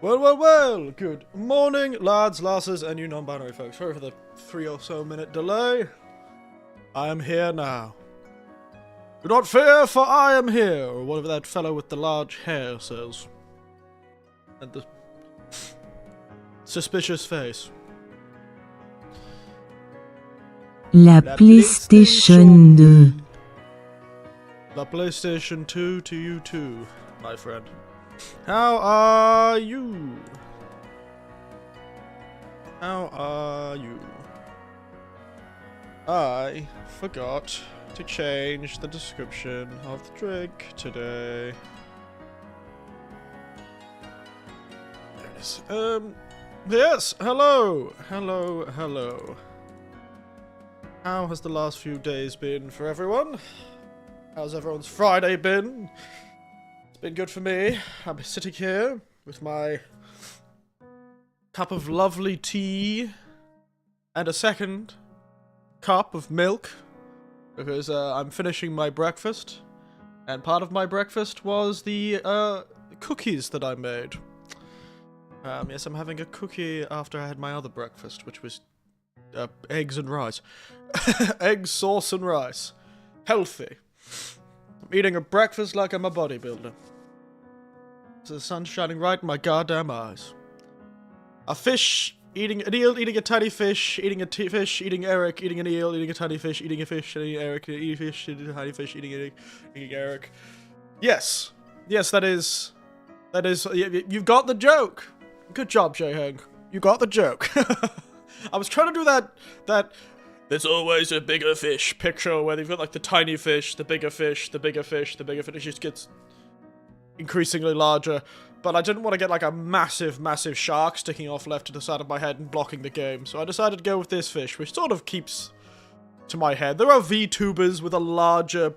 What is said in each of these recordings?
Well, good morning, lads, lasses, and you non-binary folks. Sorry for the 3 or so minute delay. I am here now. Do not fear, for I am here, or whatever that fellow with the large hair says. And the suspicious face. La PlayStation 2. La PlayStation 2 to you too, my friend. How are you? How are you? I forgot to change the description of the drink today. There it is. Yes, hello. How has the last few days been for everyone? How's everyone's Friday been? It's been good for me. I'm sitting here with my cup of lovely tea and a second cup of milk because I'm finishing my breakfast, and part of my breakfast was the cookies that I made. Yes, I'm having a cookie after I had my other breakfast, which was eggs and rice. Eggs, sauce, and rice. Healthy. I'm eating a breakfast like I'm a bodybuilder. So the sun's shining right in my goddamn eyes. A fish, eating an eel, eating a tiny fish, eating a fish, eating Eric, eating an eel, eating a tiny fish, eating a fish, eating Eric, eating a fish, eating a tiny fish, eating Eric. Yes, that is, you've got the joke. Good job, J-Hang. You got the joke. I was trying to do that there's always a bigger fish picture where they've got like the tiny fish, the bigger fish, the bigger fish, the bigger fish. It just gets increasingly larger. But I didn't want to get like a massive shark sticking off left to the side of my head and blocking the game. So I decided to go with this fish, which sort of keeps to my head. There are Vtubers with a larger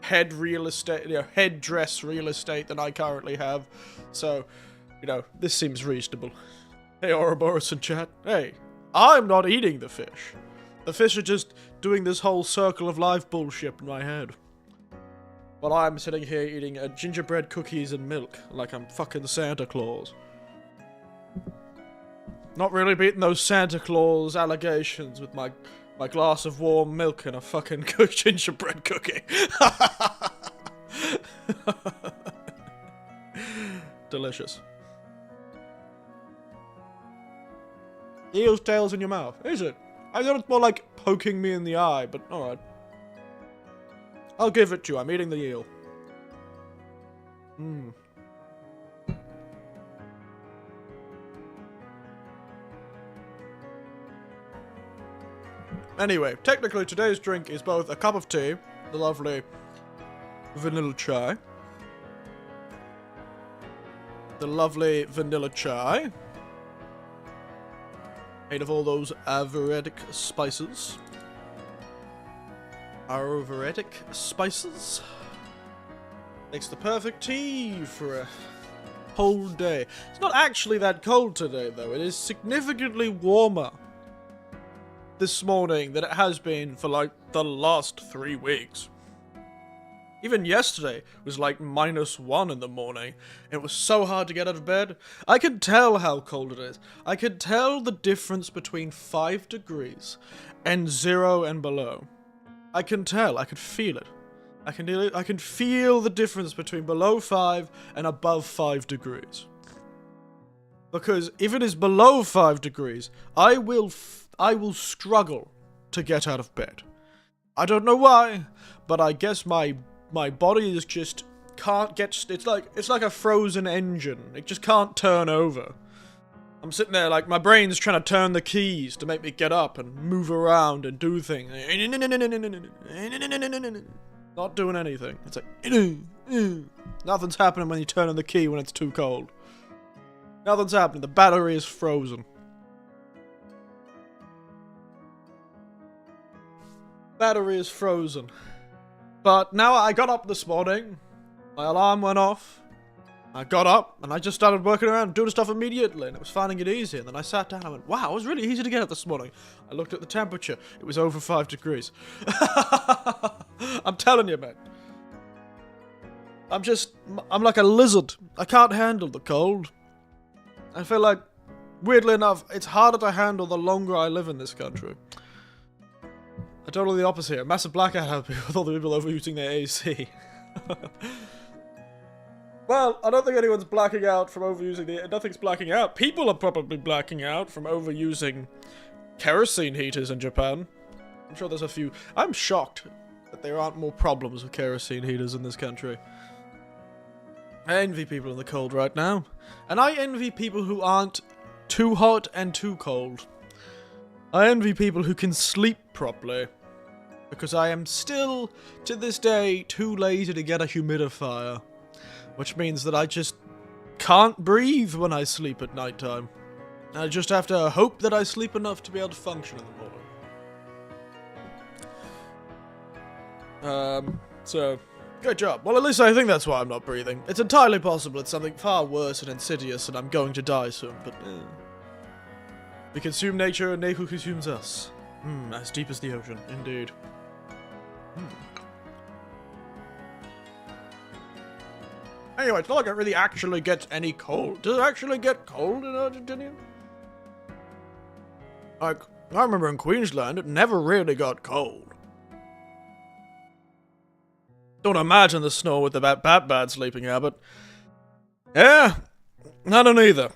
head dress real estate than I currently have. So, this seems reasonable. Hey, Ouroboros in chat. Hey, I'm not eating the fish. The fish are just doing this whole circle of life bullshit in my head. While I'm sitting here eating gingerbread cookies and milk like I'm fucking Santa Claus. Not really beating those Santa Claus allegations with my glass of warm milk and a fucking gingerbread cookie. Delicious. Eel's tail's in your mouth, is it? I thought it's more like poking me in the eye, but alright. I'll give it to you, I'm eating the eel. Anyway, technically today's drink is both a cup of tea, the lovely vanilla chai. Made of all those Ayurvedic spices. Makes the perfect tea for a cold day. It's not actually that cold today, though. It is significantly warmer this morning than it has been for, like, the last 3 weeks. Even yesterday was like -1 in the morning. It was so hard to get out of bed. I can tell how cold it is. I can tell the difference between 5 degrees and 0 and below. I can tell. I can feel it. I can feel the difference between below 5 and above 5 degrees. Because if it is below 5 degrees, I will struggle to get out of bed. I don't know why, but I guess my body is just can't get. It's like a frozen engine. It just can't turn over. I'm sitting there like my brain's trying to turn the keys to make me get up and move around and do things. Not doing anything. It's like nothing's happening when you turn on the key when it's too cold. Nothing's happening. The battery is frozen. Battery is frozen. But now I got up this morning, my alarm went off, I got up, and I just started working around, doing stuff immediately, and I was finding it easy, and then I sat down, and I went, wow, it was really easy to get up this morning. I looked at the temperature, it was over 5 degrees. I'm telling you, man. I'm like a lizard. I can't handle the cold. I feel like, weirdly enough, it's harder to handle the longer I live in this country. I totally the opposite here. Massive blackout happening with all the people overusing their AC. Well, I don't think anyone's blacking out from overusing the... Nothing's blacking out. People are probably blacking out from overusing kerosene heaters in Japan. I'm sure there's a few... I'm shocked that there aren't more problems with kerosene heaters in this country. I envy people in the cold right now. And I envy people who aren't too hot and too cold. I envy people who can sleep properly. Because I am still, to this day, too lazy to get a humidifier. Which means that I just can't breathe when I sleep at nighttime. I just have to hope that I sleep enough to be able to function in the morning. So, good job. Well, at least I think that's why I'm not breathing. It's entirely possible it's something far worse and insidious and I'm going to die soon, but we consume nature and nature consumes us. As deep as the ocean, indeed. Anyway, it's not like it really actually gets any cold. Does it actually get cold in Argentina? Like, I remember in Queensland, it never really got cold. Don't imagine the snow with the bad sleeping habit. Yeah, I don't either.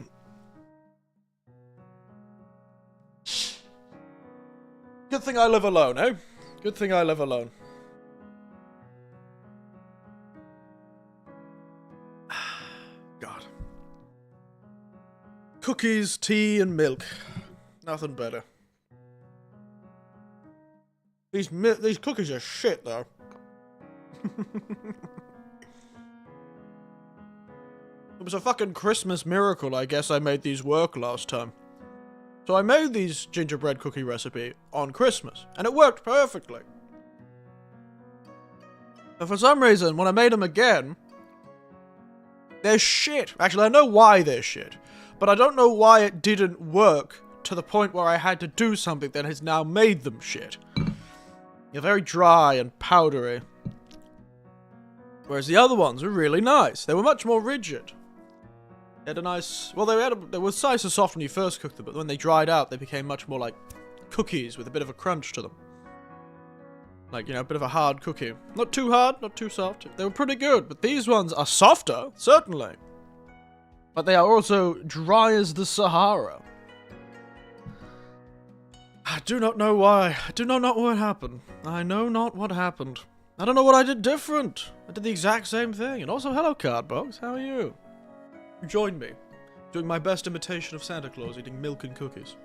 Good thing I live alone, eh? Good thing I live alone. God. Cookies, tea, and milk. Nothing better. These cookies are shit, though. It was a fucking Christmas miracle, I guess I made these work last time. So I made these gingerbread cookie recipe on Christmas, and it worked perfectly. But for some reason, when I made them again, they're shit. Actually, I know why they're shit, but I don't know why it didn't work to the point where I had to do something that has now made them shit. They're very dry and powdery. Whereas the other ones were really nice. They were much more rigid. They had a nice... Well, they were nice and soft when you first cooked them, but when they dried out, they became much more like cookies with a bit of a crunch to them. Like, you know, a bit of a hard cookie. Not too hard, not too soft. They were pretty good, but these ones are softer, certainly. But they are also dry as the Sahara. I do not know why. I do not know what happened. I know not what happened. I don't know what I did different. I did the exact same thing. And also, hello, Cardbox. How are you? You joined me. Doing my best imitation of Santa Claus, eating milk and cookies.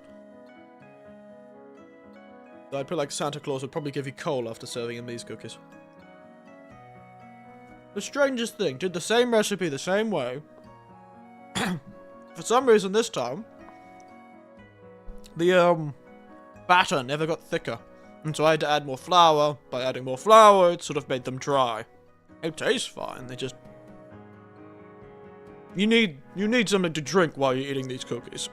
I'd feel like Santa Claus would probably give you coal after serving him these cookies. The strangest thing. Did the same recipe the same way. For some reason this time, the batter never got thicker. And so I had to add more flour. By adding more flour, it sort of made them dry. It tastes fine, they just... You need something to drink while you're eating these cookies.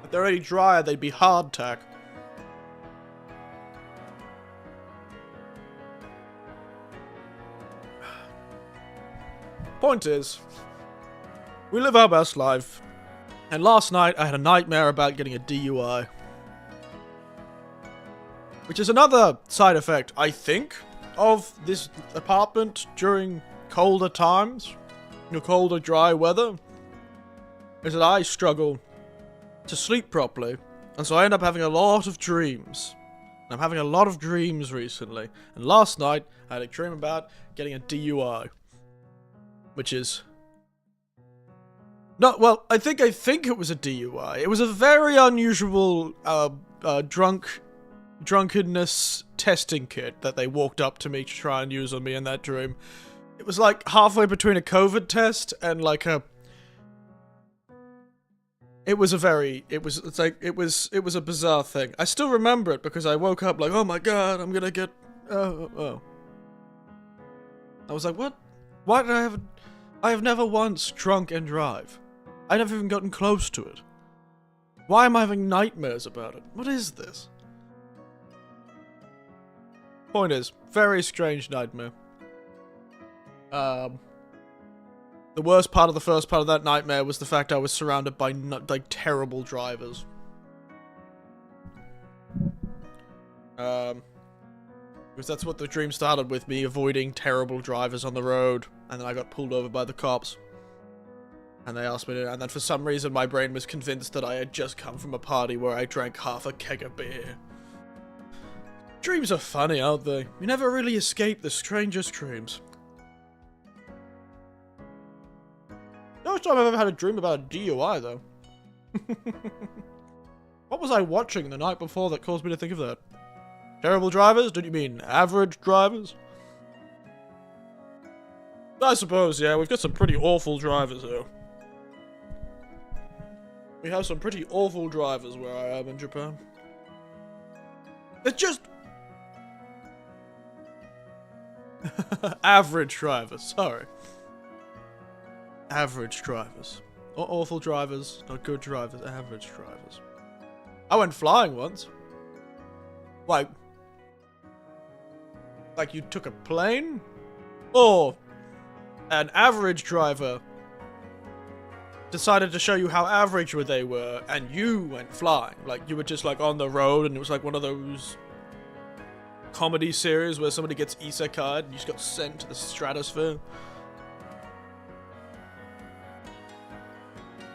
If they're any drier, they'd be hardtack. Point is, we live our best life. And last night, I had a nightmare about getting a DUI. Which is another side effect, I think, of this apartment during colder times. You know, colder, dry weather. Is that I struggle to sleep properly. And so I end up having a lot of dreams. And I'm having a lot of dreams recently. And last night, I had a dream about getting a DUI. Which is... No, well, I think it was a DUI. It was a very unusual, drunkenness testing kit that they walked up to me to try and use on me in that dream. It was like halfway between a COVID test and like a... It was a bizarre thing. I still remember it because I woke up like, oh my god, I'm gonna get... Oh. I was like, what? Why did I have never once drunk and drive. I never even gotten close to it. Why am I having nightmares about it? What is this? Point is, very strange nightmare. The worst part of the first part of that nightmare was the fact I was surrounded by, like, terrible drivers. Because that's what the dream started with, me avoiding terrible drivers on the road, and then I got pulled over by the cops. And they asked me to, and then for some reason my brain was convinced that I had just come from a party where I drank half a keg of beer. Dreams are funny, aren't they? You never really escape the strangest dreams. No time I've ever had a dream about a DUI, though. What was I watching the night before that caused me to think of that? Terrible drivers? Did you mean average drivers? I suppose, yeah, we've got some pretty awful drivers here. We have some pretty awful drivers where I am in Japan. It's just... average drivers, sorry. Average drivers. Not awful drivers, not good drivers, average drivers. I went flying once. Like you took a plane? Or an average driver decided to show you how average they were, and you went flying. Like, you were just, like, on the road, and it was like one of those comedy series where somebody gets isekai'd and you just got sent to the stratosphere.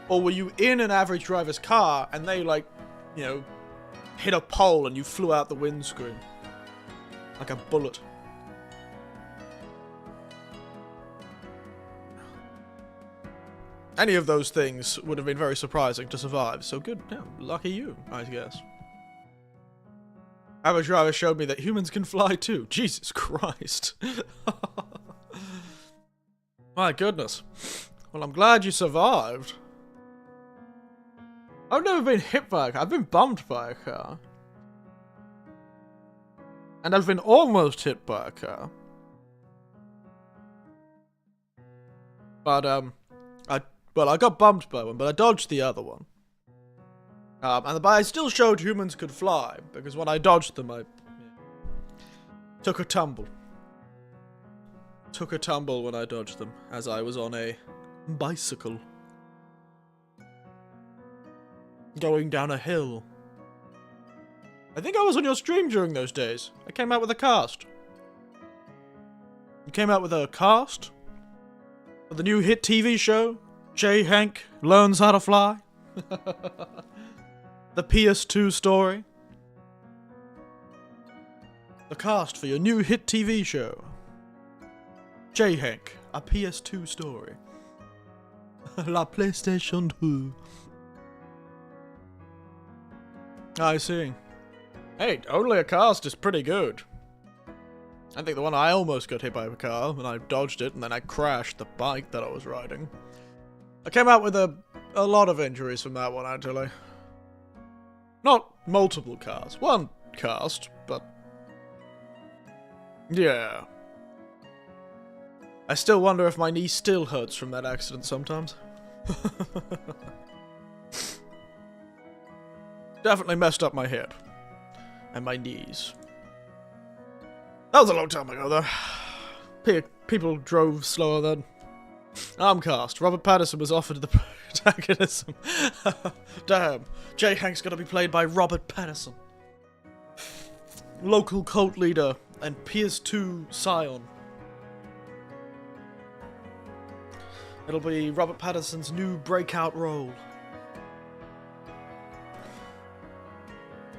Or were you in an average driver's car, and they, like, you know, hit a pole and you flew out the windscreen? Like a bullet. Any of those things would have been very surprising to survive, so good, yeah, lucky you, I guess. Average driver showed me that humans can fly too. Jesus Christ. My goodness. Well, I'm glad you survived. I've never been hit by a car. I've been bumped by a car. And I've been almost hit by a car. But, I got bumped by one, but I dodged the other one. But I still showed humans could fly, because when I dodged them, I took a tumble. Took a tumble when I dodged them, as I was on a bicycle. Going down a hill. I think I was on your stream during those days. I came out with a cast. You came out with a cast? For the new hit TV show? Jay Hank Learns How to Fly? The PS2 story? The cast for your new hit TV show. Jay Hank, a PS2 story. La PlayStation 2. I see. Hey, only a cast is pretty good. I think the one I almost got hit by a car, and I dodged it, and then I crashed the bike that I was riding. I came out with a lot of injuries from that one, actually. Not multiple casts. One cast, but... yeah. I still wonder if my knee still hurts from that accident sometimes. Definitely messed up my hip. And my knees. That was a long time ago, though. People drove slower then. Armcast. Robert Pattinson was offered the protagonism. Damn. Jay Hank's gonna be played by Robert Pattinson. Local cult leader and PS2 scion. It'll be Robert Pattinson's new breakout role.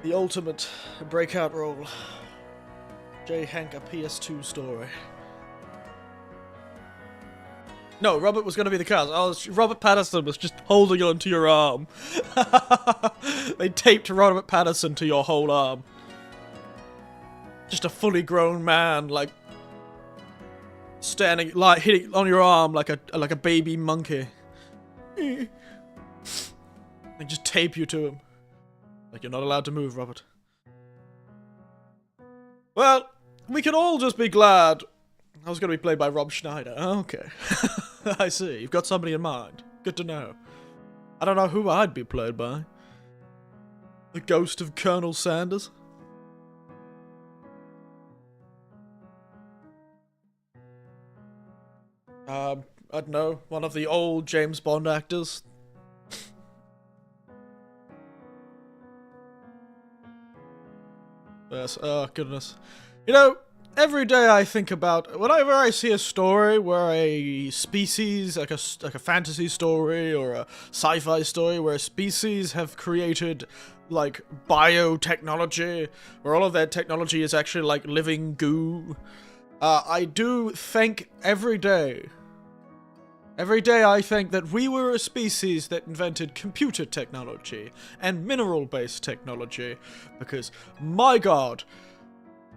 The ultimate breakout role. Jay Hank, a PS2 story. No, Robert was going to be the cast. Robert Pattinson was just holding onto your arm. They taped Robert Pattinson to your whole arm. Just a fully grown man, like standing, like hitting on your arm like a baby monkey. They just tape you to him. Like, you're not allowed to move, Robert. Well, we can all just be glad I was going to be played by Rob Schneider. Okay. I see. You've got somebody in mind. Good to know. I don't know who I'd be played by. The ghost of Colonel Sanders? I don't know, one of the old James Bond actors. Yes, oh goodness. You know, every day I think about, whenever I see a story where a species, like a fantasy story or a sci-fi story where a species have created, like, biotechnology, where all of their technology is actually, like, living goo, I do think every day I think that we were a species that invented computer technology and mineral-based technology, because, my god,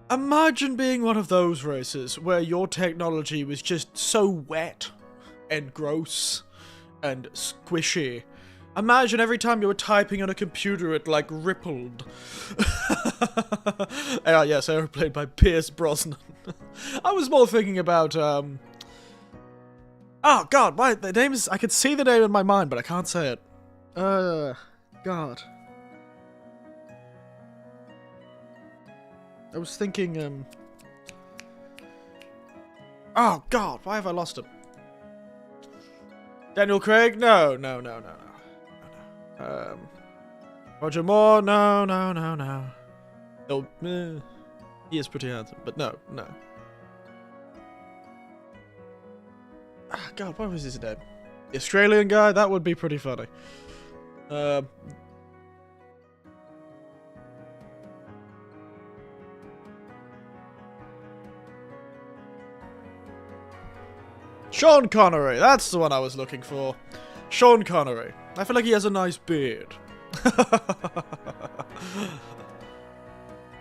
imagine being one of those races where your technology was just so wet and gross and squishy. Imagine every time you were typing on a computer it, like, rippled. Yes, Aeroplane by Pierce Brosnan. I was more thinking about, oh god, why, the name is, I could see the name in my mind, but I can't say it. God. I was thinking, oh god, why have I lost him? Daniel Craig? No. Roger Moore? No. Oh, he is pretty handsome, but no. Ah, god, what was his name? The Australian guy? That would be pretty funny. Sean Connery, that's the one I was looking for. Sean Connery. I feel like he has a nice beard.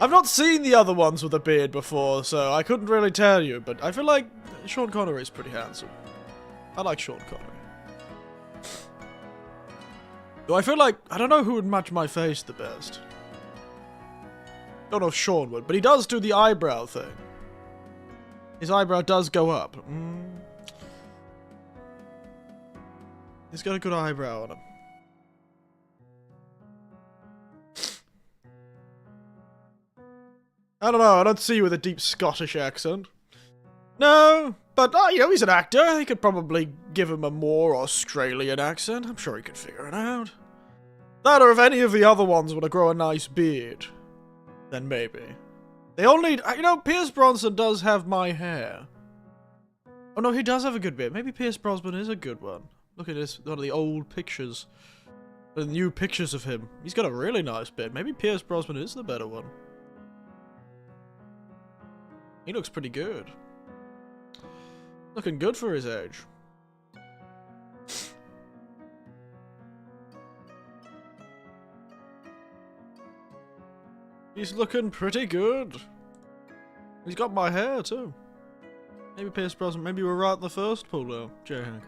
I've not seen the other ones with a beard before, so I couldn't really tell you, but I feel like Sean Connery is pretty handsome. I like Sean Connery. Though I feel like, I don't know who would match my face the best. Don't know if Sean would, but he does do the eyebrow thing. His eyebrow does go up. He's got a good eyebrow on him. I don't know, I don't see you with a deep Scottish accent. No, but, you know, he's an actor. He could probably give him a more Australian accent. I'm sure he could figure it out. That, or if any of the other ones want to grow a nice beard, then maybe. They all need, you know, Pierce Brosnan does have my hair. Oh no, he does have a good beard. Maybe Pierce Brosnan is a good one. Look at this, one of the old pictures. The new pictures of him. He's got a really nice beard. Maybe Pierce Brosnan is the better one. He looks pretty good. Looking good for his age. He's looking pretty good. He's got my hair too. Maybe Pierce Brosnan, maybe we're right in the first pull though, J-Hank.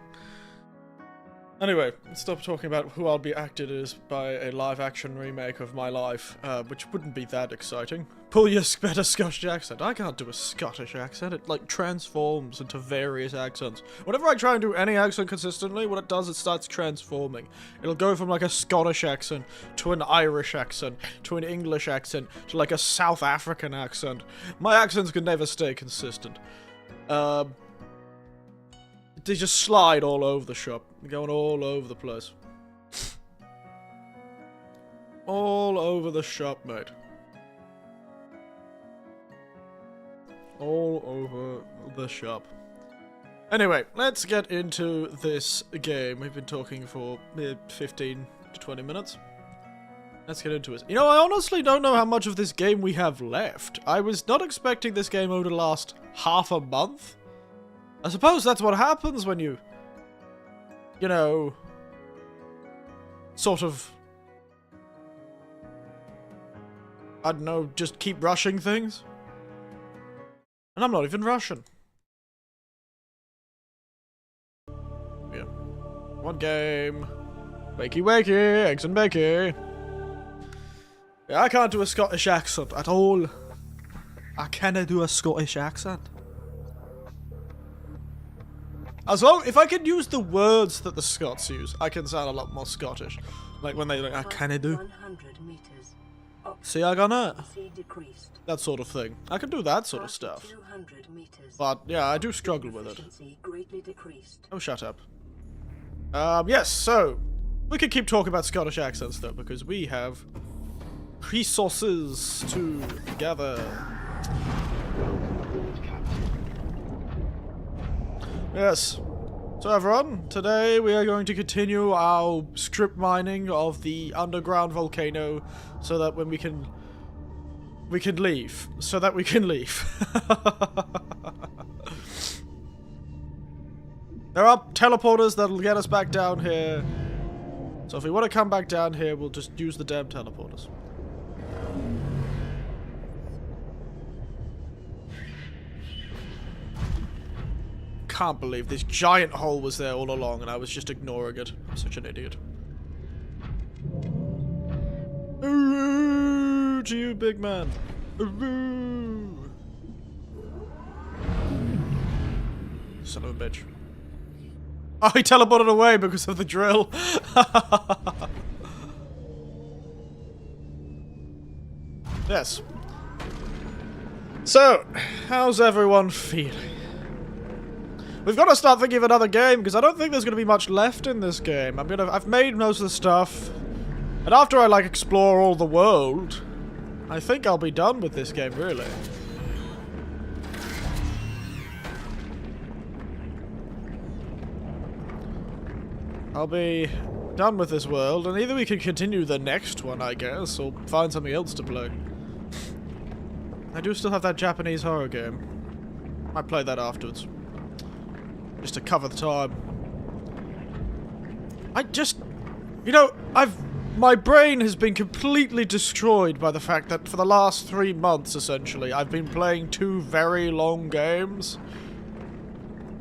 Anyway, let's stop talking about who I'll be acted as by a live-action remake of my life, which wouldn't be that exciting. Pull your better Scottish accent. I can't do a Scottish accent. It, like, transforms into various accents. Whenever I try and do any accent consistently, what it does, it starts transforming. It'll go from, like, a Scottish accent to an Irish accent to an English accent to, like, a South African accent. My accents can never stay consistent. They just slide all over the shop. They're going all over the place. All over the shop, mate. All over the shop. Anyway, let's get into this game. We've been talking for 15 to 20 minutes. Let's get into it. You know, I honestly don't know how much of this game we have left. I was not expecting this game to last half a month. I suppose that's what happens when you know, sort of, I don't know, just keep rushing things. And I'm not even Russian. Yeah. One game. Wakey wakey, eggs and bakey. Yeah, I can't do a Scottish accent at all. I cannot do a Scottish accent. As long, if I can use the words that the Scots use, I can sound a lot more Scottish. Like when they like, I canna do. 100 meters. See, I gonna decreased. that sort of thing. I can do that sort of stuff. 200 meters. But yeah, I do struggle with it. Efficiency greatly decreased. Oh, shut up. Yes, so we could keep talking about Scottish accents though, because we have resources to gather. Yes. So everyone, today we are going to continue our strip mining of the underground volcano so that when we can leave. So that we can leave. There are teleporters that'll get us back down here. So if we want to come back down here, we'll just use the damn teleporters. Can't believe this giant hole was there all along and I was just ignoring it. I'm such an idiot. Ooh, to you, big man. Ooh. Son of a bitch. Oh, he teleported away because of the drill. Yes. So, how's everyone feeling? We've got to start thinking of another game, because I don't think there's going to be much left in this game. I've made most of the stuff, and after I, like, explore all the world, I think I'll be done with this game, really. I'll be done with this world, and either we can continue the next one, I guess, or find something else to play. I do still have that Japanese horror game. Might play that afterwards. Just to cover the time. You know, my brain has been completely destroyed by the fact that for the last 3 months, essentially, I've been playing 2 very long games.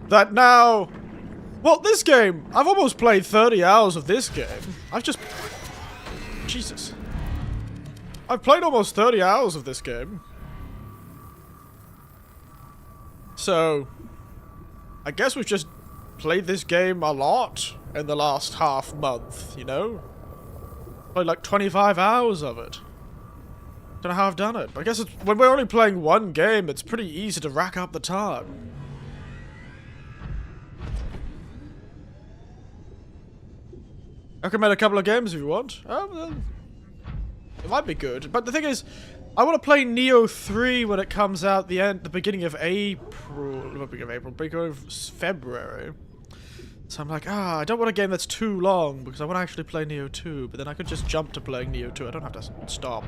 That now... Well, this game, I've almost played 30 hours of this game. Jesus. I've played almost 30 hours of this game. So... I guess we've just played this game a lot in the last half month, you know? Played like 25 hours of it. Don't know how I've done it, but I guess when we're only playing one game, it's pretty easy to rack up the time. I recommend a couple of games if you want. It might be good, but the thing is, I want to play Neo 3 when it comes out the beginning of beginning of February. So I'm like, I don't want a game that's too long, because I want to actually play Neo 2, but then I could just jump to playing Neo 2. I don't have to stop.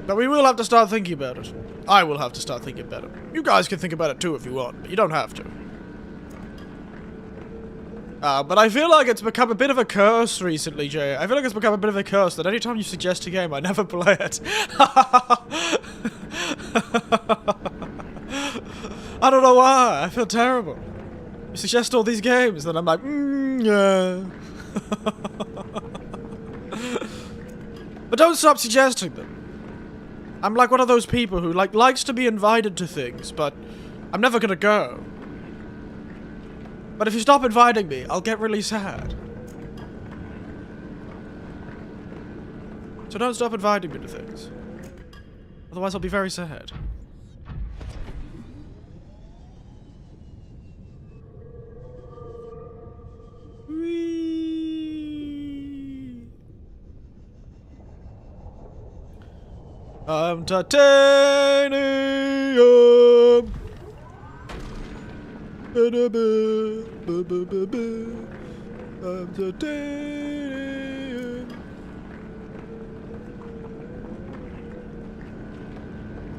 But we will have to start thinking about it. I will have to start thinking about it. You guys can think about it too if you want, but you don't have to. But I feel like it's become a bit of a curse recently, Jay. I feel like it's become a bit of a curse that anytime you suggest a game, I never play it. I don't know why. I feel terrible. You suggest all these games, then I'm like, yeah. But don't stop suggesting them. I'm like one of those people who likes to be invited to things, but I'm never gonna go. But if you stop inviting me, I'll get really sad. So don't stop inviting me to things. Otherwise I'll be very sad. Whee! I'm titanium! I'm titanium.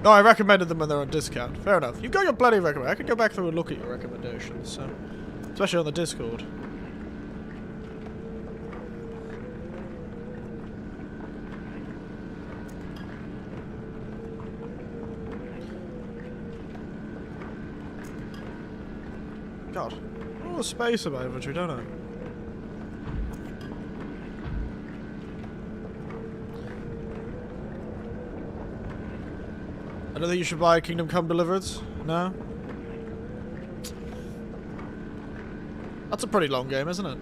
Oh, I recommended them when they're on discount. Fair enough. You've got your bloody recommend. I could go back through and look at your recommendations, so especially on the Discord. God, all the space in my inventory, don't I? I don't think you should buy Kingdom Come Delivered. No? That's a pretty long game, isn't it?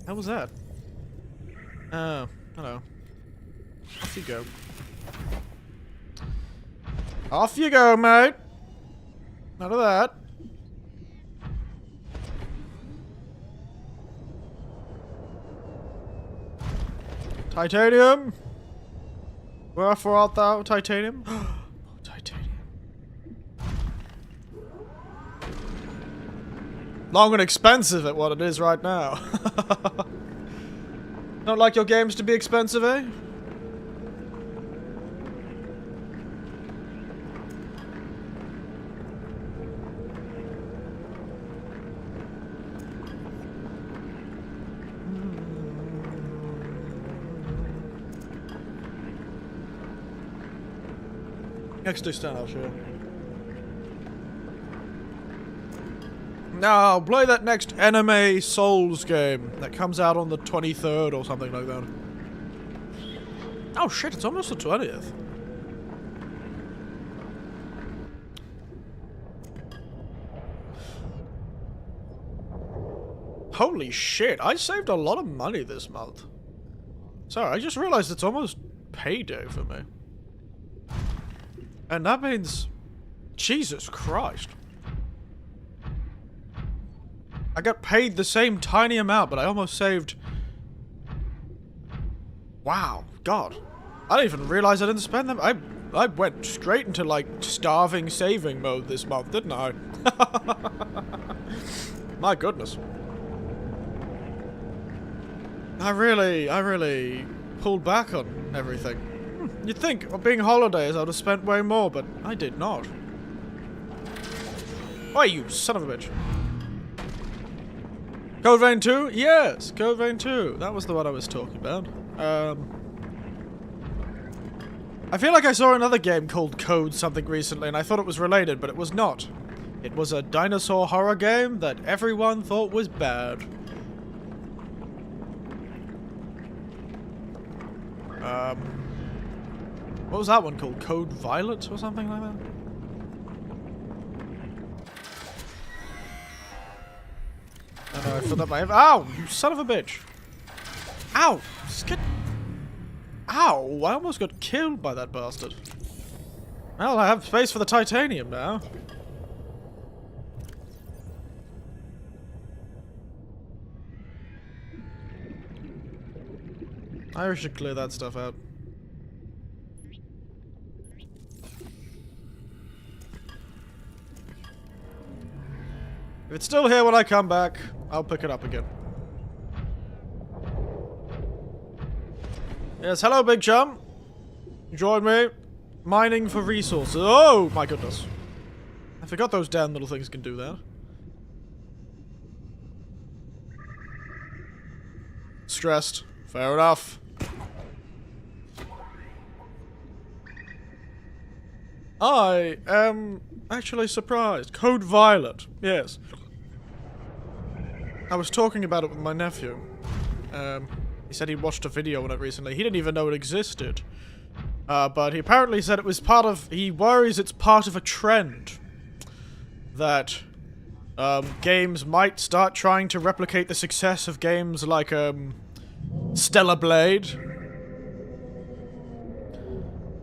How was that? Oh, hello. Off you go. Off you go, mate! None of that. Titanium! Wherefore art thou, titanium? Oh, titanium. Long and expensive at what it is right now. Don't like your games to be expensive, eh? Next to stand, I'll show you. Now, play that next anime Souls game that comes out on the 23rd or something like that. Oh shit, it's almost the 20th. Holy shit, I saved a lot of money this month. Sorry, I just realized it's almost payday for me. And that means... Jesus Christ. I got paid the same tiny amount, but I almost saved... Wow. God. I didn't even realize I didn't spend them. I went straight into, like, starving saving mode this month, didn't I? My goodness. I really pulled back on everything. You'd think, being holidays, I would have spent way more, but I did not. Why, you son of a bitch. Code Vein 2? Yes, Code Vein 2. That was the one I was talking about. I feel like I saw another game called Code something recently, and I thought it was related, but it was not. It was a dinosaur horror game that everyone thought was bad. What was that one called? Code Violet or something like that? I filled up my... Ow! You son of a bitch! Ow! Just get... Ow! I almost got killed by that bastard. Well, I have space for the titanium now. I should clear that stuff out. If it's still here when I come back, I'll pick it up again. Yes, hello, big chum. Join me. Mining for resources. Oh, my goodness. I forgot those damn little things can do that. Stressed. Fair enough. I am actually surprised. Code Violet. Yes. I was talking about it with my nephew. He said he watched a video on it recently. He didn't even know it existed. But he apparently said it was part of... He worries it's part of a trend. That games might start trying to replicate the success of games like Stellar Blade.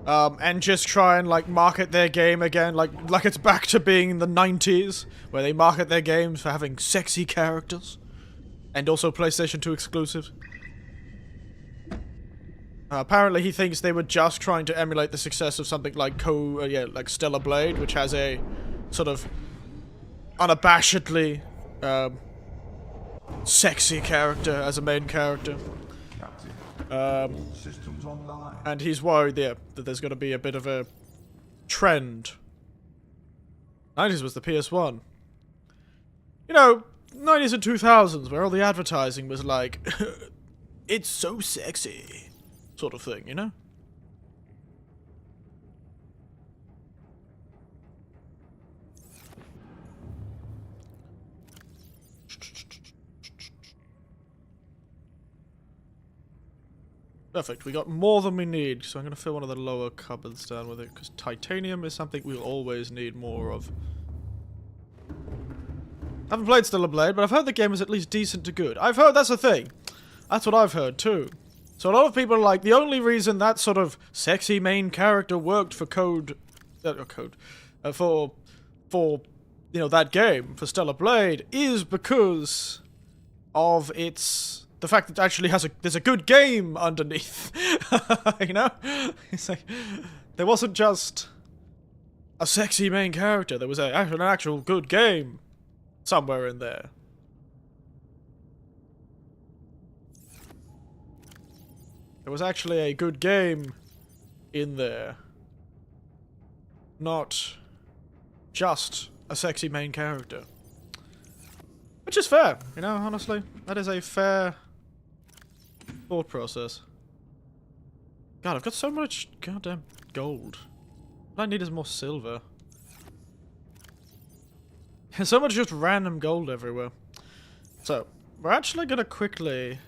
And just try and, like, market their game again, like it's back to being in the 90s, where they market their games for having sexy characters. And also PlayStation 2 exclusives. Apparently he thinks they were just trying to emulate the success of something like like Stellar Blade, which has a sort of unabashedly sexy character as a main character. And he's worried there that there's going to be a bit of a trend. 90s was the PS1. You know, 90s and 2000s, where all the advertising was like, it's so sexy, sort of thing, you know? Perfect, we got more than we need, so I'm going to fill one of the lower cupboards down with it, because titanium is something we'll always need more of. I haven't played Stellar Blade, but I've heard the game is at least decent to good. I've heard, that's the thing. That's what I've heard too. So a lot of people are like, the only reason that sort of sexy main character worked for for you know, that game, for Stellar Blade, is because of the fact that it actually there's a good game underneath. You know? It's like, there wasn't just a sexy main character, there was an actual good game somewhere in there. There was actually a good game in there. Not just a sexy main character. Which is fair, you know, honestly. That is a fair thought process. God, I've got so much goddamn gold. What I need is more silver. There's so much just random gold everywhere. So, we're actually gonna quickly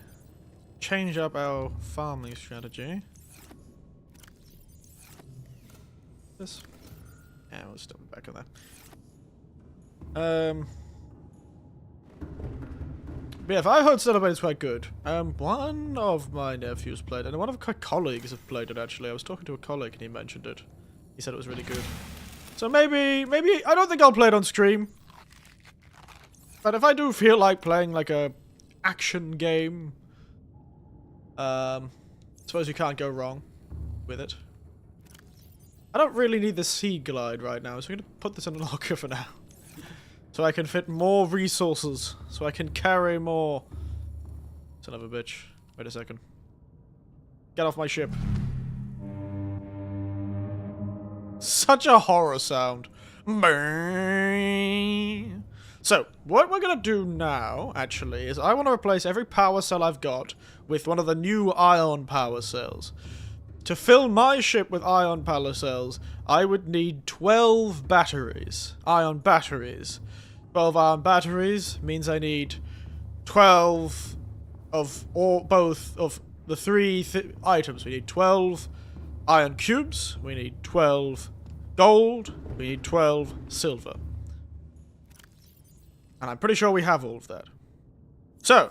change up our farming strategy. This. Yeah, we'll still be back on that. But yeah, if I heard Stellar Blade is quite good. One of my nephews played it, and one of my colleagues have played it actually. I was talking to a colleague and he mentioned it. He said it was really good. So maybe, I don't think I'll play it on stream. But if I do feel like playing like a action game, suppose you can't go wrong with it. I don't really need the Sea Glide right now, so I'm gonna put this in a locker for now. So I can fit more resources, so I can carry more. Son of a bitch. Wait a second. Get off my ship. Such a horror sound. So, what we're gonna do now, actually, is I want to replace every power cell I've got with one of the new ion power cells. To fill my ship with ion power cells, I would need 12 batteries. Ion batteries. 12 ion batteries means I need 12 of both of the three items. We need 12 iron cubes, we need 12 gold, we need 12 silver. And I'm pretty sure we have all of that. So,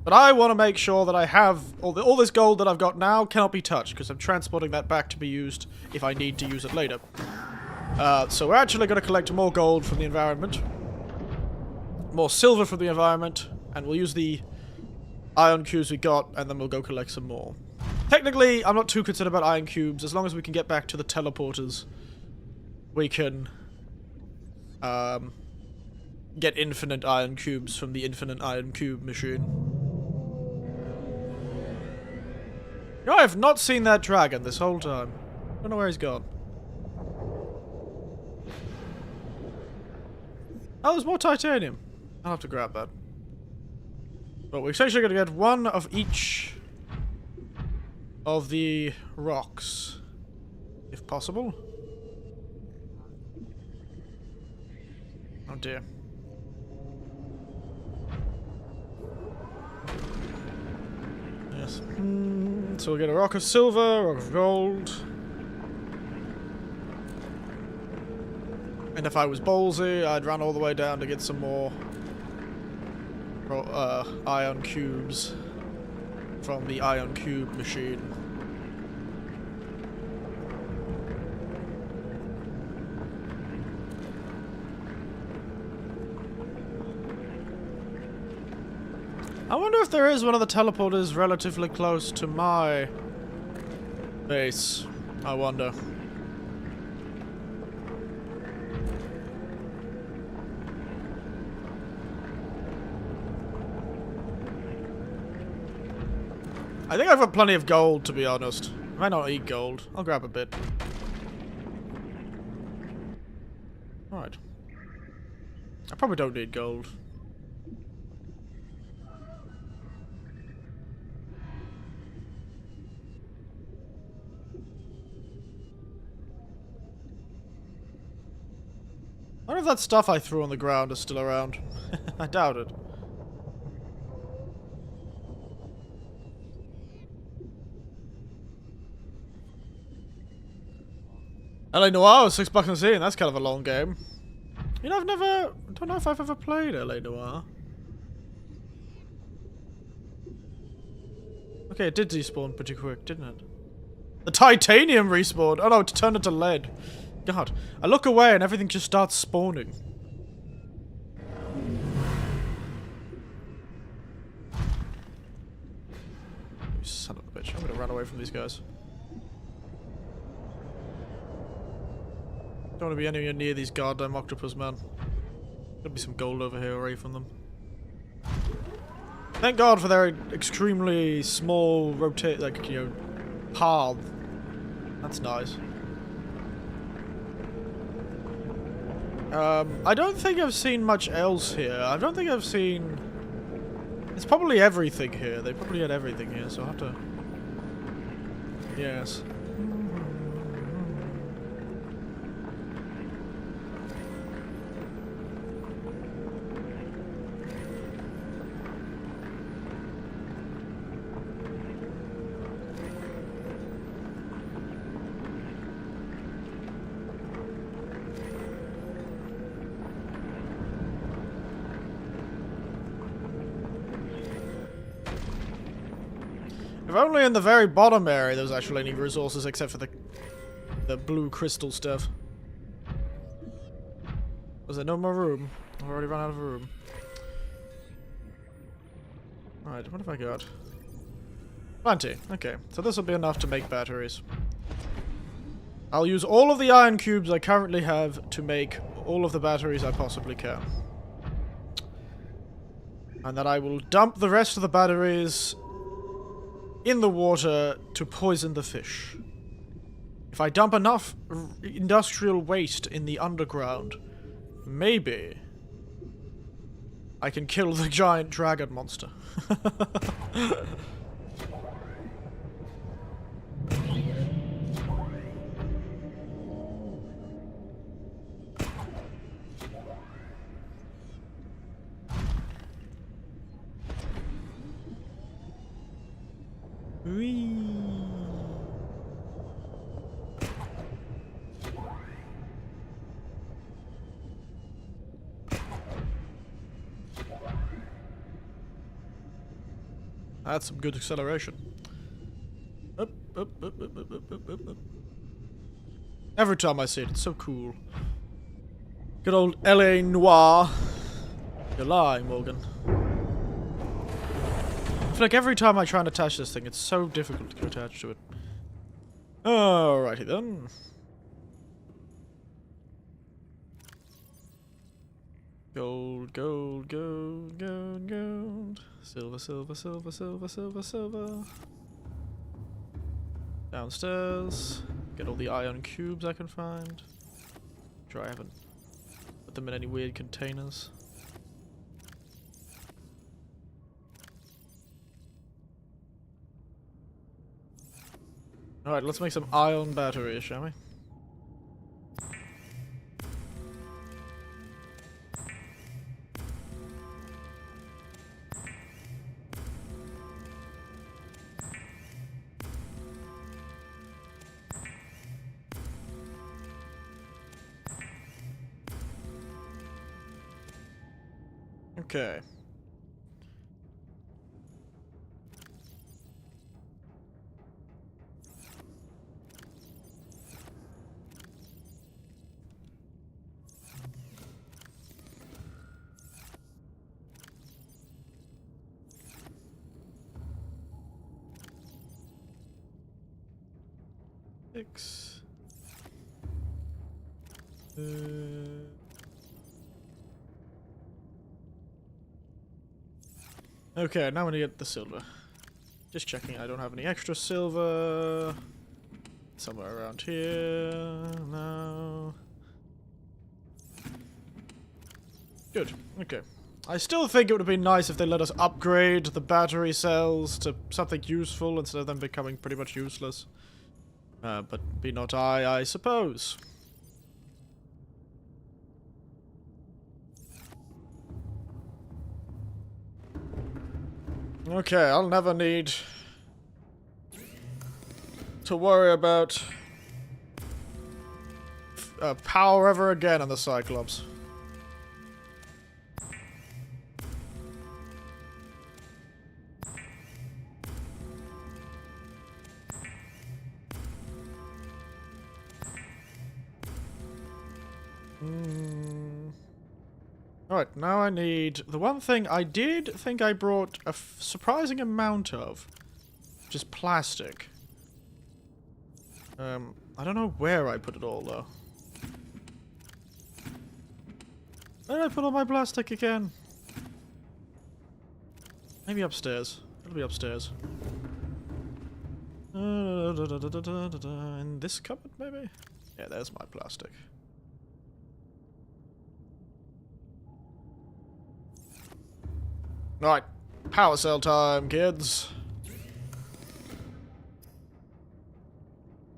but I want to make sure that I have all this gold that I've got now cannot be touched, because I'm transporting that back to be used if I need to use it later. So we're actually going to collect more gold from the environment, more silver from the environment, and we'll use the iron cubes we got, and then we'll go collect some more. Technically, I'm not too concerned about iron cubes. As long as we can get back to the teleporters, we can get infinite iron cubes from the infinite iron cube machine. You know, I have not seen that dragon this whole time. I don't know where he's gone. Oh, there's more titanium. I'll have to grab that. But we're essentially going to get one of each of the rocks, if possible. Oh dear. Yes. So we'll get a rock of silver, a rock of gold. And if I was ballsy, I'd run all the way down to get some more ion cubes from the ion cube machine. I wonder if there is one of the teleporters relatively close to my base. I wonder. I think I've got plenty of gold, to be honest. I might not eat gold. I'll grab a bit. Alright. I probably don't need gold. I wonder if that stuff I threw on the ground is still around. I doubt it. LA Noire was $6 a scene. That's kind of a long game. You know, I don't know if I've ever played LA Noire. Okay, it did despawn pretty quick, didn't it? The titanium respawned! Oh no, it turned into lead. God. I look away and everything just starts spawning. You son of a bitch. I'm gonna run away from these guys. Don't want to be anywhere near these goddamn octopus, man. Could be some gold over here away from them. Thank God for their extremely small rotate, like, you know, path. That's nice. I don't think I've seen much else here. I don't think I've seen... It's probably everything here. They probably had everything here, so I'll have to... Yes. If only in the very bottom area there was actually any resources except for the blue crystal stuff. Was there no more room? I've already run out of room. Alright, what have I got? Plenty. Okay, so this will be enough to make batteries. I'll use all of the iron cubes I currently have to make all of the batteries I possibly can. And then I will dump the rest of the batteries in the water to poison the fish. If I dump enough industrial waste in the underground, maybe I can kill the giant dragon monster. That's some good acceleration. Up, up, up, up, up, up, up, up, up. Every time I see it, it's so cool. Good old LA Noir. You're lying, Morgan. I feel like every time I try and attach this thing, it's so difficult to attach to it. Alrighty then. Gold, gold, gold, gold, gold. Silver, silver, silver, silver, silver, silver. Downstairs. Get all the iron cubes I can find. Sure, I haven't put them in any weird containers. Alright, let's make some ion batteries, shall we? Okay. Six. Okay, now I'm gonna get the silver. Just checking I don't have any extra silver. Somewhere around here. No. Good. Okay. I still think it would have been nice if they let us upgrade the battery cells to something useful instead of them becoming pretty much useless. But be not I suppose. Okay, I'll never need to worry about power ever again in the Cyclops. Alright, now I need... The one thing I did think I brought a surprising amount of, which is plastic. I don't know where I put it all, though. Where did I put all my plastic again? Maybe upstairs. It'll be upstairs. In this cupboard, maybe? Yeah, there's my plastic. Right, power cell time, kids.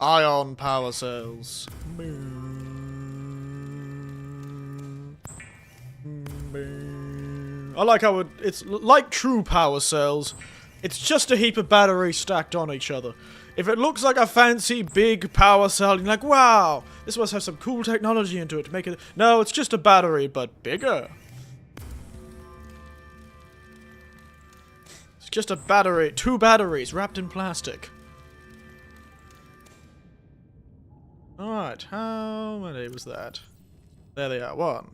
Ion power cells. I like how it's like true power cells. It's just a heap of batteries stacked on each other. If it looks like a fancy big power cell, you're like, wow, this must have some cool technology into it to make it. No, it's just a battery, but bigger. It's just a battery, 2 batteries wrapped in plastic. Alright, how many was that? There they are. 1,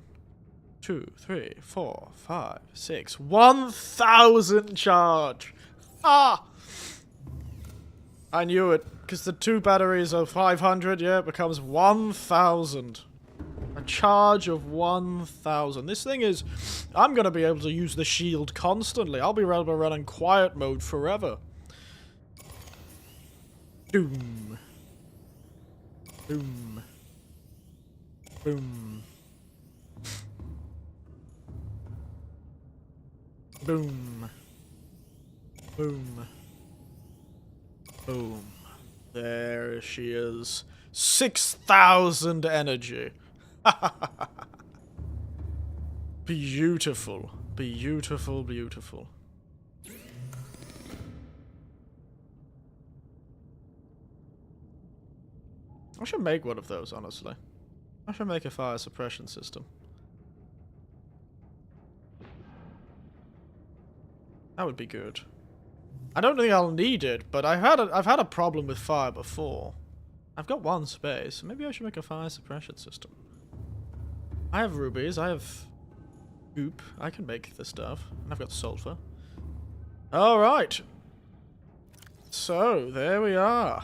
2, 3, 4, 5, 6. 1,000 charge! Ah! I knew it, because the 2 batteries are 500, yeah, it becomes 1,000. A charge of 1,000. This thing is... I'm gonna be able to use the shield constantly. I'll be able to run in quiet mode forever. Doom. Boom. Boom. Boom. Boom. Boom. There she is. 6,000 energy. Beautiful. Beautiful, beautiful. I should make one of those, honestly. I should make a fire suppression system. That would be good. I don't think I'll need it, but I've had a problem with fire before. I've got 1 space. Maybe I should make a fire suppression system. I have rubies. I have goop. I can make this stuff. And I've got sulfur. Alright. So, there we are.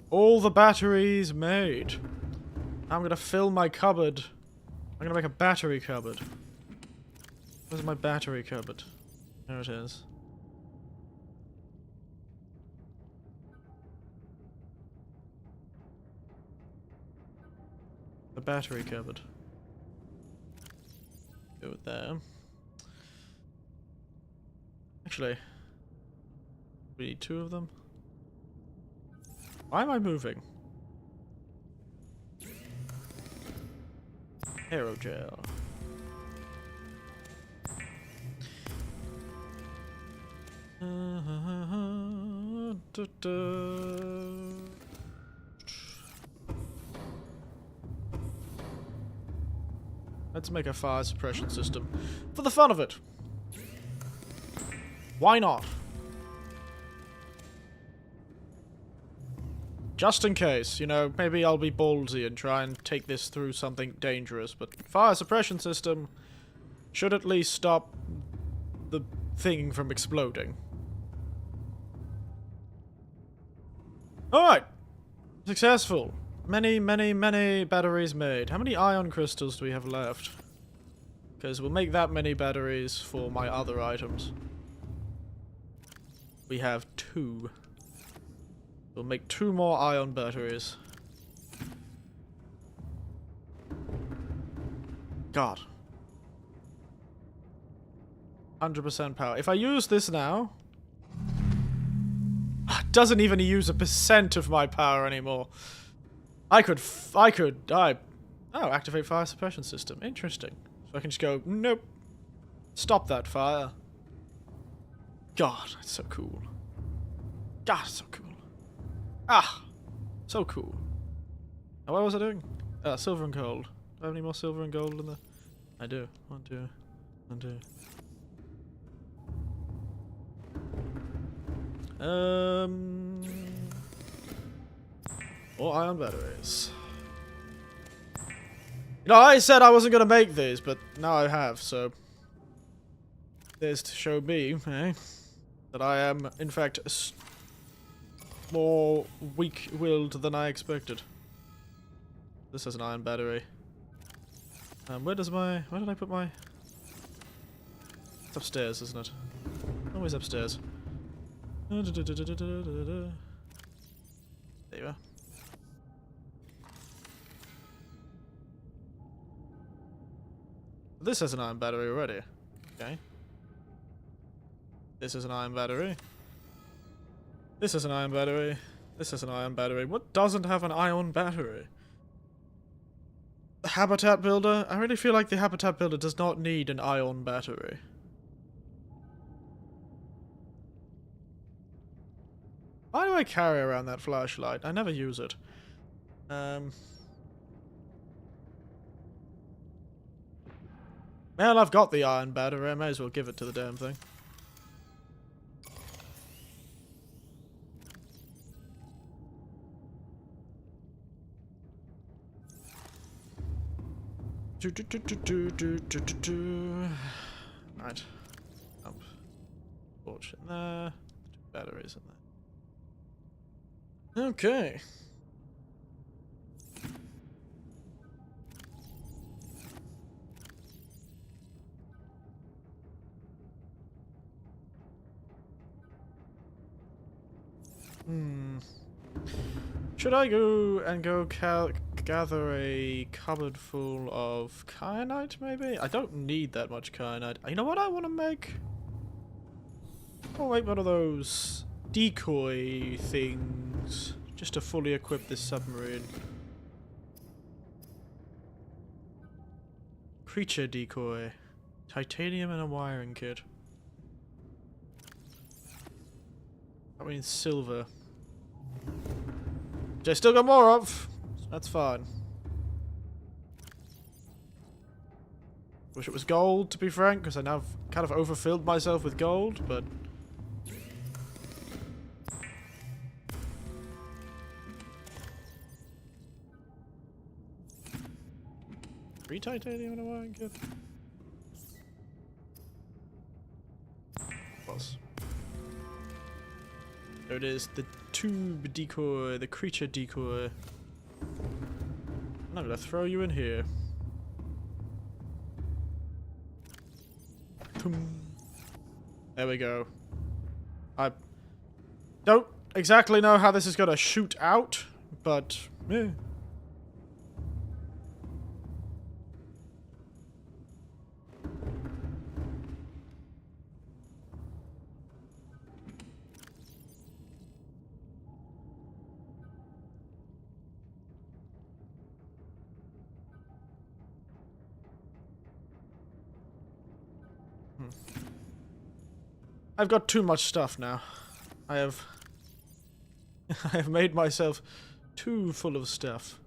All the batteries made. I'm gonna fill my cupboard. I'm gonna make a battery cupboard. Where's my battery cupboard? There it is. The battery cupboard. Go with there. Actually, we need 2 of them. Why am I moving? Aerogel. Let's make a fire suppression system for the fun of it. Why not? Just in case, you know, maybe I'll be ballsy and try and take this through something dangerous, but fire suppression system should at least stop the thing from exploding. Alright! Successful. Many, many, many batteries made. How many ion crystals do we have left? Because we'll make that many batteries for my other items. We have 2. We'll make 2 more ion batteries. God. 100% power. If I use this now... It doesn't even use 1% of my power anymore. Oh, activate fire suppression system. Interesting. So I can just go, nope. Stop that fire. God, that's so cool. God, it's so cool. Ah! So cool. Now, what was I doing? Silver and gold. Do I have any more silver and gold in there? I do. 1, 2, 1, 2. More ion batteries. You know, I said I wasn't gonna make these, but now I have, so... There's to show me, eh? That I am, in fact, more weak-willed than I expected. This has an iron battery. Where did I put my... It's upstairs, isn't it? Always upstairs. There you are. This has an iron battery already. Okay. This is an iron battery. This is an iron battery. This is an iron battery. What doesn't have an ion battery? The habitat builder? I really feel like the habitat builder does not need an ion battery. Why do I carry around that flashlight? I never use it. Well, I've got the iron battery. I may as well give it to the damn thing. Right. Up. Torch in there. 2 batteries in there. Okay. Should I go and gather a cupboard full of kyanite, maybe? I don't need that much kyanite. You know what I want to make? I'll make one of those decoy things, just to fully equip this submarine. Creature decoy. Titanium and a wiring kit. That means silver. Which I still got more of. So that's fine. Wish it was gold, to be frank, because I now kind of overfilled myself with gold, but... Three titanium and a wiring kit? Plus. There it is, the tube decoy, the creature decoy. I'm gonna throw you in here. There we go. I don't exactly know how this is gonna shoot out, but yeah. I've got too much stuff now. I have made myself too full of stuff.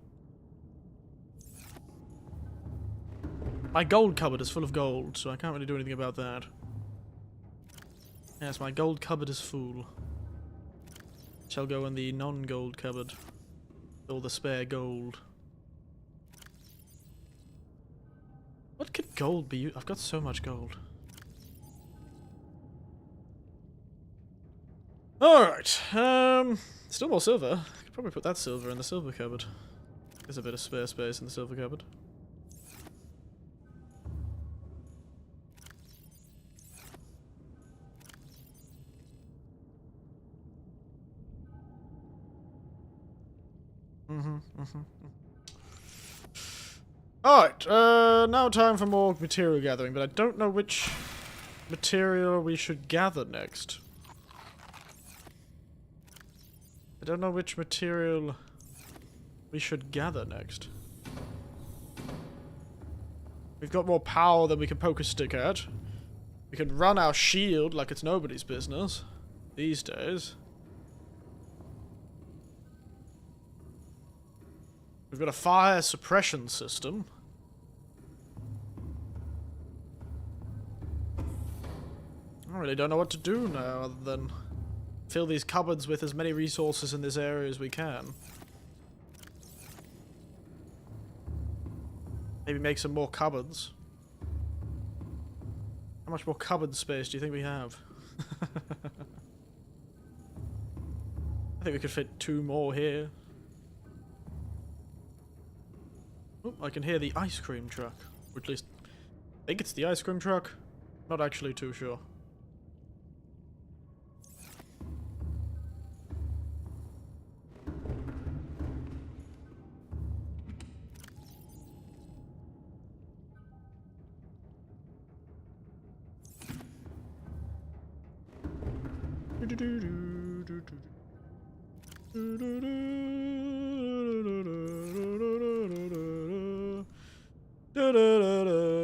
My gold cupboard is full of gold, so I can't really do anything about that. Yes, my gold cupboard is full. Shall go in the non-gold cupboard. All the spare gold. What could gold be? I've got so much gold. Alright, still more silver. I could probably put that silver in the silver cupboard. There's a bit of spare space in the silver cupboard. Alright, now time for more material gathering, but I don't know which material we should gather next. I don't know which material we should gather next. We've got more power than we can poke a stick at. We can run our shield like it's nobody's business these days. We've got a fire suppression system. I really don't know what to do now other than fill these cupboards with as many resources in this area as we can. Maybe make some more cupboards. How much more cupboard space do you think we have? I think we could fit 2 more here. Oh, I can hear the ice cream truck. Or at least, I think it's the ice cream truck. Not actually too sure.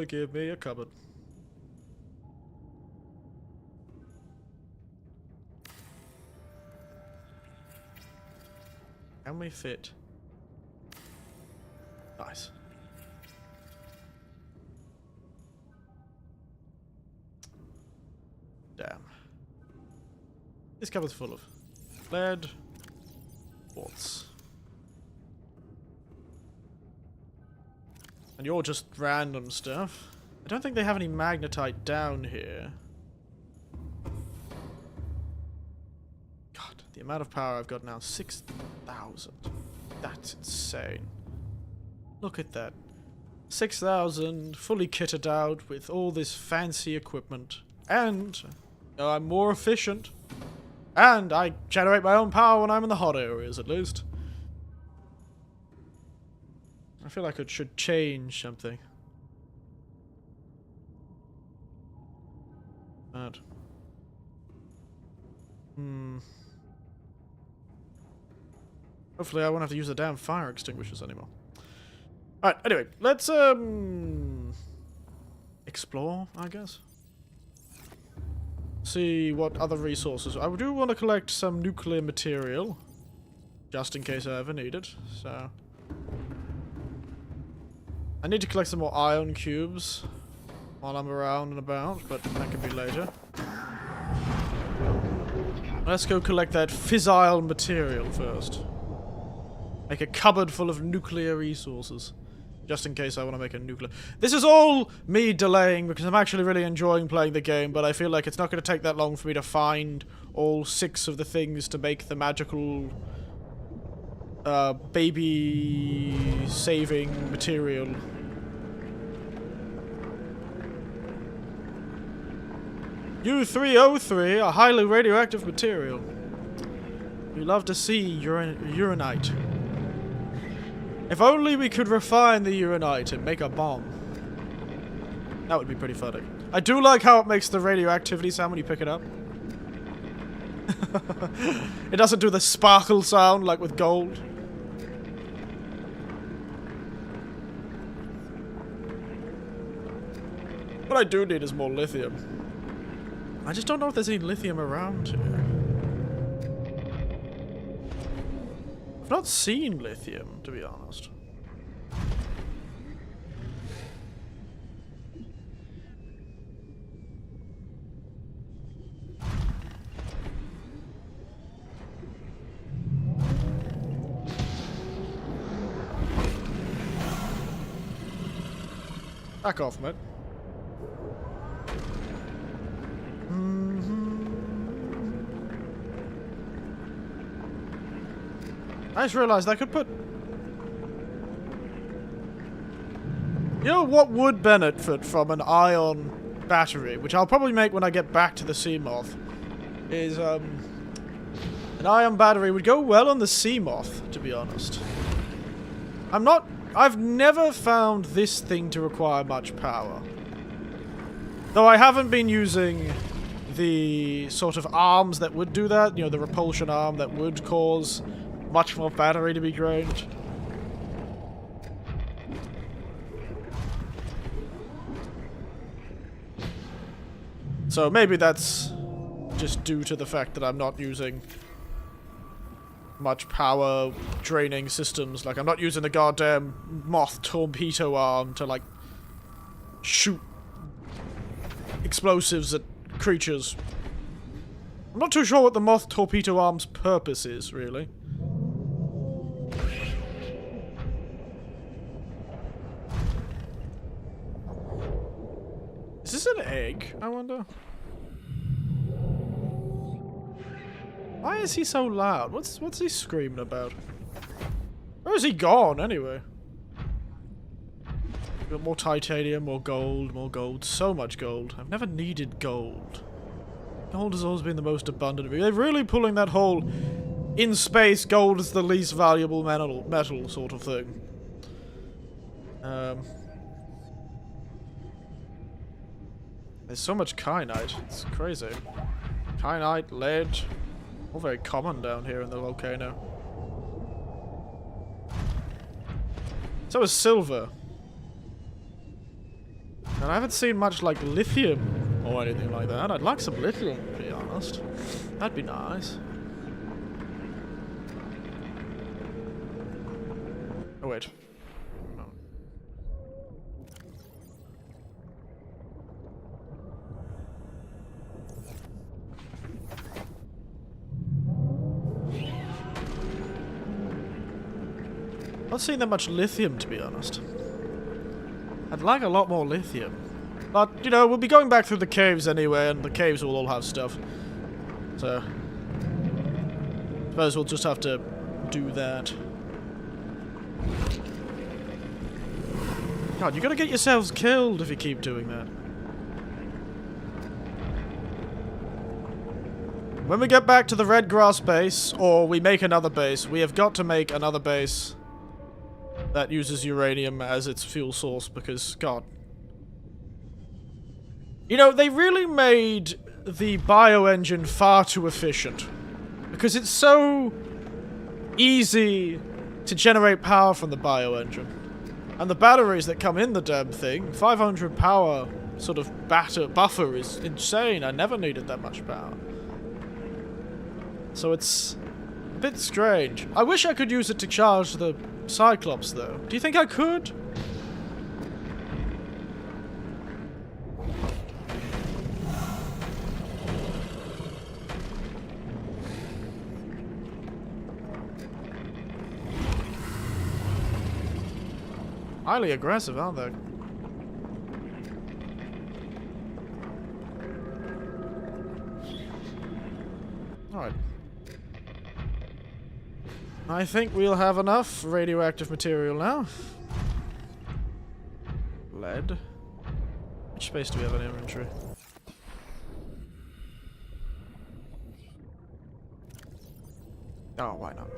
Give me a cupboard. Can we fit? Nice. Damn. This cupboard's full of lead, quartz. And you're just random stuff. I don't think they have any magnetite down here. God, the amount of power I've got now, 6,000. That's insane. Look at that. 6,000, fully kitted out with all this fancy equipment. And I'm more efficient. And I generate my own power when I'm in the hot areas, at least. I feel like it should change something. Bad. Hopefully I won't have to use the damn fire extinguishers anymore. Alright, anyway, let's explore, I guess. See what other resources. I do want to collect some nuclear material. Just in case I ever need it, so. I need to collect some more iron cubes while I'm around and about, but that can be later. Let's go collect that fissile material first. Make a cupboard full of nuclear resources. Just in case I want to make a nuclear... This is all me delaying because I'm actually really enjoying playing the game, but I feel like it's not going to take that long for me to find all 6 of the things to make the magical... baby-saving material. U-303, a highly radioactive material. We love to see uranite. If only we could refine the uranite and make a bomb. That would be pretty funny. I do like how it makes the radioactivity sound when you pick it up. It doesn't do the sparkle sound like with gold. What I do need is more lithium. I just don't know if there's any lithium around here. I've not seen lithium, to be honest. Back off, mate. I just realized I could put... You know what would benefit from an ion battery, which I'll probably make when I get back to the Seamoth, is, an ion battery would go well on the Seamoth, to be honest. I've never found this thing to require much power. Though I haven't been using the sort of arms that would do that, you know, the repulsion arm that would cause much more battery to be drained. So maybe that's just due to the fact that I'm not using much power draining systems. Like, I'm not using the goddamn moth torpedo arm to, like, shoot explosives at creatures. I'm not too sure what the moth torpedo arm's purpose is, really. egg, I wonder? Why is he so loud? What's he screaming about? Where is he gone, anyway? Got more titanium, more gold. So much gold. I've never needed gold. Gold has always been the most abundant. They're really pulling that whole in space, gold is the least valuable metal sort of thing. There's so much kyanite. It's crazy. Kyanite, lead, all very common down here in the volcano. So is silver. And I haven't seen much like lithium or anything like that. I'd like some lithium, to be honest. That'd be nice. Oh wait. No. Not seeing that much lithium, to be honest. I'd like a lot more lithium. But, you know, we'll be going back through the caves anyway, and the caves will all have stuff. So, I suppose we'll just have to do that. God, you're gonna get yourselves killed if you keep doing that. When we get back to the red grass base, or we make another base, we have got to make another base that uses uranium as its fuel source, because, God. You know, they really made the bioengine far too efficient. Because it's so easy to generate power from the bioengine. And the batteries that come in the damn thing, 500 power sort of buffer is insane. I never needed that much power. So it's a bit strange. I wish I could use it to charge the Cyclops, though. Do you think I could? Highly aggressive, aren't they? Alright. I think we'll have enough radioactive material now. Lead. Which space do we have in inventory? Oh, why not?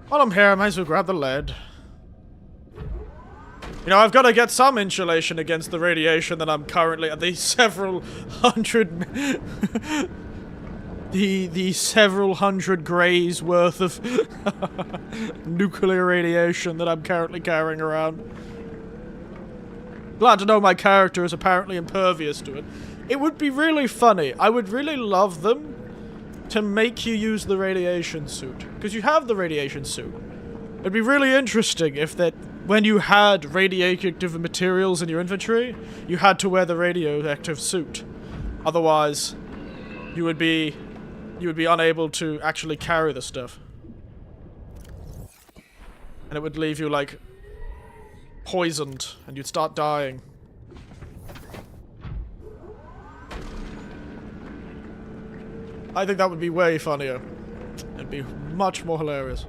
While I'm here, I might as well grab the lead. You know, I've got to get some insulation against the radiation that I'm currently at the several hundred... the several hundred grays worth of nuclear radiation that I'm currently carrying around. Glad to know my character is apparently impervious to it. It would be really funny. I would really love them to make you use the radiation suit. Because you have the radiation suit. It'd be really interesting if that... when you had radioactive materials in your inventory, you had to wear the radioactive suit. Otherwise, you would be unable to actually carry the stuff. And it would leave you, like, poisoned, and you'd start dying. I think that would be way funnier. It'd be much more hilarious.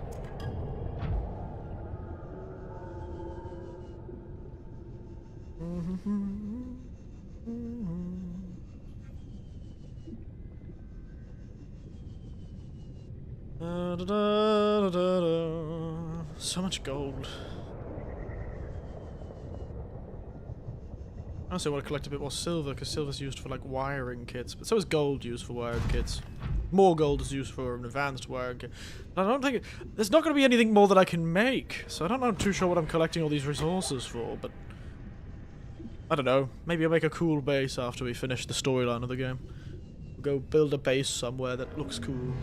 So much gold. I also want to collect a bit more silver, because silver's used for, like, wiring kits. But so is gold used for wiring kits. More gold is used for an advanced wiring kit. But I don't think... there's not going to be anything more that I can make. So I don't know too sure what I'm collecting all these resources for, but... I don't know. Maybe I'll make a cool base after we finish the storyline of the game. We'll go build a base somewhere that looks cool.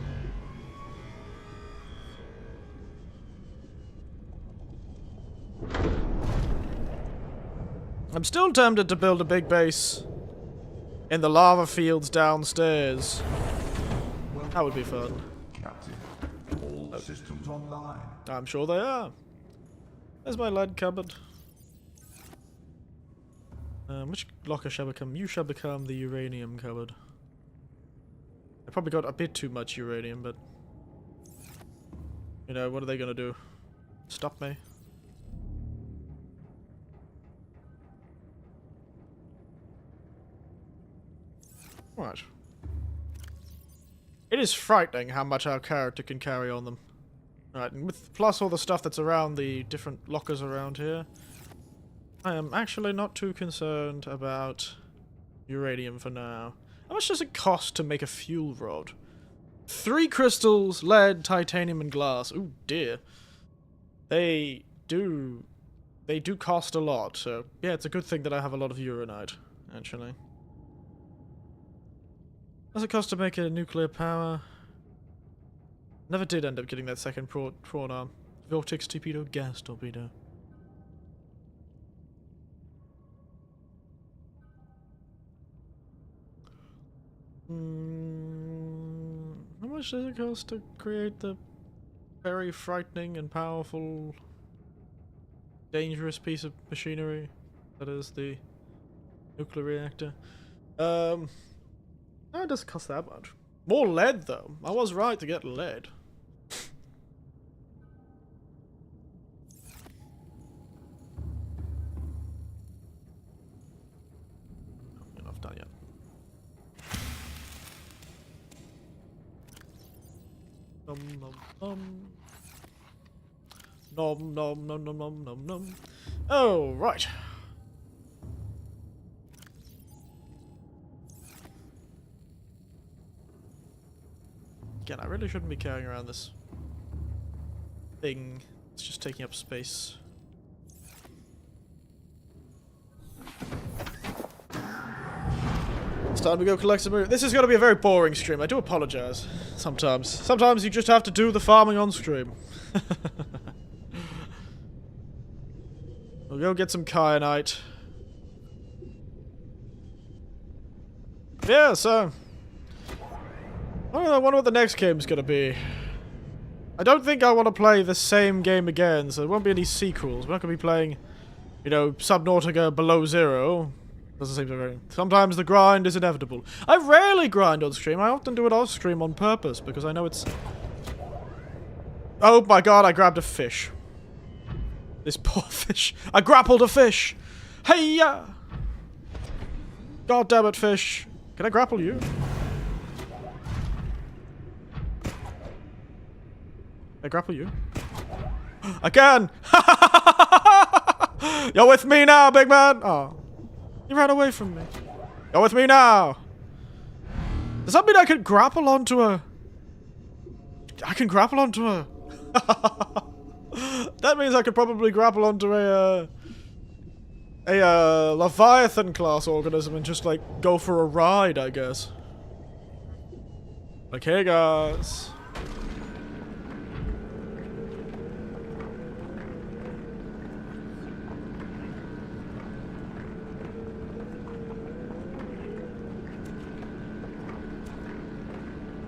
I'm still tempted to build a big base in the lava fields downstairs. That would be fun. Captain, all systems online. I'm sure they are. There's my lead cupboard. Which locker shall become? You shall become the uranium cupboard. I probably got a bit too much uranium, but... You know, what are they gonna do? Stop me? Right. It is frightening how much our character can carry on them. Right, and with plus all the stuff that's around the different lockers around here, I am actually not too concerned about uranium for now. How much does it cost to make a fuel rod? 3 crystals, lead, titanium, and glass. Ooh, dear. They do cost a lot, so yeah, it's a good thing that I have a lot of uranite, actually. Does it cost to make a nuclear power? Never did end up getting that second prawn arm. Vortex torpedo, gas torpedo. How much does it cost to create the very frightening and powerful, dangerous piece of machinery that is the nuclear reactor? No, it doesn't cost that much. More lead, though. I was right to get lead. Not enough done yet. Nom nom nom. Nom nom nom nom nom nom nom. Oh, right. Again, I really shouldn't be carrying around this thing. It's just taking up space. It's time to go collect some. This is going to be a very boring stream. I do apologize. Sometimes you just have to do the farming on stream. We'll go get some kyanite. Yeah, so I wonder what the next game's gonna be. I don't think I want to play the same game again, so there won't be any sequels. We're not gonna be playing, you know, Subnautica Below Zero. Doesn't seem so very... Sometimes the grind is inevitable. I rarely grind on stream. I often do it off stream on purpose, because I know it's... Oh my god, I grabbed a fish. This poor fish. I grappled a fish! Hey-ya! God damn it, fish. Can I grapple you? I grapple you? I can! You're with me now, big man! Oh. You ran away from me. You're with me now! Does that mean I can grapple onto a... I can grapple onto a... That means I could probably grapple onto a Leviathan class organism and just, like, go for a ride, I guess. Like, hey guys.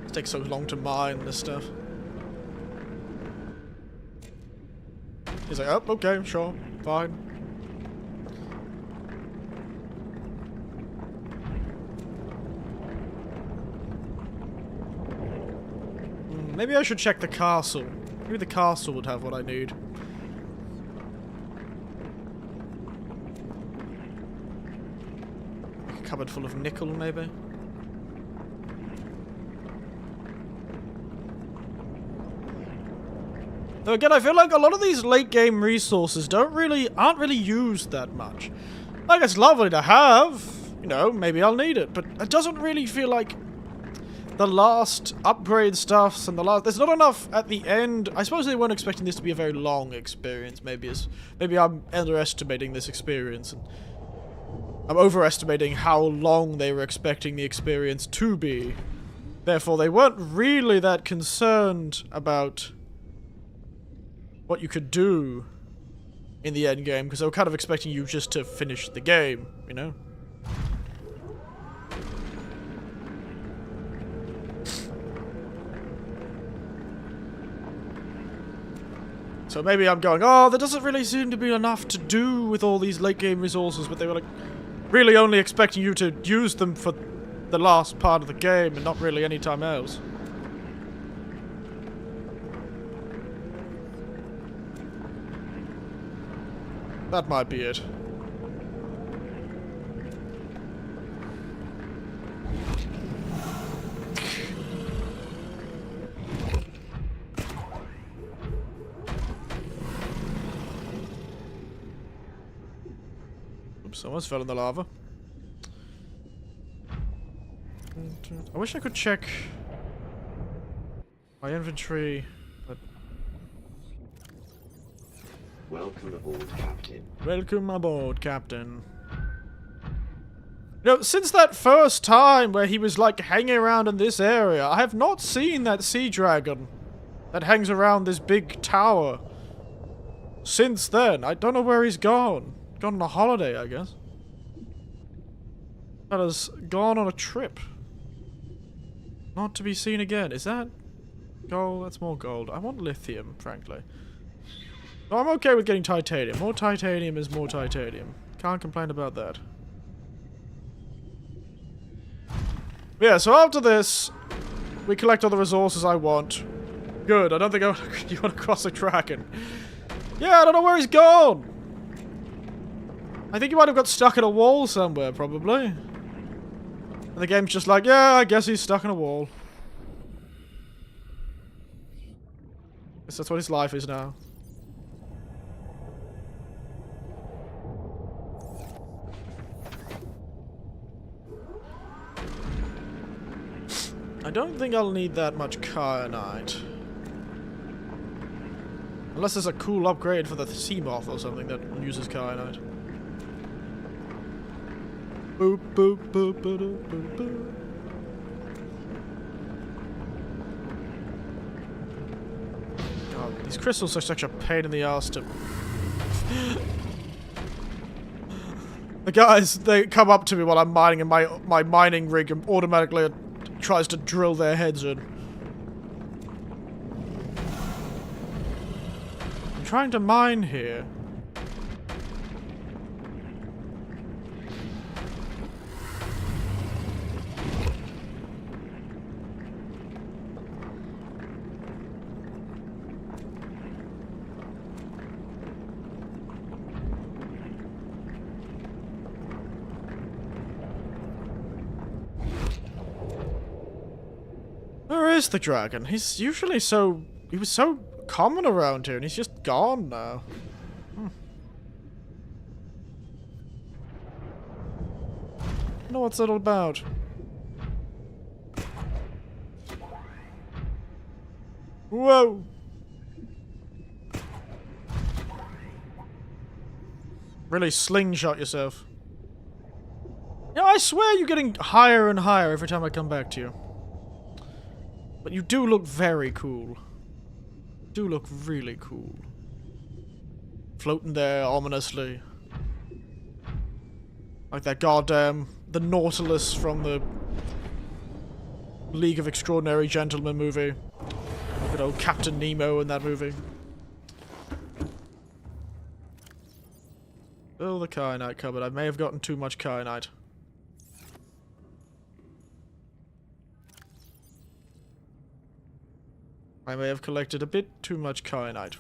It takes so long to mine this stuff. He's like, oh, okay, sure, fine. Maybe I should check the castle. Maybe the castle would have what I need. A cupboard full of nickel, maybe? Though again, I feel like a lot of these late game resources aren't really used that much. Like, it's lovely to have, you know, maybe I'll need it, but it doesn't really feel like the last upgrade stuffs and there's not enough at the end. I suppose they weren't expecting this to be a very long experience. Maybe I'm underestimating this experience, and I'm overestimating how long they were expecting the experience to be. Therefore, they weren't really that concerned about what you could do in the end game, because they were kind of expecting you just to finish the game, you know? So maybe I'm going, oh, there doesn't really seem to be enough to do with all these late game resources, but they were like, really only expecting you to use them for the last part of the game and not really any time else. That might be it. Oops, someone's fell in the lava. I wish I could check my inventory, but... Welcome aboard, Captain. Welcome aboard, Captain. You know, since that first time where he was, like, hanging around in this area, I have not seen that sea dragon that hangs around this big tower. Since then, I don't know where he's gone. Gone on a holiday, I guess. That has gone on a trip. Not to be seen again. Is that gold? That's more gold. I want lithium, frankly. No, I'm okay with getting titanium. More titanium is more titanium. Can't complain about that. Yeah, so after this, we collect all the resources I want. Good, I don't think you want to cross a dragon. Yeah, I don't know where he's gone. I think he might have got stuck in a wall somewhere, probably. And the game's just like, yeah, I guess he's stuck in a wall. Guess that's what his life is now. I don't think I'll need that much kyanite. Unless there's a cool upgrade for the sea moth or something that uses kyanite. Boop, boop, boop, boop, boop, boop. God, these crystals are such a pain in the ass to... The guys, they come up to me while I'm mining and my mining rig automatically tries to drill their heads in. I'm trying to mine here. Where is the dragon? He's usually so... He was so common around here, and he's just gone now. I don't know what's that all about. Whoa! Really slingshot yourself. Yeah, I swear you're getting higher and higher every time I come back to you. But you do look very cool. You do look really cool. Floating there ominously. Like that goddamn... The Nautilus from the... League of Extraordinary Gentlemen movie. Good old Captain Nemo in that movie. Fill the kyanite cupboard. I may have gotten too much kyanite. I may have collected a bit too much kyanite.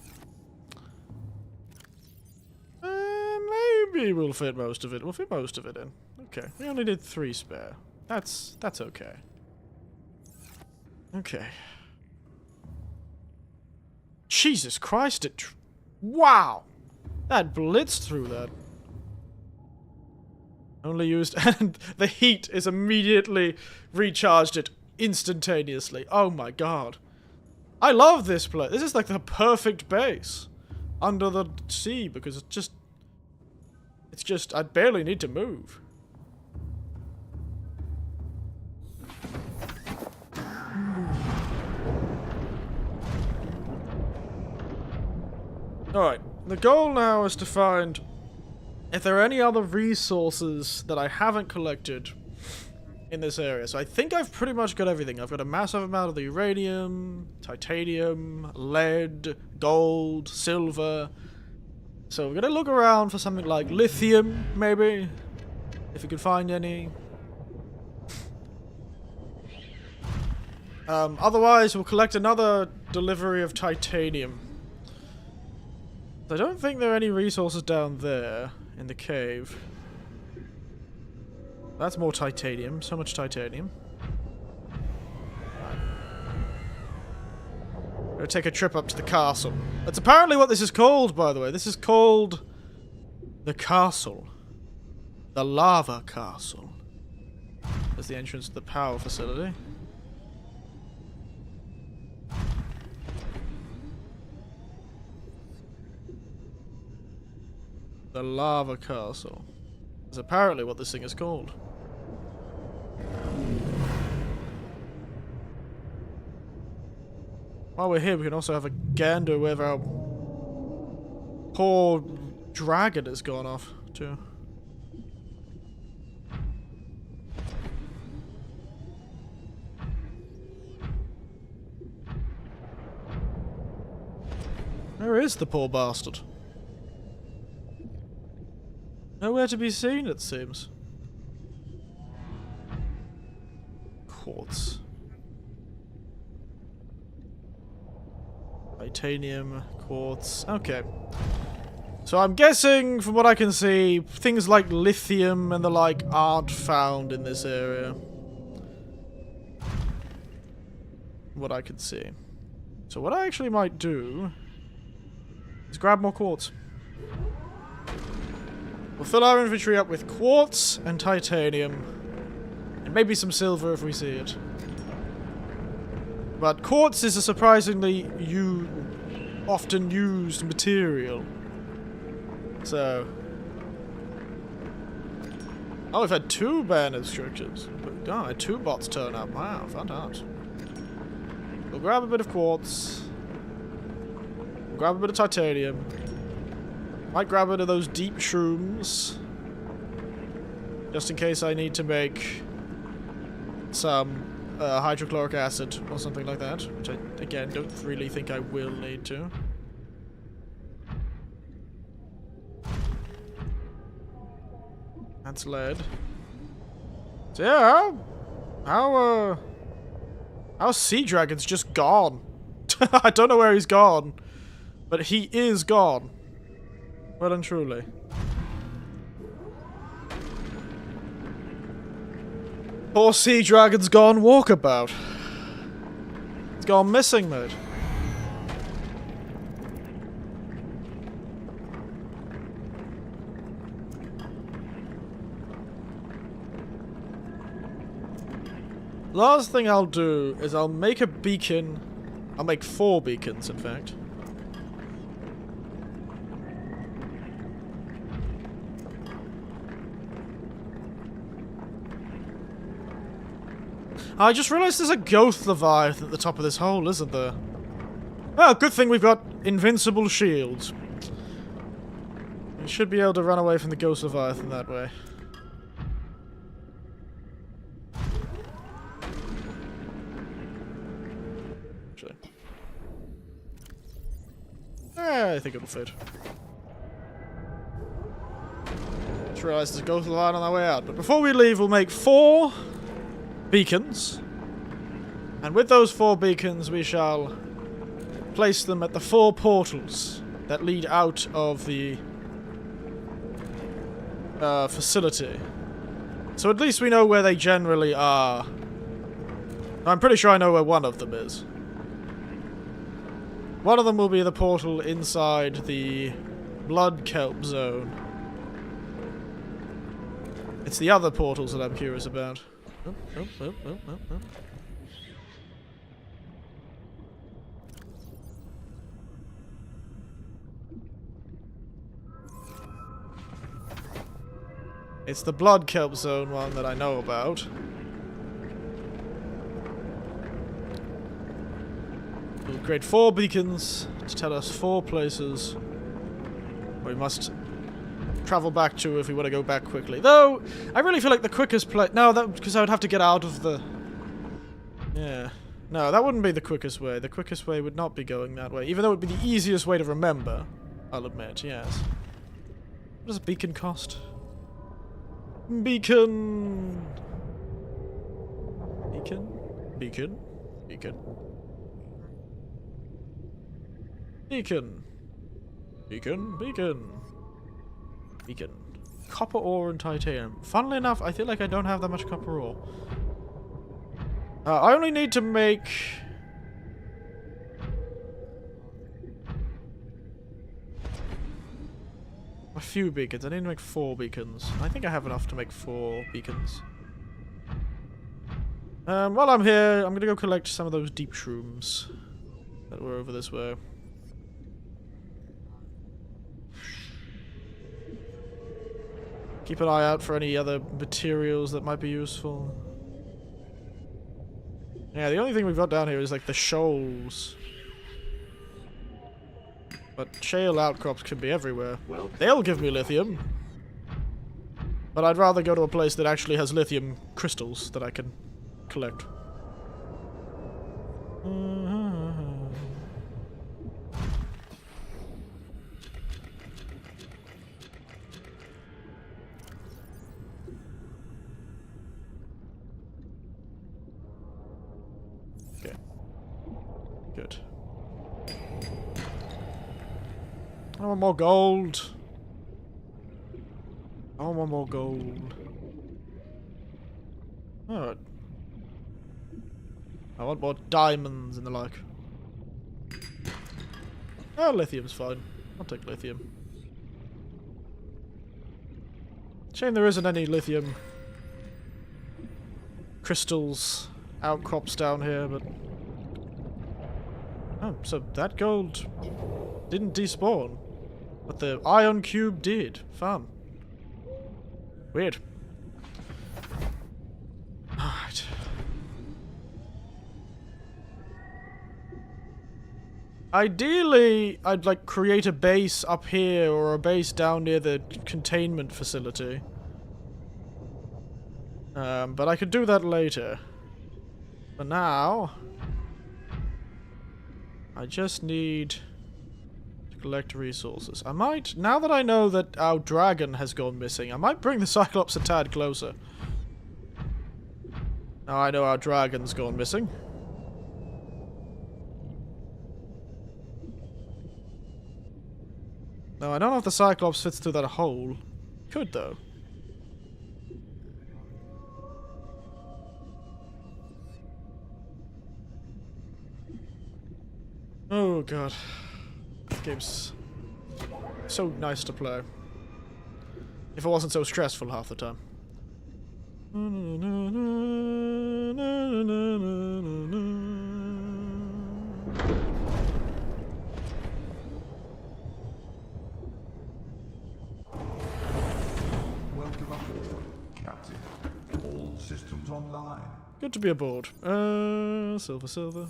Maybe we'll fit most of it. We'll fit most of it in. Okay, we only did 3 spare. That's okay. Okay. Jesus Christ, wow! That blitzed through that. Only used... And the heat is immediately recharged it instantaneously. Oh my god. I love this place. This is like the perfect base. Under the sea, because it's just... I barely need to move. Alright, the goal now is to find if there are any other resources that I haven't collected in this area. So I think I've pretty much got everything. I've got a massive amount of the uranium, titanium, lead, gold, silver. So we're gonna look around for something like lithium, maybe. If you can find any. Otherwise, we'll collect another delivery of titanium. I don't think there are any resources down there in the cave. That's more titanium. So much titanium. Gonna take a trip up to the castle. That's apparently what this is called, by the way. This is called the castle. The lava castle. There's the entrance to the power facility. The lava castle. That's apparently what this thing is called. While we're here, we can also have a gander wherever our poor dragon has gone off to. Where is the poor bastard? Nowhere to be seen, it seems. Quartz. Titanium, quartz. Okay. So I'm guessing, from what I can see, things like lithium and the like aren't found in this area. What I can see. So what I actually might do is grab more quartz. We'll fill our inventory up with quartz and titanium. And maybe some silver if we see it. But quartz is a surprisingly often used material. So... oh, we've had 2 bandit structures. Oh, 2 bots turn up. Wow, fantastic. We'll grab a bit of quartz. We'll grab a bit of titanium. Might grab one of those deep shrooms. Just in case I need to make some hydrochloric acid or something like that. Which I, again, don't really think I will need to. That's lead. So yeah, our sea dragon's just gone. I don't know where he's gone. But he is gone. Well and truly. Poor sea dragon's gone walkabout. It's gone missing, mate. Last thing I'll do is I'll make a beacon. I'll make 4 beacons, in fact. I just realised there's a ghost Leviathan at the top of this hole, isn't there? Well, good thing we've got invincible shields. We should be able to run away from the ghost Leviathan that way. Actually. I think it'll fit. Just realised there's a ghost Leviathan on our way out. But before we leave, we'll make 4... beacons, and with those 4 beacons we shall place them at the 4 portals that lead out of the facility. So at least we know where they generally are. I'm pretty sure I know where one of them is. One of them will be the portal inside the blood kelp zone. It's the other portals that I'm curious about. Oh. It's the blood kelp zone one that I know about. We'll create 4 beacons to tell us 4 places we must travel back to if we want to go back quickly. Though, I really feel like the quickest place... no, that because I would have to get out of the... yeah. No, that wouldn't be the quickest way. The quickest way would not be going that way. Even though it would be the easiest way to remember. I'll admit, yes. What does a beacon cost? Beacon. Beacon. Beacon. Beacon. Beacon. Beacon. Beacon. Beacon. Copper ore and titanium. Funnily enough, I feel like I don't have that much copper ore. I only need to make... a few beacons. I need to make 4 beacons. I think I have enough to make 4 beacons. While I'm here, I'm gonna go collect some of those deep shrooms that were over this way. Keep an eye out for any other materials that might be useful. Yeah, the only thing we've got down here is like the shoals. But shale outcrops can be everywhere. They'll give me lithium. But I'd rather go to a place that actually has lithium crystals that I can collect. Okay. Good. I want more gold. I want more gold. Alright. I want more diamonds and the like. Oh, lithium's fine. I'll take lithium. Shame there isn't any lithium crystals outcrops down here, but... oh, so that gold didn't despawn. But the ion cube did. Fun. Weird. Alright. Ideally, I'd like create a base up here or a base down near the containment facility. But I could do that later. For now, I just need to collect resources. I might, now that I know that our dragon has gone missing, I might bring the Cyclops a tad closer. Now I know our dragon's gone missing. No, I don't know if the Cyclops fits through that hole. Could, though. Oh, God. This game's so nice to play. If it wasn't so stressful half the time. Welcome aboard, Captain. All systems online. Good to be aboard. Silver, silver.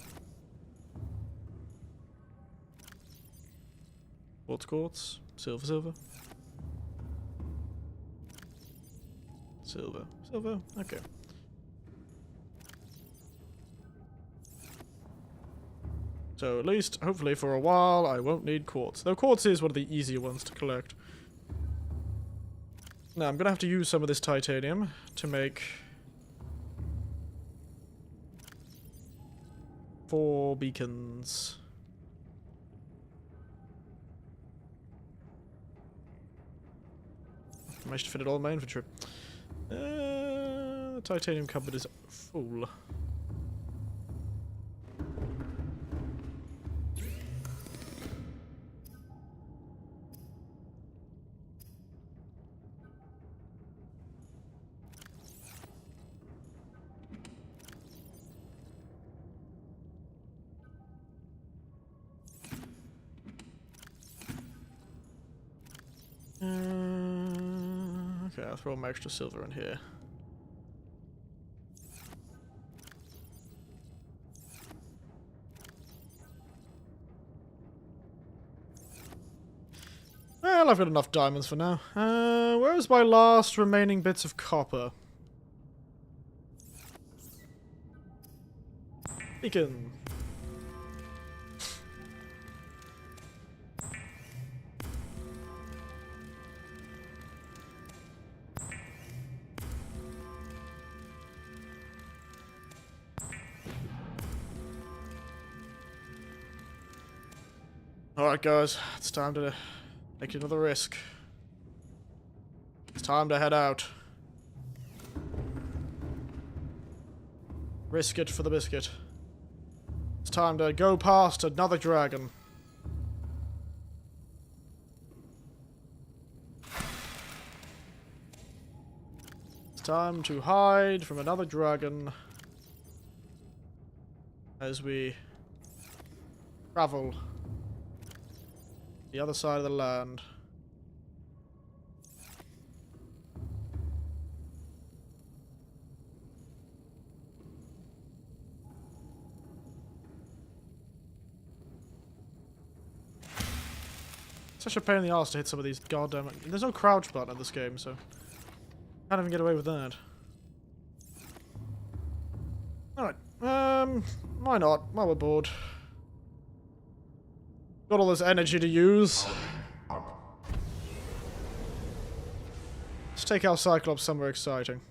Quartz, quartz. Silver, silver. Silver, silver. Okay. So at least, hopefully for a while, I won't need quartz. Though quartz is one of the easier ones to collect. Now, I'm gonna have to use some of this titanium to make 4 beacons. I managed to fit it all in my inventory. The titanium cupboard is full. Okay, I'll throw my extra silver in here. Well, I've got enough diamonds for now. Where's my last remaining bits of copper? Beacon. Alright guys, it's time to make another risk. It's time to head out. Risk it for the biscuit. It's time to go past another dragon. It's time to hide from another dragon as we travel the other side of the land. Such a pain in the arse to hit some of these goddamn... There's no crouch button in this game, so... Can't even get away with that. Alright, why not? While we're bored. Got all this energy to use. Let's take our Cyclops somewhere exciting.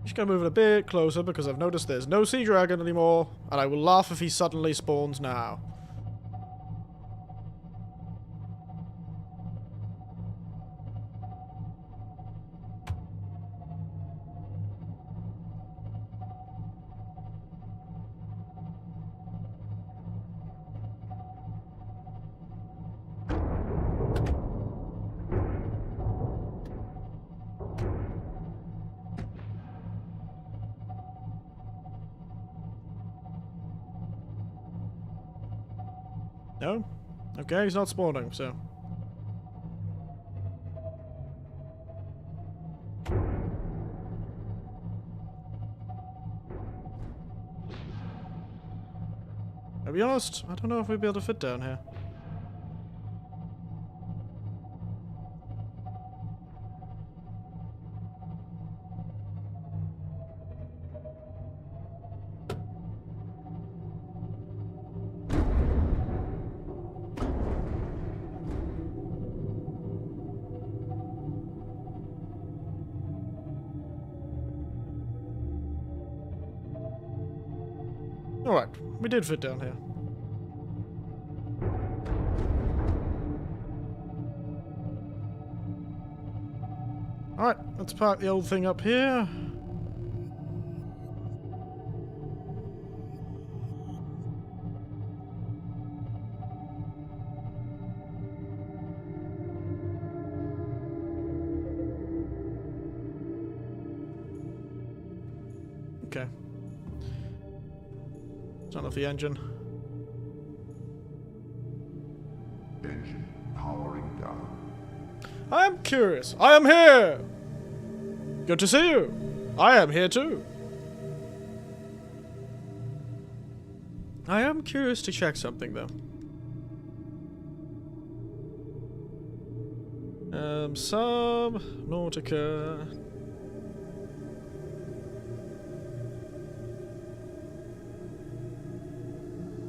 Just gonna move it a bit closer because I've noticed there's no sea dragon anymore, and I will laugh if he suddenly spawns now. No? Okay, he's not spawning, so... I'll be honest, I don't know if we'll be able to fit down here. Alright, we did fit down here. Alright, let's park the old thing up here. Okay. Turn off the engine. Engine powering down. I am curious. I am here! Good to see you. I am here too. I am curious to check something though. Subnautica.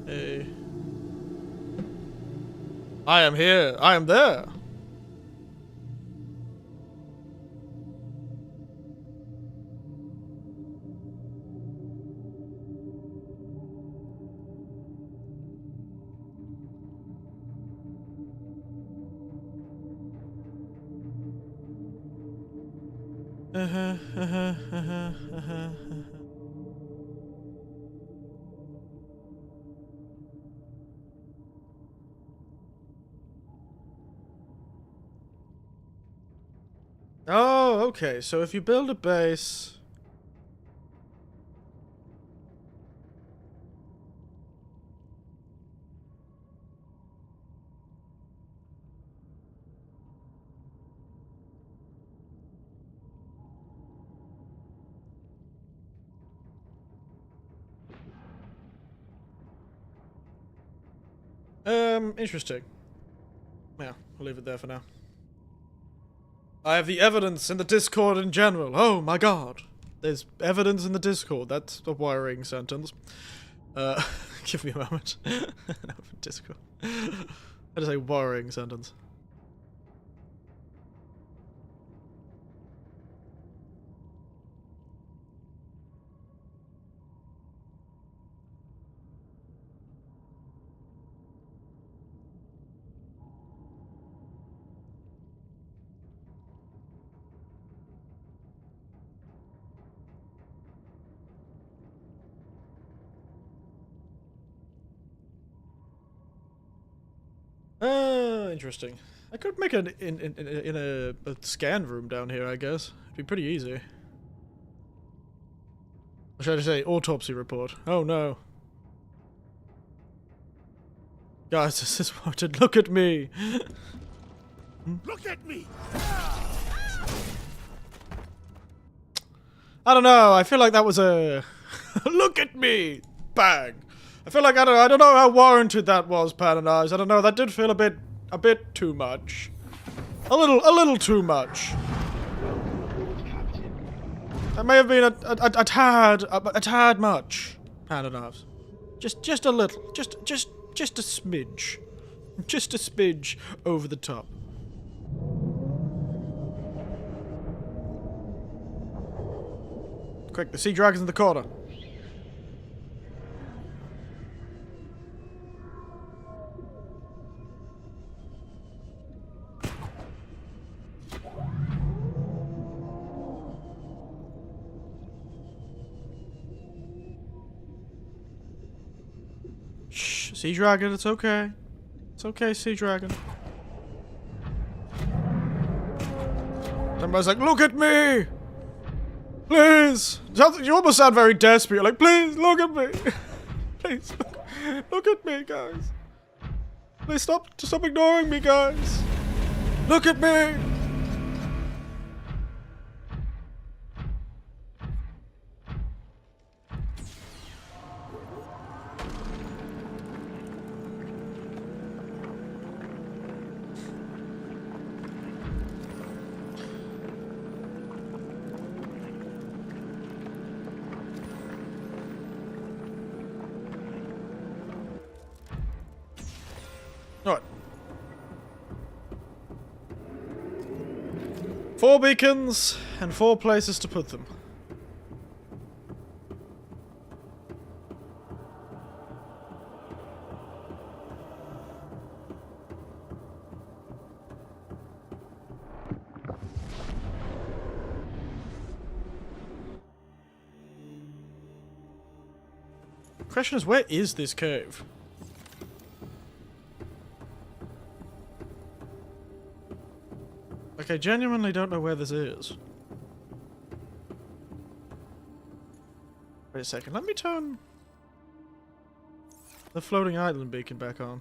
Hey. I am here. I am there. Oh, okay. So if you build a base... Interesting. Yeah, we'll leave it there for now. I have the evidence in the Discord in general. Oh my god. There's evidence in the Discord. That's a worrying sentence. Give me a moment. Open Discord. That is a worrying sentence. Interesting. I could make it in a scan room down here, I guess. It'd be pretty easy. Or should I say autopsy report? Oh no. Guys, this is what it. Look at me! Look at me! I don't know, I feel like that was a... Look at me! Bang! I feel like, I don't know how warranted that was, Pan and Eyes. I don't know, that did feel a bit too much. A little too much. Welcome aboard, Captain. That may have been a tad much, Pan and Eyes. Just a little, just a smidge. Just a smidge over the top. Quick, the sea dragon's in the corner. Shh, sea dragon, it's okay. It's okay, sea dragon. Somebody's like, look at me! Please! You almost sound very desperate. You're like, please, look at me! Please, look at me, guys. Please stop ignoring me, guys. Look at me! Alright. 4 beacons and 4 places to put them. Question is, where is this cave? Like, I genuinely don't know where this is. Wait a second, let me turn the floating island beacon back on.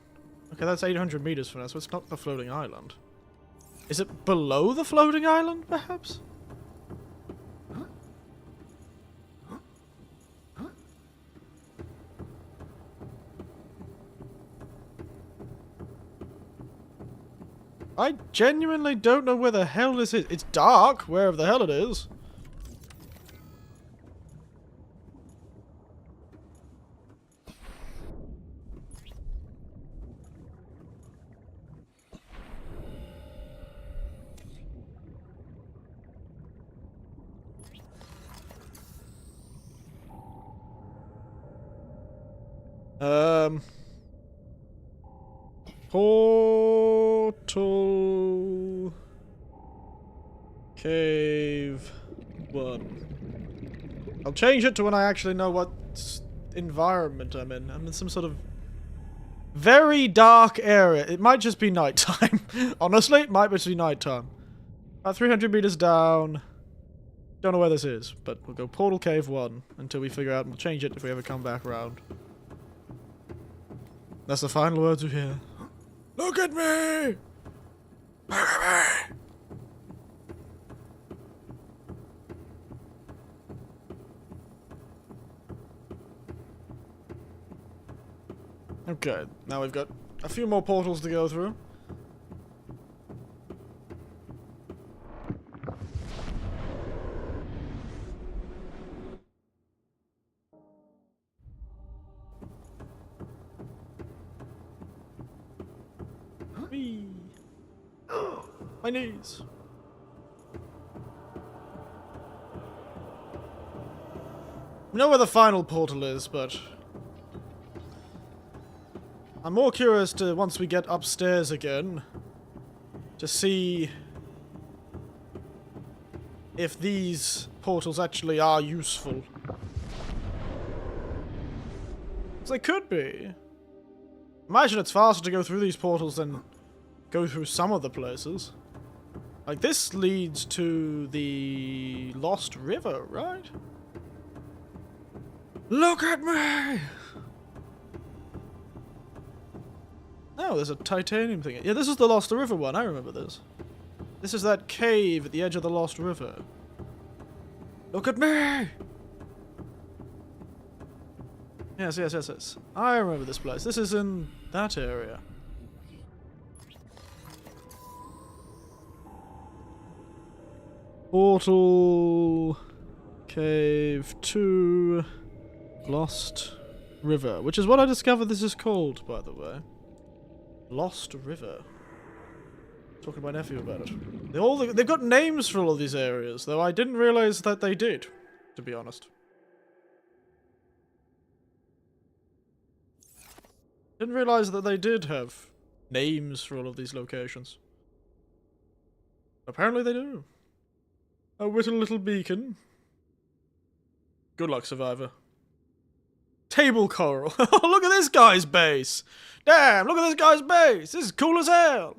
Okay, that's 800 meters from us, so it's not the floating island. Is it below the floating island, perhaps? I genuinely don't know where the hell this is. It's dark, wherever the hell it is. Portal Cave 1. I'll change it to when I actually know what environment I'm in. I'm in some sort of very dark area. It might just be nighttime. Honestly, it might just be nighttime. About 300 meters down. Don't know where this is, but we'll go Portal Cave 1 until we figure out, and we'll change it if we ever come back around. That's the final words we hear. Look at me! Look at me! Okay, now we've got a few more portals to go through. My knees. I know where the final portal is, but I'm more curious to, once we get upstairs again, to see if these portals actually are useful. 'Cause they could be. Imagine it's faster to go through these portals than go through some of the places. Like, this leads to the Lost River, right? Look at me! Oh, there's a titanium thing. Yeah, this is the Lost River one. I remember this. This is that cave at the edge of the Lost River. Look at me! Yes, yes, yes, yes. I remember this place. This is in that area. Portal... Cave 2... Lost River. Which is what I discovered this is called, by the way. Lost River. Talking to my nephew about it. They've got names for all of these areas, though I didn't realize that they did, to be honest. Didn't realize that they did have names for all of these locations. Apparently they do. A whittle little beacon. Good luck, survivor. Table coral. Look at this guy's base. Damn, look at this guy's base. This is cool as hell.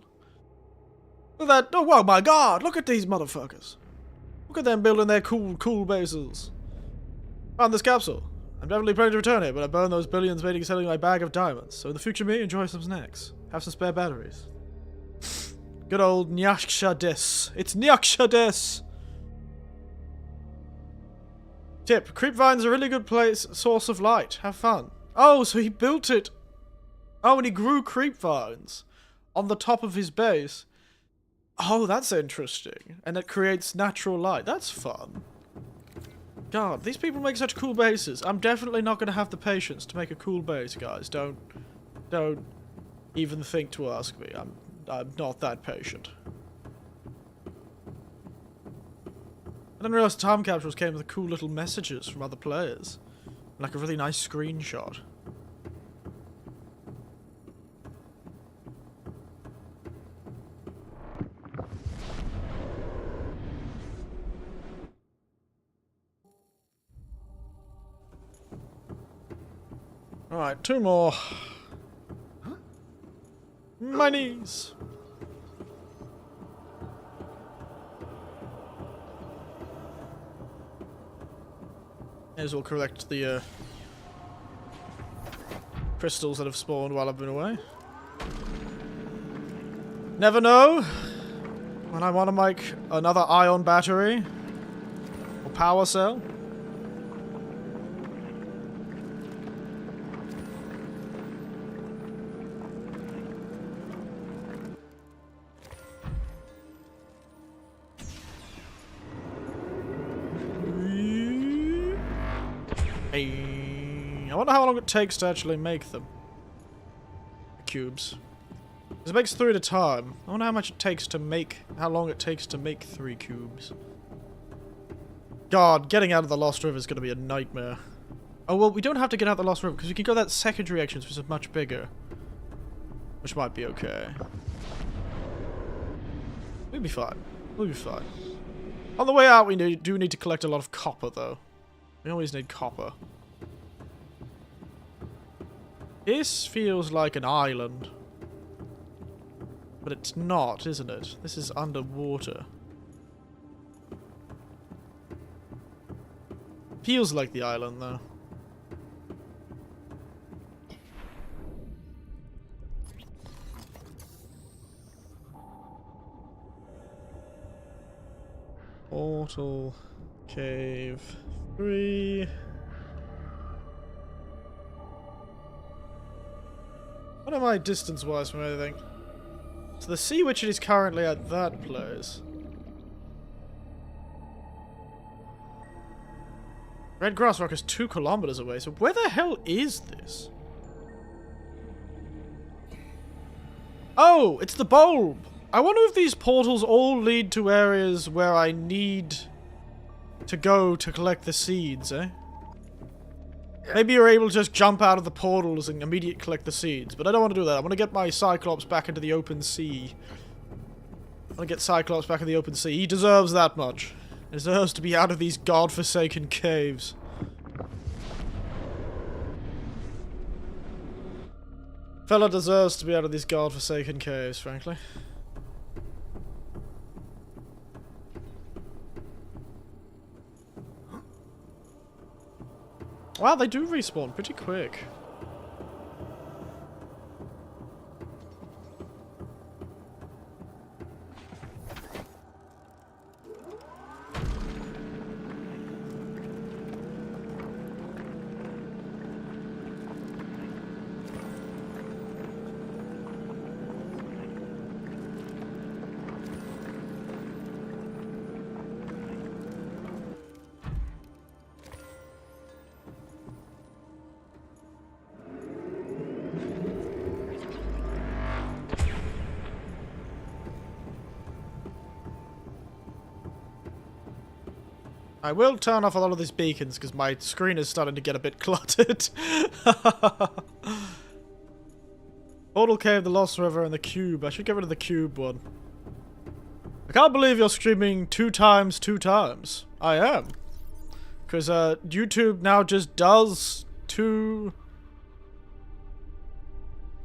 Look at that. Oh my god, look at these motherfuckers. Look at them building their cool bases. Found this capsule. I'm definitely planning to return here, but I burned those billions waiting selling my bag of diamonds. So in the future me, enjoy some snacks. Have some spare batteries. Good old Nyaksha des. It's Nyaksha des. Tip, creep vines are a really good source of light. Have fun. Oh, so he built it. Oh, and he grew creep vines on the top of his base. Oh, that's interesting. And it creates natural light. That's fun. God, these people make such cool bases. I'm definitely not going to have the patience to make a cool base, guys. Don't even think to ask me. I'm not that patient. I didn't realize time capsules came with cool little messages from other players. Like a really nice screenshot. Alright, 2 more. My knees. May as well collect the crystals that have spawned while I've been away. Never know when I want to make another ion battery or power cell. I wonder how long it takes to actually make them. Cubes. Because it makes 3 at a time. I wonder how much it takes to make... how long it takes to make 3 cubes. God, getting out of the Lost River is going to be a nightmare. Oh, well, we don't have to get out of the Lost River, because we can go that secondary entrance, which is much bigger. Which might be okay. We'll be fine. We'll be fine. On the way out, we do need to collect a lot of copper, though. We always need copper. This feels like an island. But it's not, isn't it? This is underwater. Feels like the island, though. Portal. Cave. 3. What am I distance-wise from anything? So the Sea Witch is currently at that place. Red Grass Rock is 2 kilometers away, so where the hell is this? Oh, it's the bulb! I wonder if these portals all lead to areas where I need to go to collect the seeds, eh? Maybe you're able to just jump out of the portals and immediately collect the seeds, but I don't want to do that. I want to get my Cyclops back into the open sea. I want to get Cyclops back in the open sea. He deserves that much. He deserves to be out of these godforsaken caves. Fella deserves to be out of these godforsaken caves, frankly. Wow, they do respawn pretty quick. I will turn off a lot of these beacons because my screen is starting to get a bit cluttered. Portal Cave, the Lost River, and the Cube. I should get rid of the Cube one. I can't believe you're streaming 2 times 2 times. I am. Because YouTube now just does 2...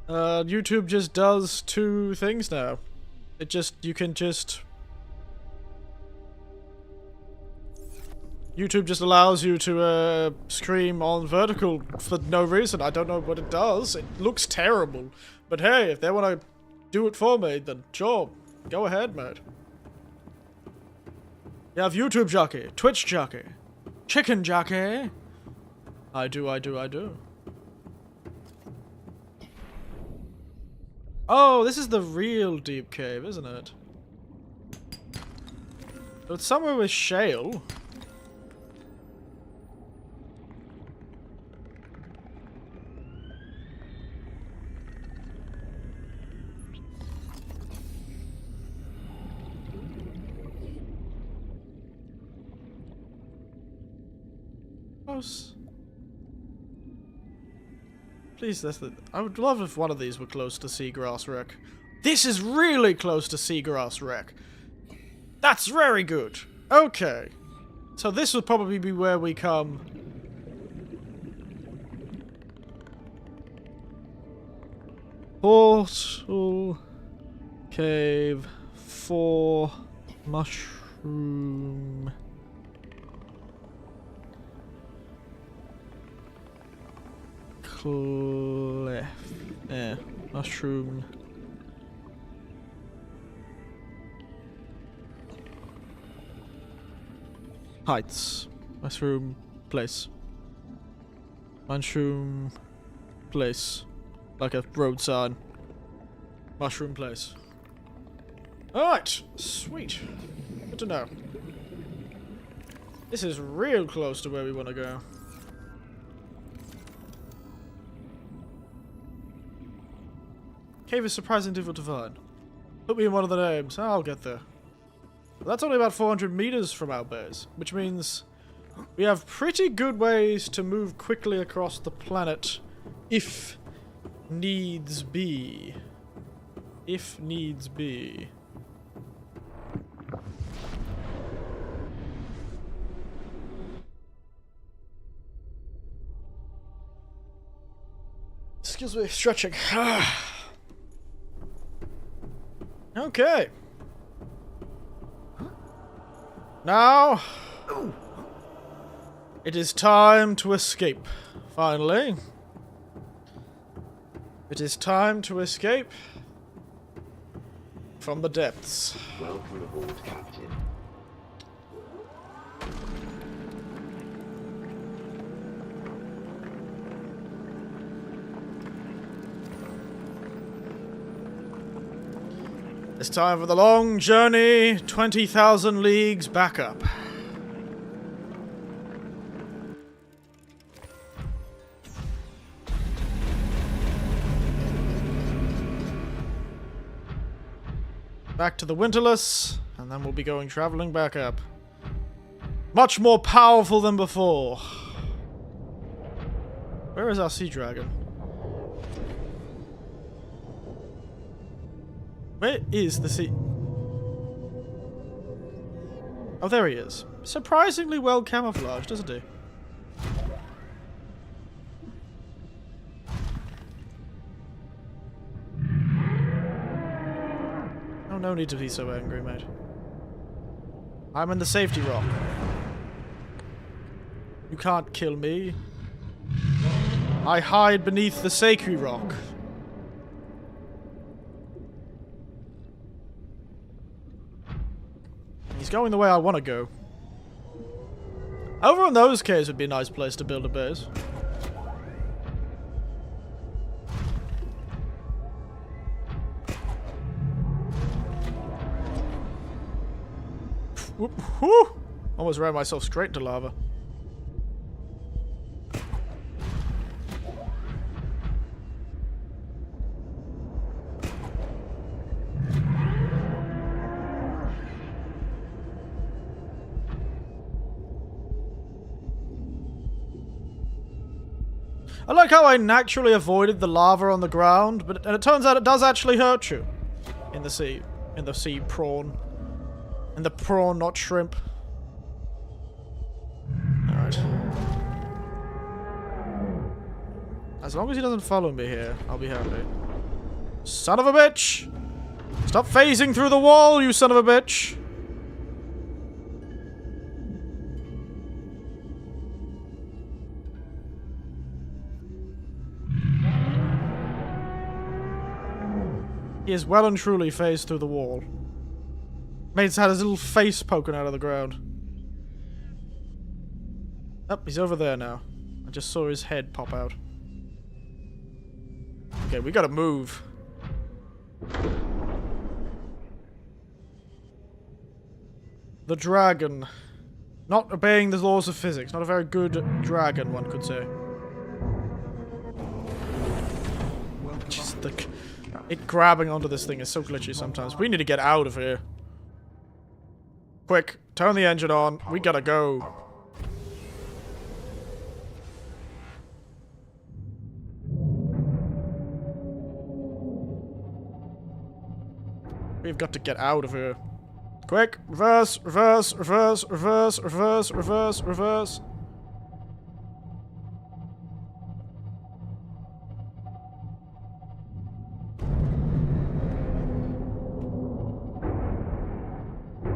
YouTube just does 2 things now. It just... You can just... YouTube just allows you to stream on vertical for no reason. I don't know what it does. It looks terrible. But hey, if they want to do it for me, then sure. Go ahead, mate. You have YouTube jockey, Twitch jockey, chicken jockey. I do. Oh, this is the real deep cave, isn't it? So it's somewhere with shale. Please, I would love if one of these were close to Seagrass Wreck. This is really close to Seagrass Wreck. That's very good. Okay. So this would probably be where we come. Portal Cave 4 Mushroom. Cliff. Yeah, mushroom. Heights. Mushroom place. Mushroom place. Like a road sign. Mushroom place. Alright, sweet. Good to know. This is real close to where we want to go. Cave is surprisingly difficult to find. Put me in one of the names. I'll get there. But that's only about 400 meters from our base, which means we have pretty good ways to move quickly across the planet if needs be. If needs be. Excuse me, stretching. Okay. Now, it is time to escape. Finally. It is time to escape from the depths. Welcome aboard, Captain. It's time for the long journey, 20,000 leagues back up. Back to the Winterless, and then we'll be going traveling back up. Much more powerful than before. Where is our sea dragon? Where is the sea? Oh, there he is. Surprisingly well camouflaged, isn't he? Oh, no need to be so angry, mate. I'm in the safety rock. You can't kill me. I hide beneath the sacred rock. He's going the way I want to go. Over in those caves would be a nice place to build a base. Whew. Almost ran myself straight into lava. I like how I naturally avoided the lava on the ground, but and it turns out it does actually hurt you in the sea. In the sea prawn. In the prawn, not shrimp. Alright. As long as he doesn't follow me here, I'll be happy. Son of a bitch! Stop phasing through the wall, you son of a bitch! He is well and truly phased through the wall. Mate's had his little face poking out of the ground. Oh, he's over there now. I just saw his head pop out. Okay, we gotta move. The dragon. Not obeying the laws of physics. Not a very good dragon, one could say. Just the... It grabbing onto this thing is so glitchy sometimes. We need to get out of here. Quick, turn the engine on. We gotta go. We've got to get out of here. Quick, reverse, reverse, reverse, reverse, reverse, reverse, reverse.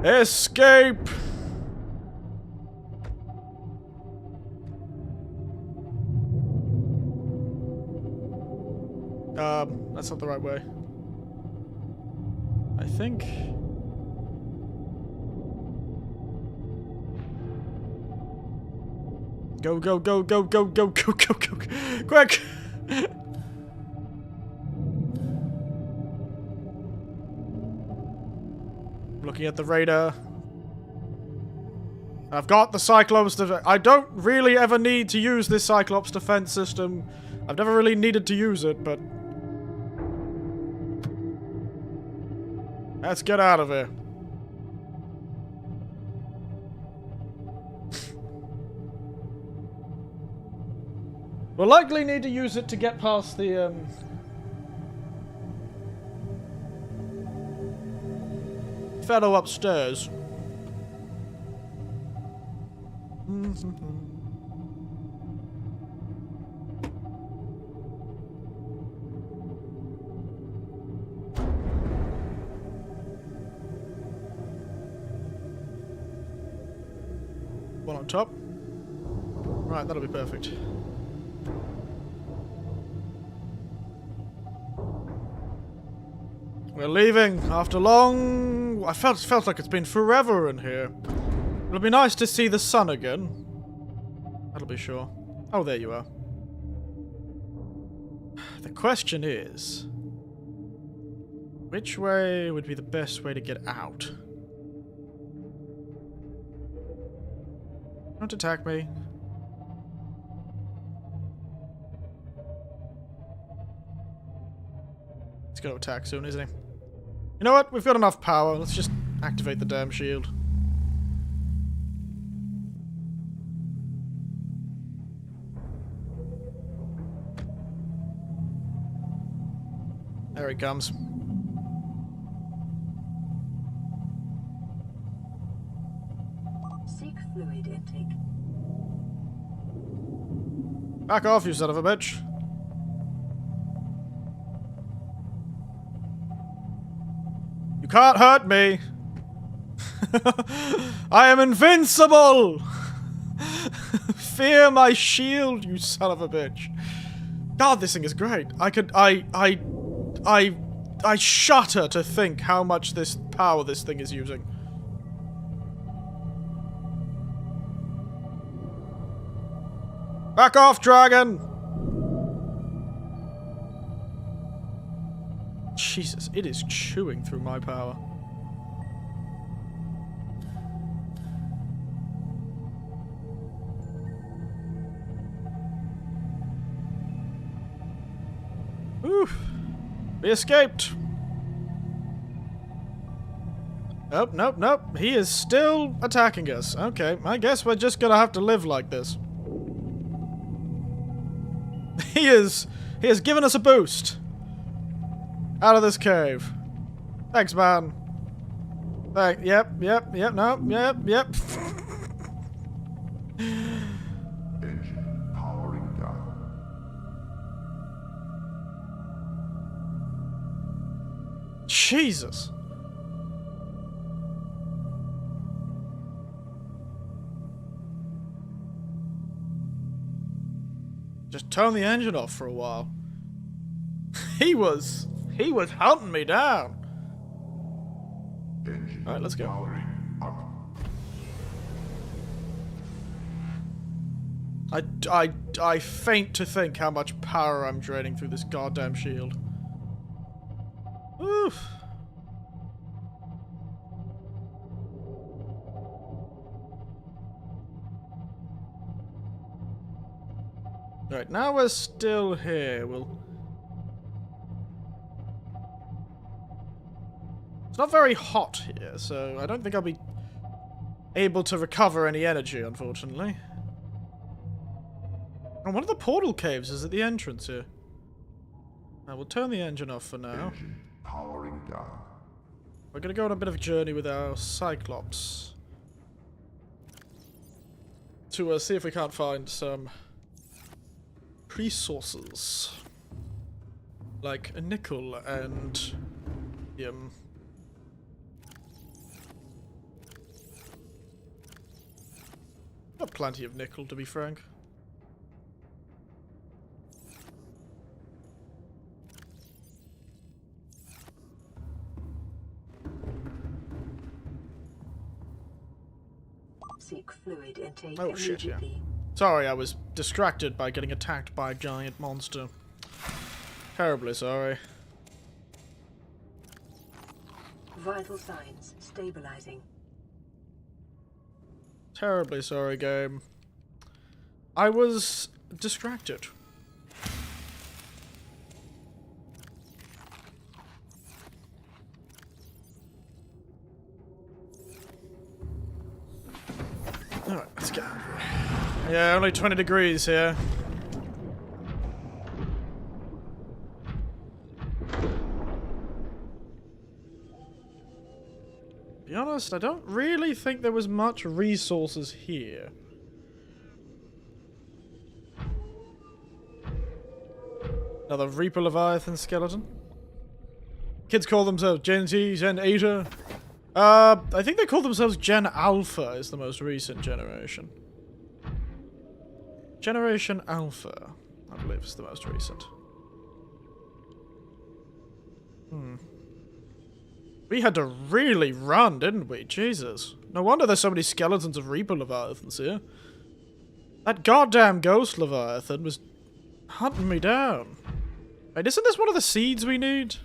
Escape! That's not the right way. I think... Go, go, go, go, go, go, go, go, go, quick! Looking at the radar. I've got the Cyclops I don't really ever need to use this Cyclops defense system. I've never really needed to use it, but... Let's get out of here. We'll likely need to use it to get past the, fellow upstairs. One on top. Right, that'll be perfect. We're leaving after long... I felt like it's been forever in here. It'll be nice to see the sun again. That'll be sure. Oh, there you are. The question is... which way would be the best way to get out? Don't attack me. He's gonna attack soon, isn't he? You know what? We've got enough power. Let's just activate the damn shield. There he comes. Seek fluid intake. Back off, you son of a bitch. You can't hurt me. I am invincible. Fear my shield, you son of a bitch. God, this thing is great. I shudder to think how much this power this thing is using. Back off, dragon! Jesus, it is chewing through my power. Oof. We escaped. Nope, nope, nope. He is still attacking us. Okay, I guess we're just gonna have to live like this. He has given us a boost. Out of this cave. Thanks, man. Yep, no, yep. Engine powering down. Jesus. Just turn the engine off for a while. He was hunting me down. Engine Alright, let's go. powering up. I faint to think how much power I'm draining through this goddamn shield. Oof. Right, now we're still here. It's not very hot here, so I don't think I'll be able to recover any energy, unfortunately. And one of the portal caves is at the entrance here. Now, we'll turn the engine off for now. Engine powering down. We're gonna go on a bit of a journey with our Cyclops. To see if we can't find some resources. Like a nickel and... got plenty of nickel, to be frank. Seek fluid intake Oh shit, yeah. immediately. Sorry, I was distracted by getting attacked by a giant monster. Terribly sorry. Vital signs stabilizing. Terribly sorry, game. I was distracted. Alright, let's go. Yeah, only 20 degrees here. To be honest, I don't really think there was much resources here. Another Reaper Leviathan skeleton. Kids call themselves Gen Z, Gen Eta. I think they call themselves Gen Alpha is the most recent generation. Generation Alpha, I believe, is the most recent. We had to really run, didn't we? Jesus. No wonder there's so many skeletons of Reaper Leviathans here. That goddamn ghost Leviathan was hunting me down. Wait, isn't this one of the seeds we need?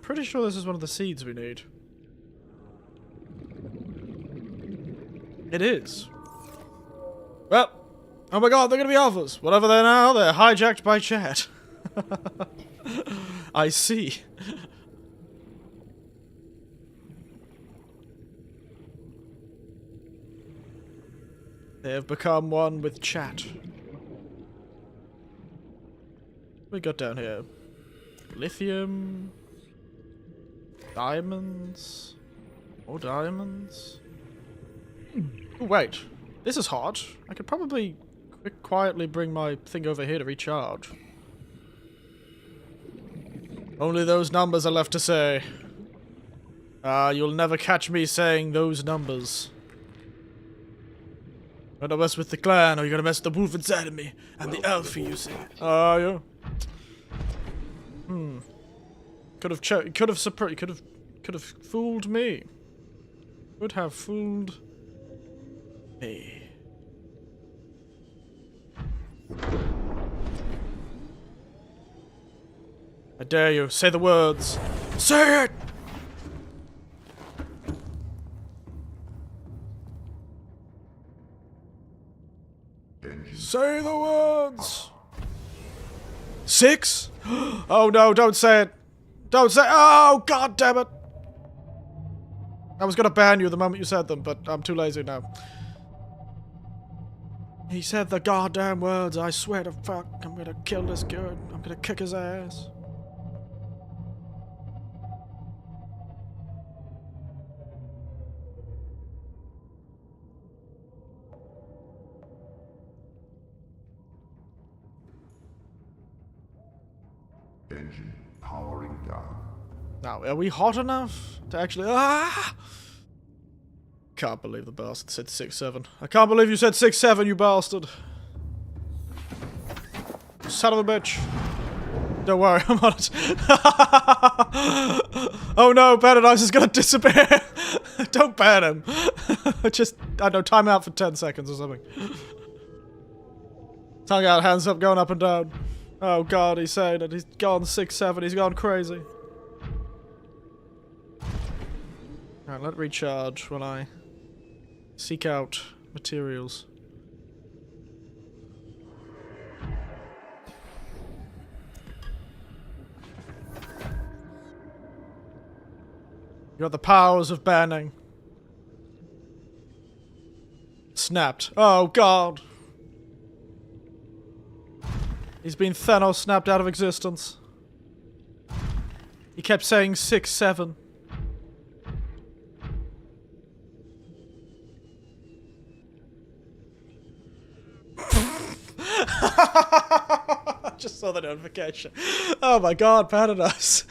pretty sure this is one of the seeds we need. It is. Well, oh my god, they're gonna be alphas. Whatever they're now, they're hijacked by chat. I see. They have become one with chat. What we got down here? Lithium. Diamonds. More diamonds. Oh, wait. This is hard. I could probably quietly bring my thing over here to recharge. Only those numbers are left to say. You'll never catch me saying those numbers. You're gonna mess with the clan, or you're gonna mess with the wolf inside of me. I'm the alpha, you say. Yeah. Could have fooled me. Could have fooled me. I dare you, say the words. Say it! Say the words! 6? Oh no, don't say it! Don't say- Oh, god damn it! I was gonna ban you the moment you said them, but I'm too lazy now. He said the goddamn words, I swear to fuck, I'm gonna kill this kid. I'm gonna kick his ass. Engine powering down. Now, are we hot enough to actually- Ah! Can't believe the bastard said 6-7. I can't believe you said 6-7, you bastard. Son of a bitch. Don't worry, I'm on it. Oh no, Paradise is gonna disappear. Don't ban him. Just, I don't know, time out for 10 seconds or something. Tongue out, hands up, going up and down. Oh god, he's saying it. He's gone 6-7, he's gone crazy. Alright, let it recharge while I seek out materials. You got the powers of banning. Snapped. Oh god. He's been Thanos snapped out of existence. He kept saying 6-7. I just saw the notification. Oh my god, Paradise.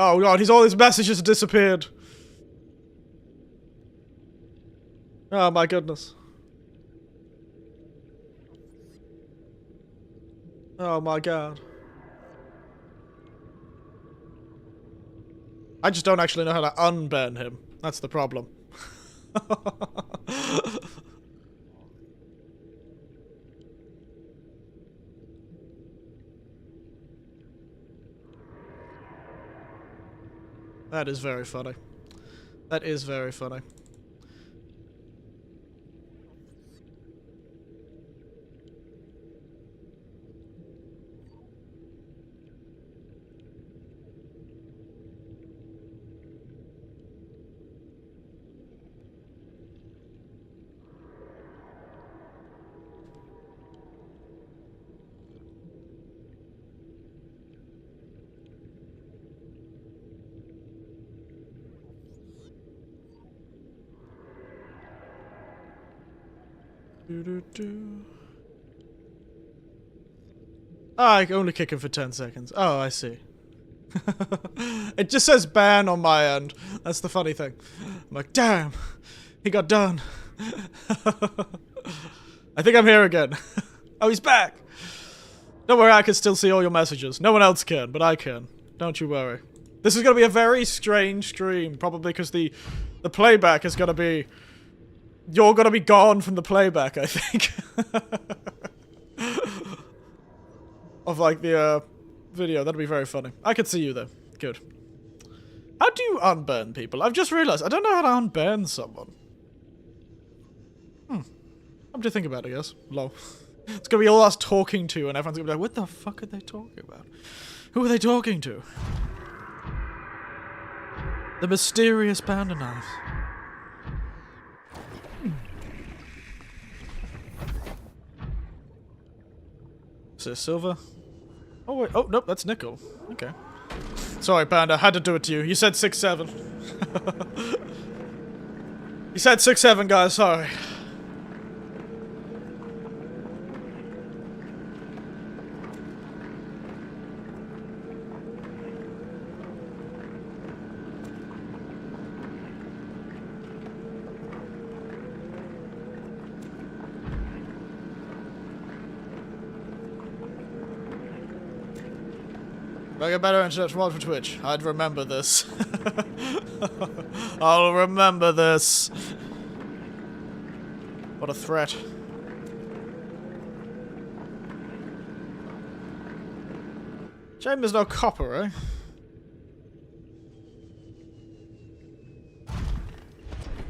Oh god, all his messages have disappeared. Oh my goodness. Oh my god. I just don't actually know how to unban him. That's the problem. That is very funny. That is very funny. I can only kick him for 10 seconds. Oh, I see. It just says ban on my end. That's the funny thing. I'm like, damn, he got done. I think I'm here again. Oh, he's back. Don't worry, I can still see all your messages. No one else can, but I can. Don't you worry. This is going to be a very strange stream, probably because the playback is going to be you're gonna be gone from the playback, I think. Of like the video. That'd be very funny. I could see you though. Good. How do you unban people? I've just realized I don't know how to unban someone. Something to think about, I guess. Lol. It's gonna be all us talking to, and everyone's gonna be like, what the fuck are they talking about? Who are they talking to? The mysterious panda knives. Is this silver? Oh wait, oh nope, that's nickel. Okay. Sorry, Panda, had to do it to you. You said 6-7. You said 6-7, guys, sorry. If I get better internet from for Twitch, I'd remember this. I'll remember this. What a threat. Shame there's no copper, eh?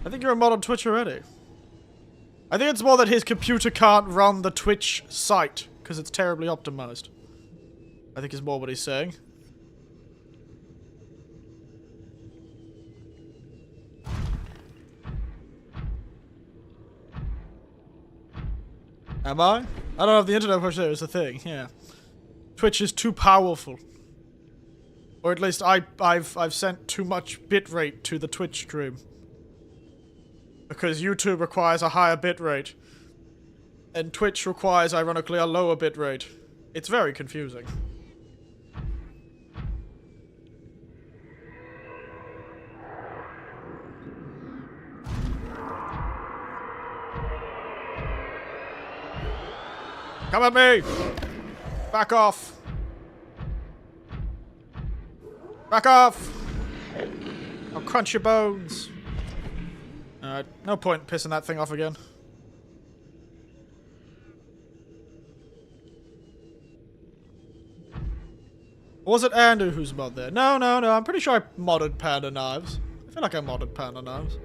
I think you're a mod on Twitch already. I think it's more that his computer can't run the Twitch site, because it's terribly optimized. I think is more what he's saying. Am I? I don't know if the internet push there is a thing, yeah. Twitch is too powerful. Or at least I've sent too much bitrate to the Twitch stream. Because YouTube requires a higher bitrate. And Twitch requires, ironically, a lower bitrate. It's very confusing. Come at me! Back off! Back off! I'll crunch your bones. Alright, no point pissing that thing off again. Or was it Andu who's mod there? No, I'm pretty sure I modded panda knives. I feel like I modded panda knives.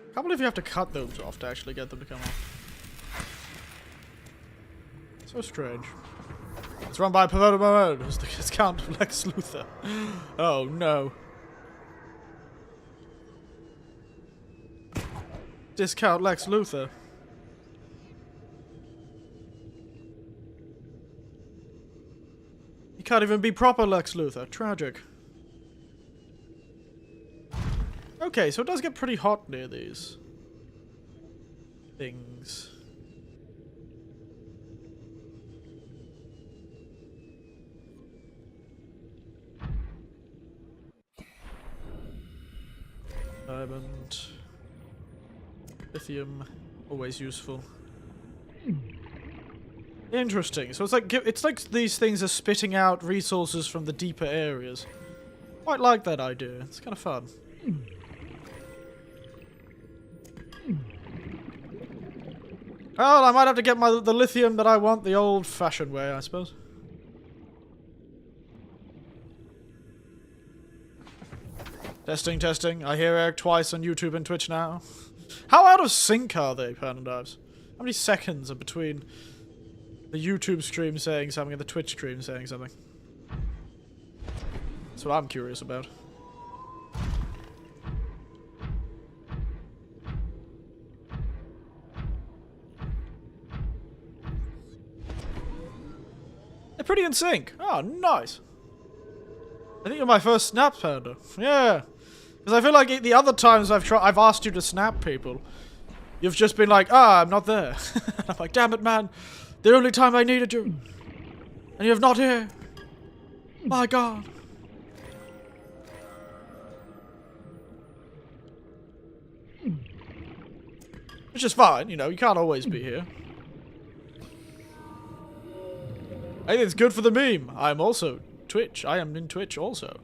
I can't believe you have to cut those off to actually get them to come off. So strange. It's run by Pivotal Mode. It's the discount of Lex Luthor. Oh no. Discount Lex Luthor. He can't even be proper Lex Luthor. Tragic. Okay, so it does get pretty hot near these things. Diamond. Lithium. Always useful. Interesting. So it's like these things are spitting out resources from the deeper areas. Quite like that idea. It's kind of fun. Well, I might have to get the lithium that I want the old-fashioned way, I suppose. Testing, testing. I hear Eric twice on YouTube and Twitch now. How out of sync are they, Panda Dives? How many seconds are between the YouTube stream saying something and the Twitch stream saying something? That's what I'm curious about. They're pretty in sync. Oh, nice. I think you're my first snap panda. Yeah. Because I feel like the other times I've asked you to snap people, you've just been like, I'm not there. I'm like, damn it, man. The only time I needed you. And you're not here. My God. Which is fine, you know, you can't always be here. I think it's good for the meme. I'm also Twitch. I am in Twitch also.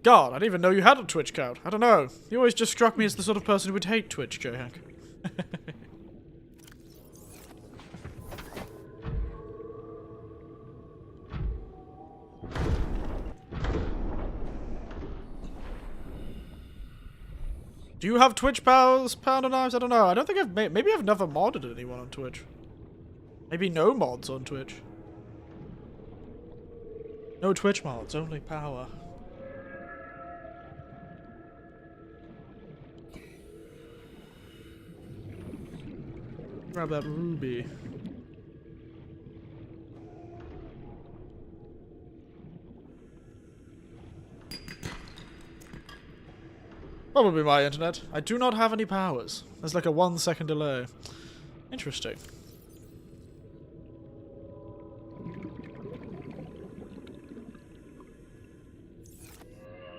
God, I didn't even know you had a Twitch account. I don't know. You always just struck me as the sort of person who would hate Twitch, J-Hack. Do you have Twitch powers, Pounder Knives? I don't know. I don't think I've maybe I've never modded anyone on Twitch. Maybe no mods on Twitch. No Twitch mods, only power. Grab that ruby. Probably my internet. I do not have any powers. There's like a 1 second delay. Interesting.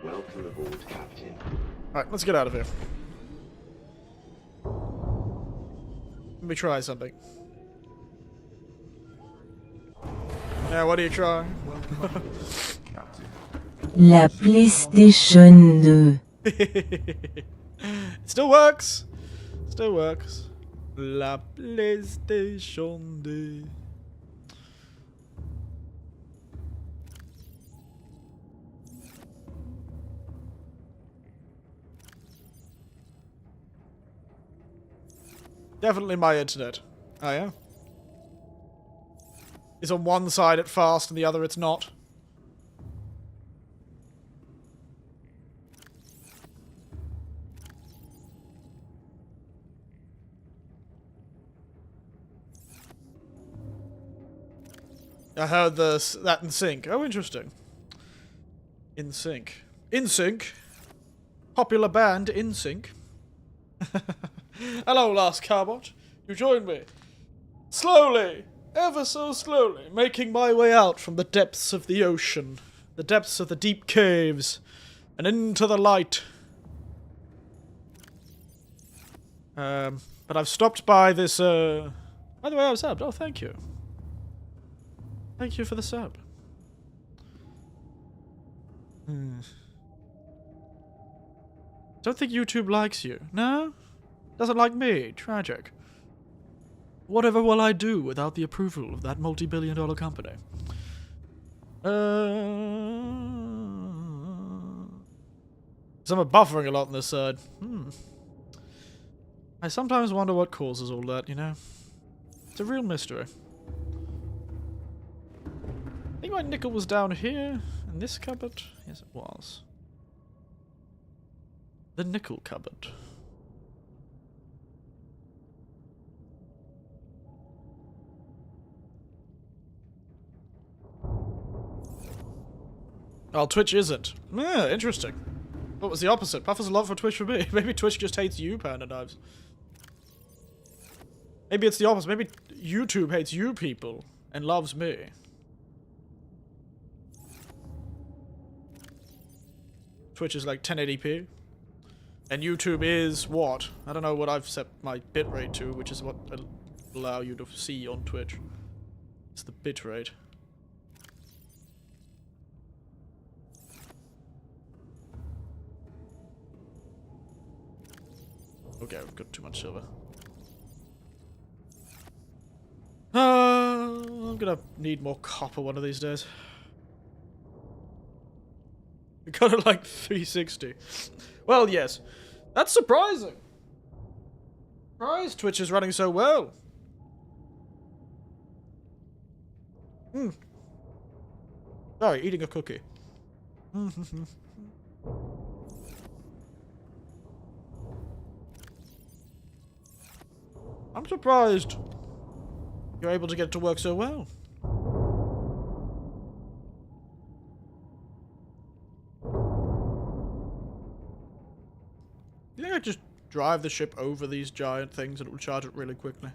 Welcome aboard, Captain. Alright, let's get out of here. Let me try something. Yeah, what are you trying? Captain. La PlayStation 2. It still works. Still works. La PlayStation 2. Definitely my internet. Oh yeah? Is on one side it fast and the other it's not. I heard that in sync. Oh, interesting. In sync. In sync. Popular band in sync. Hello, last carbot. You joined me. Slowly, ever so slowly, making my way out from the depths of the ocean, the depths of the deep caves, and into the light. But I've stopped by this, by the way, I was subbed. Oh, thank you. Thank you for the sub. Don't think YouTube likes you. No? Doesn't like me. Tragic. Whatever will I do without the approval of that multi-billion-dollar company? So I'm buffering a lot on this side. I sometimes wonder what causes all that, you know? It's a real mystery. I think my nickel was down here, in this cupboard. Yes, it was. The nickel cupboard. Oh, Twitch isn't. Yeah, interesting. What was the opposite? Buffers a lot for Twitch for me. Maybe Twitch just hates you, Panda Knives. Maybe it's the opposite. Maybe YouTube hates you people and loves me. Twitch is like 1080p. And YouTube is what? I don't know what I've set my bitrate to, which is what will allow you to see on Twitch. It's the bitrate. Okay, we've got too much silver. I'm gonna need more copper one of these days. We got it like 360. Well, yes. That's surprising. Surprised Twitch is running so well. Sorry, eating a cookie. I'm surprised you're able to get it to work so well. You think I just drive the ship over these giant things and it will charge it really quickly?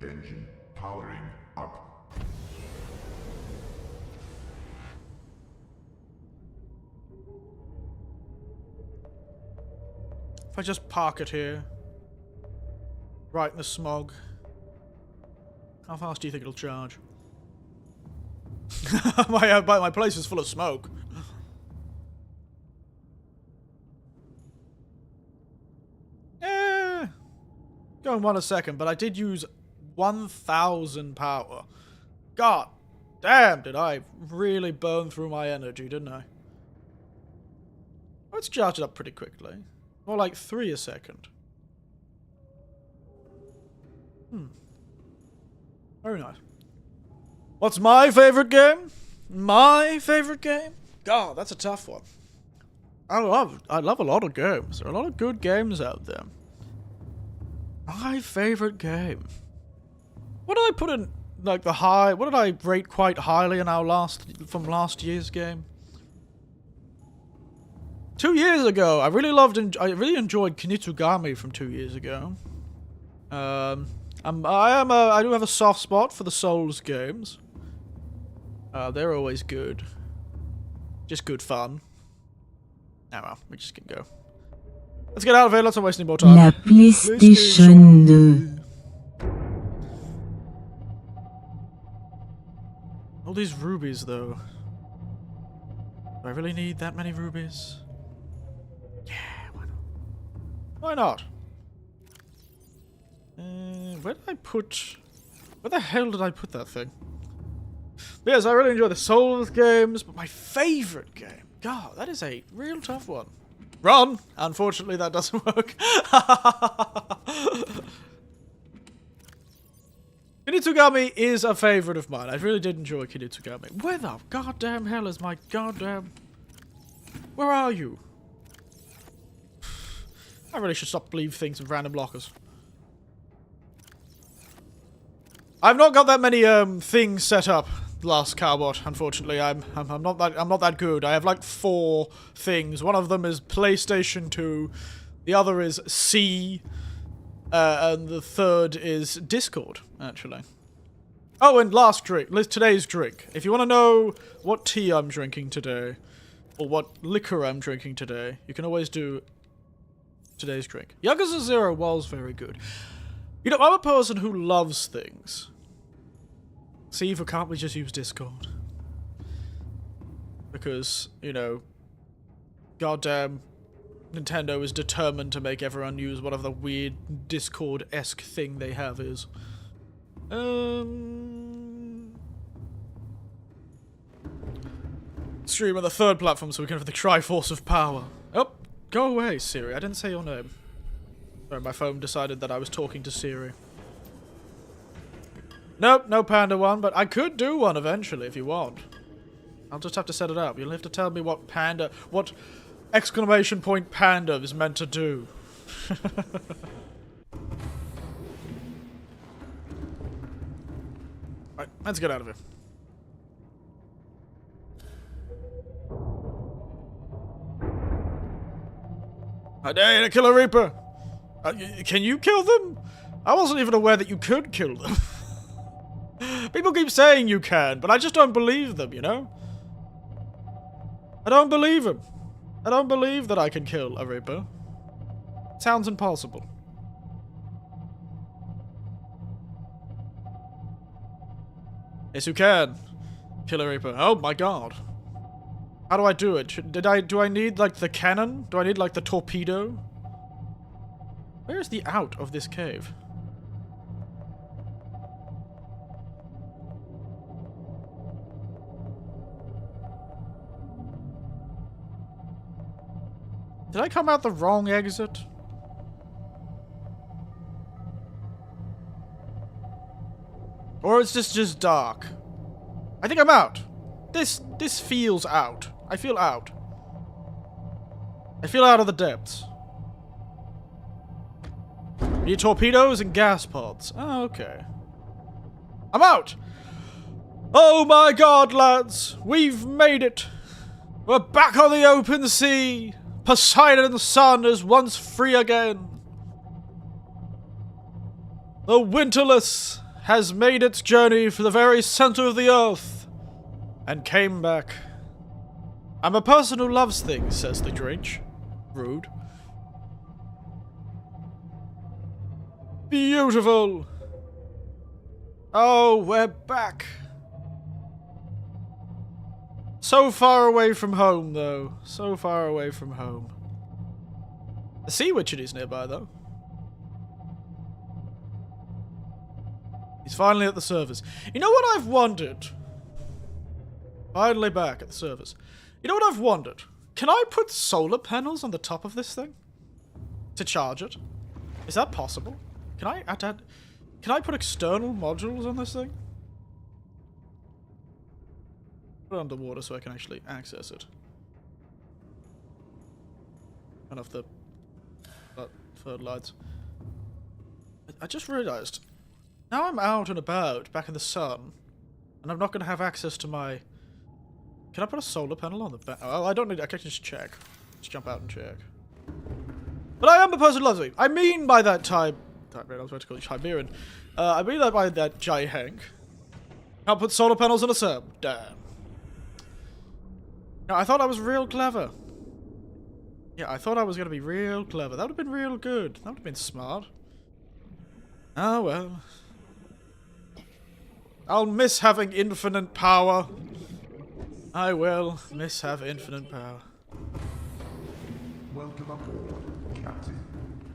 Engine powering up. If I just park it here. Right in the smog. How fast do you think it'll charge? my place is full of smoke. Going one a second, but I did use 1,000 power. God damn, did I really burn through my energy, didn't I? Let's charge it up pretty quickly. More like 3 a second. Very nice. What's my favorite game? My favorite game? God, that's a tough one. I love a lot of games. There are a lot of good games out there. My favorite game. What did I put in, like, the high... What did I rate quite highly in our last year's game? 2 years ago, I really enjoyed Kinitsugami from 2 years ago. I do have a soft spot for the Souls games. They're always good. Just good fun. Oh well, we just can go. Let's get out of here, let's not waste any more time. La PlayStation 2. All these rubies, though. Do I really need that many rubies? Yeah, why not? Why not? Where did I put... Where the hell did I put that thing? But yes, I really enjoy the Souls games, but my favorite game... God, that is a real tough one. Run! Unfortunately, that doesn't work. Kinitsugami is a favorite of mine. I really did enjoy Kinitsugami. Where the goddamn hell is my goddamn... Where are you? I really should stop leaving things with random lockers. I've not got that many things set up. Last Cowbot, unfortunately. I'm not that good. I have like 4 things. One of them is PlayStation 2. The other is C. And the third is Discord, actually. Oh, and last drink. Today's drink. If you want to know what tea I'm drinking today, or what liquor I'm drinking today, you can always do today's drink. Yakuza 0 was very good. You know, I'm a person who loves things. See, if can't we just use Discord? Because, you know, goddamn Nintendo is determined to make everyone use whatever the weird Discord-esque thing they have is. Stream on the 3rd platform so we can have the Triforce of Power. Oh, go away, Siri. I didn't say your name. Sorry, my phone decided that I was talking to Siri. Nope, no Panda one, but I could do one eventually if you want. I'll just have to set it up. You'll have to tell me what Panda... What exclamation point Panda is meant to do. Right, let's get out of here. I dare you to kill a Reaper! Can you kill them? I wasn't even aware that you could kill them. People keep saying you can, but I just don't believe them, you know? I don't believe them. I don't believe that I can kill a Reaper. It sounds impossible. Yes, you can. Kill a Reaper. Oh my god. How do I do it? Do I need, like, the cannon? Do I need, like, the torpedo? Where is the out of this cave? Did I come out the wrong exit? Or is this just dark? I think I'm out. This feels out. I feel out. I feel out of the depths. Need torpedoes and gas pods. Oh, okay. I'm out! Oh my god, lads! We've made it! We're back on the open sea! Poseidon's sun is once free again. The Winterless has made its journey for the very center of the earth and came back. I'm a person who loves things, says the Drench. Rude. Beautiful! Oh, we're back. So far away from home, though. So far away from home. The sea witchet is nearby, though. He's finally at the servers. You know what I've wondered? Finally back at the servers. You know what I've wondered? Can I put solar panels on the top of this thing? To charge it? Is that possible? Can I put external modules on this thing? Put it underwater so I can actually access it. Turn off the third lights. I just realized, now I'm out and about, back in the sun, and I'm not going to have access to my... Can I put a solar panel on the back? Oh, I don't need... I can just check. Just jump out and check. But I am the person who loves me. I mean by that type... I was about to call you Chimerian. I mean that by that Jai Hank. Can't put solar panels on a sub. Damn. Now, I thought I was real clever. Yeah, I thought I was going to be real clever. That would have been real good. That would have been smart. Oh, well. I'll miss having infinite power. I will miss having infinite power. Welcome aboard, Captain.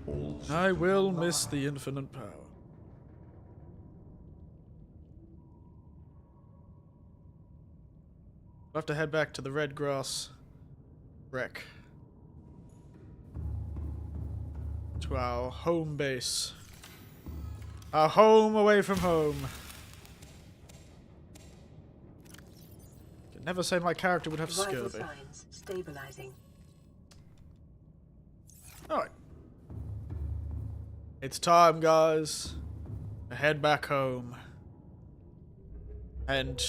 All systems I will online. miss the infinite power. I'll have to head back to the Red Grass wreck. To our home base. Our home away from home. Could never say my character would have Vital scurvy. signs stabilizing. Alright. It's time, guys, to head back home. And,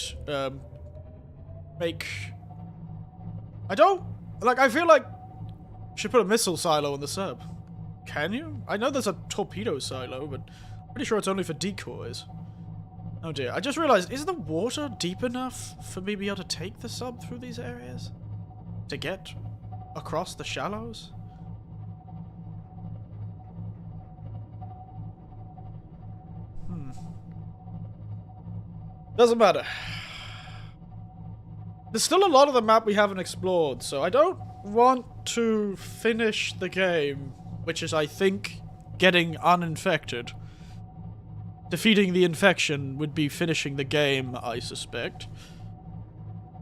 make... I don't... Like, I feel like... should put a missile silo in the sub. Can you? I know there's a torpedo silo, but I'm pretty sure it's only for decoys. Oh dear. I just realized, is the water deep enough for me to be able to take the sub through these areas? To get across the shallows? Doesn't matter. There's still a lot of the map we haven't explored, so I don't want to finish the game, which is, I think, getting uninfected. Defeating the infection would be finishing the game, I suspect.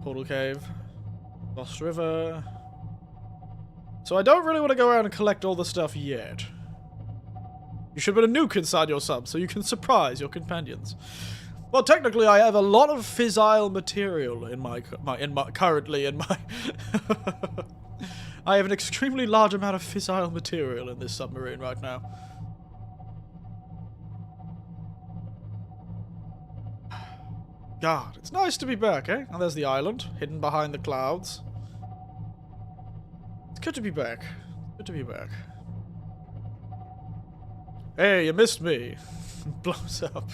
Portal Cave. Lost River. So I don't really want to go around and collect all the stuff yet. You should put a nuke inside your sub so you can surprise your companions. Well, technically, I have a lot of fissile material in my currently in my. I have an extremely large amount of fissile material in this submarine right now. God, it's nice to be back, eh? And there's the island, hidden behind the clouds. It's good to be back. Good to be back. Hey, you missed me. Blows up.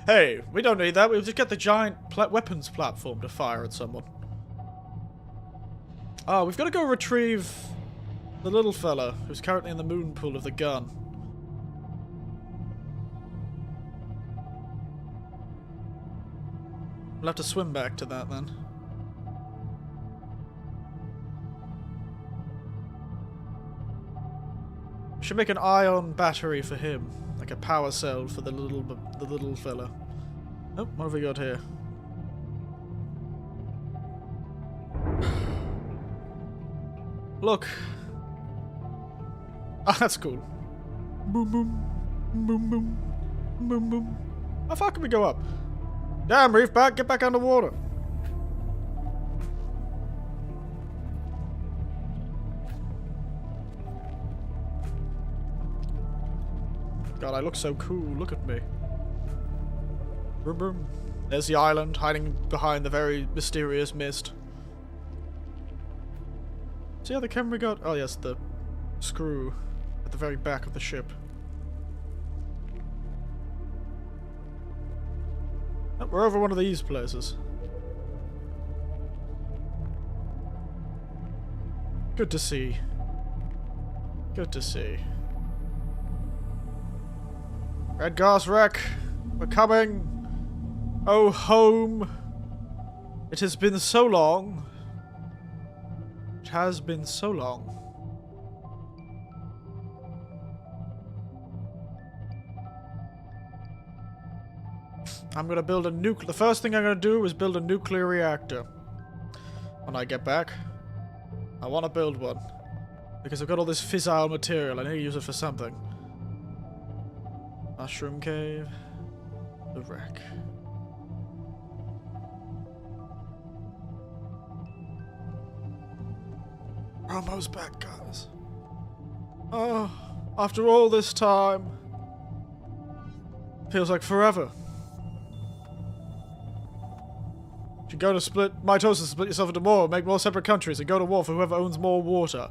Hey, we don't need that. We'll just get the giant weapons platform to fire at someone. Ah, we've got to go retrieve the little fella who's currently in the moon pool of the gun. We'll have to swim back to that then. Should make an ion battery for him, like a power cell for the little fella. Oh, what have we got here? Look. Ah, that's cool. Boom boom, boom boom, boom boom. How far can we go up? Damn, reef back, get back underwater. God, I look so cool. Look at me. Boom, boom. There's the island, hiding behind the very mysterious mist. See how the camera got? Oh yes, the screw at the very back of the ship. Oh, we're over one of these places. Good to see. Good to see. Red gas wreck, we're coming. Oh, home. It has been so long. It has been so long. I'm gonna build a the first thing I'm gonna do is build a nuclear reactor. When I get back. I wanna build one. Because I've got all this fissile material, I need to use it for something. Mushroom cave. The wreck. We're almost back, guys. Oh, after all this time. Feels like forever. You should go to mitosis, split yourself into more, make more separate countries, and go to war for whoever owns more water.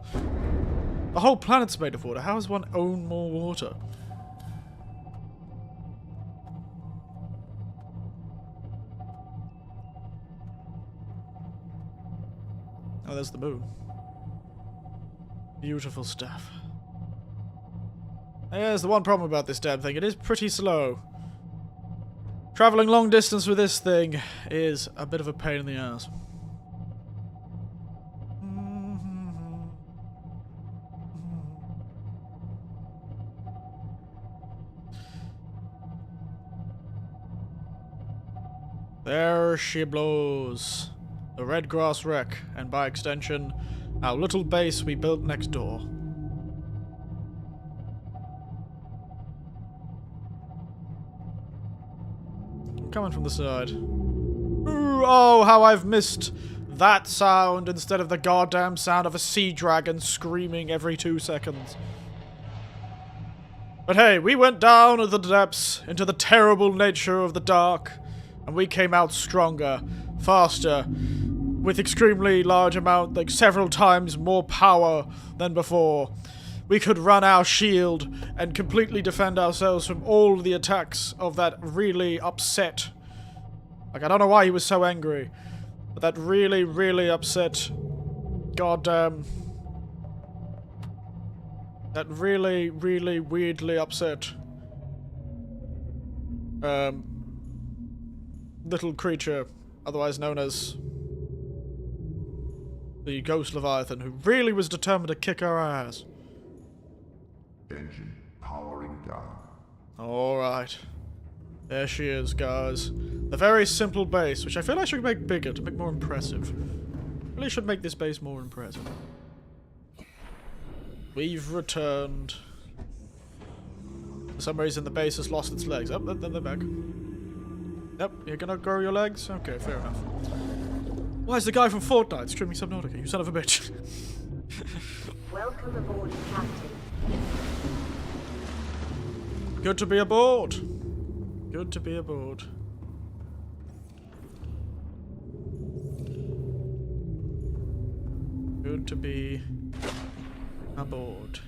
The whole planet's made of water. How does one own more water? Oh, there's the moon. Beautiful stuff. Here's the one problem about this damn thing. It is pretty slow. Traveling long distance with this thing is a bit of a pain in the ass. There she blows. The red grass wreck, and by extension, our little base we built next door. I'm coming from the side. Ooh, oh, how I've missed that sound instead of the goddamn sound of a sea dragon screaming every 2 seconds. But hey, we went down to the depths, into the terrible nature of the dark, and we came out stronger, faster, with extremely large amount, like several times more power than before. We could run our shield and completely defend ourselves from all the attacks of that really upset. Like, I don't know why he was so angry, but that really, really upset. Goddamn. That really, really weirdly upset. Little creature, otherwise known as the Ghost Leviathan, who really was determined to kick our ass. Engine powering down. Alright. There she is, guys. The very simple base, which I feel I should make bigger to make more impressive. Really should make this base more impressive. We've returned. For some reason the base has lost its legs. Oh, then they're back. Yep, you're gonna grow your legs? Okay, fair enough. Why is the guy from Fortnite streaming Subnautica, you son of a bitch? Welcome aboard, Captain. Good to be aboard. Good to be aboard. Good to be aboard.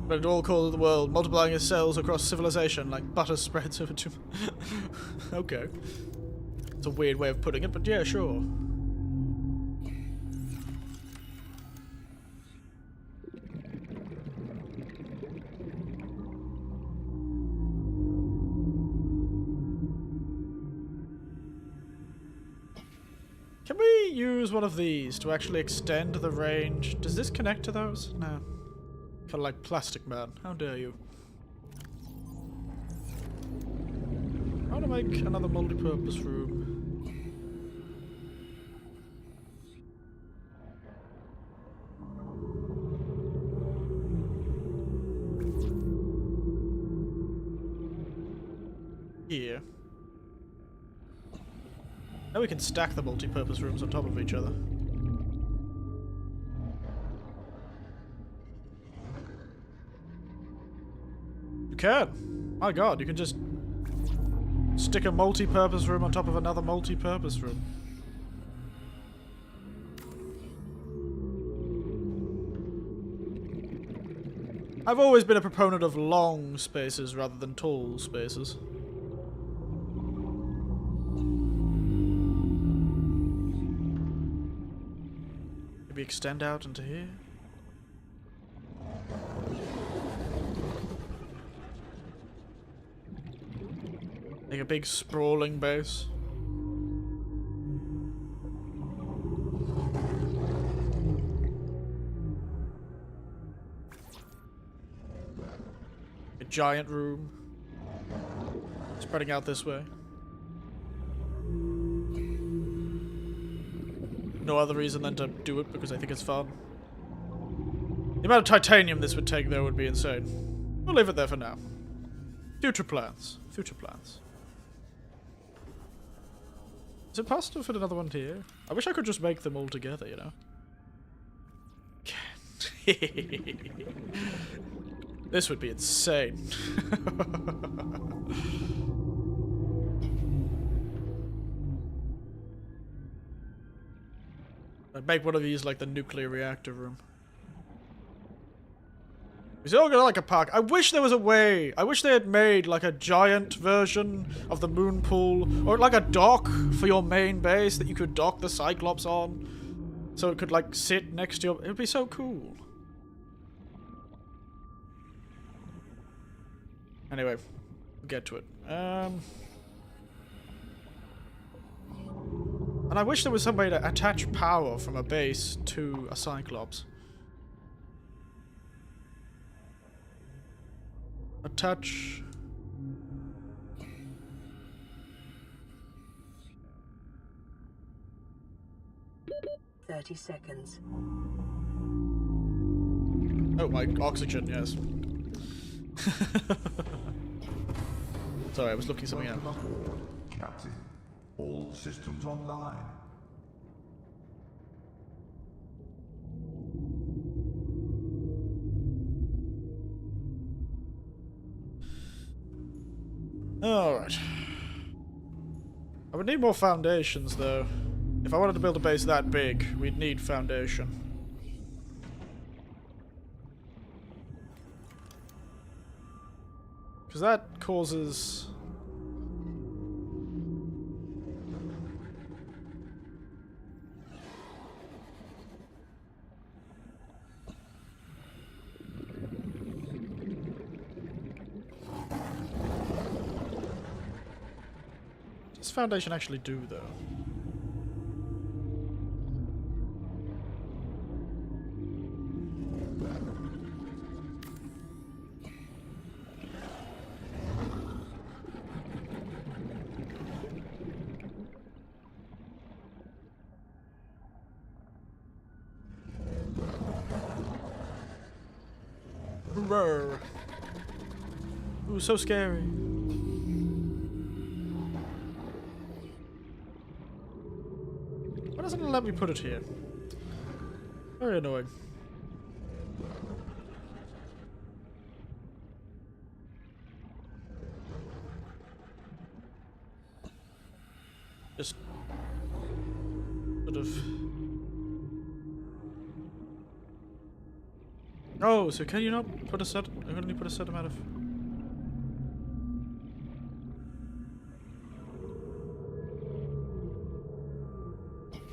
But it all called the world, multiplying its cells across civilization like butter spreads over two. Okay. It's a weird way of putting it, but yeah, sure. Can we use one of these to actually extend the range? Does this connect to those? No. Kind of like Plastic Man. How dare you? I want to make another multi-purpose room. Here. Now we can stack the multi-purpose rooms on top of each other. You can! My god, you can just stick a multi-purpose room on top of another multi-purpose room. I've always been a proponent of long spaces rather than tall spaces. Maybe extend out into here? Like a big sprawling base. A giant room. Spreading out this way. No other reason than to do it because I think it's fun. The amount of titanium this would take, though, would be insane. We'll leave it there for now. Future plans. Future plans. Is it possible to fit another one here? I wish I could just make them all together, you know? This would be insane. I'd make one of these like the nuclear reactor room. Is it all gonna like a park? I wish there was a way. I wish they had made like a giant version of the moon pool, or like a dock for your main base that you could dock the Cyclops on, so it could like sit next to your. It'd be so cool. Anyway, we'll get to it. And I wish there was some way to attach power from a base to a Cyclops. Attach. "30 seconds. Oh, my oxygen, yes. Sorry, I was looking something up. Captain, all systems online. Alright. I would need more foundations, though. If I wanted to build a base that big, we'd need foundation. Because that causes... What does foundation actually do, though? Roar. Ooh, so scary. Why doesn't it let me put it here? Very annoying. Just sort of. Oh, so can you not put a set? I can only put a set amount of.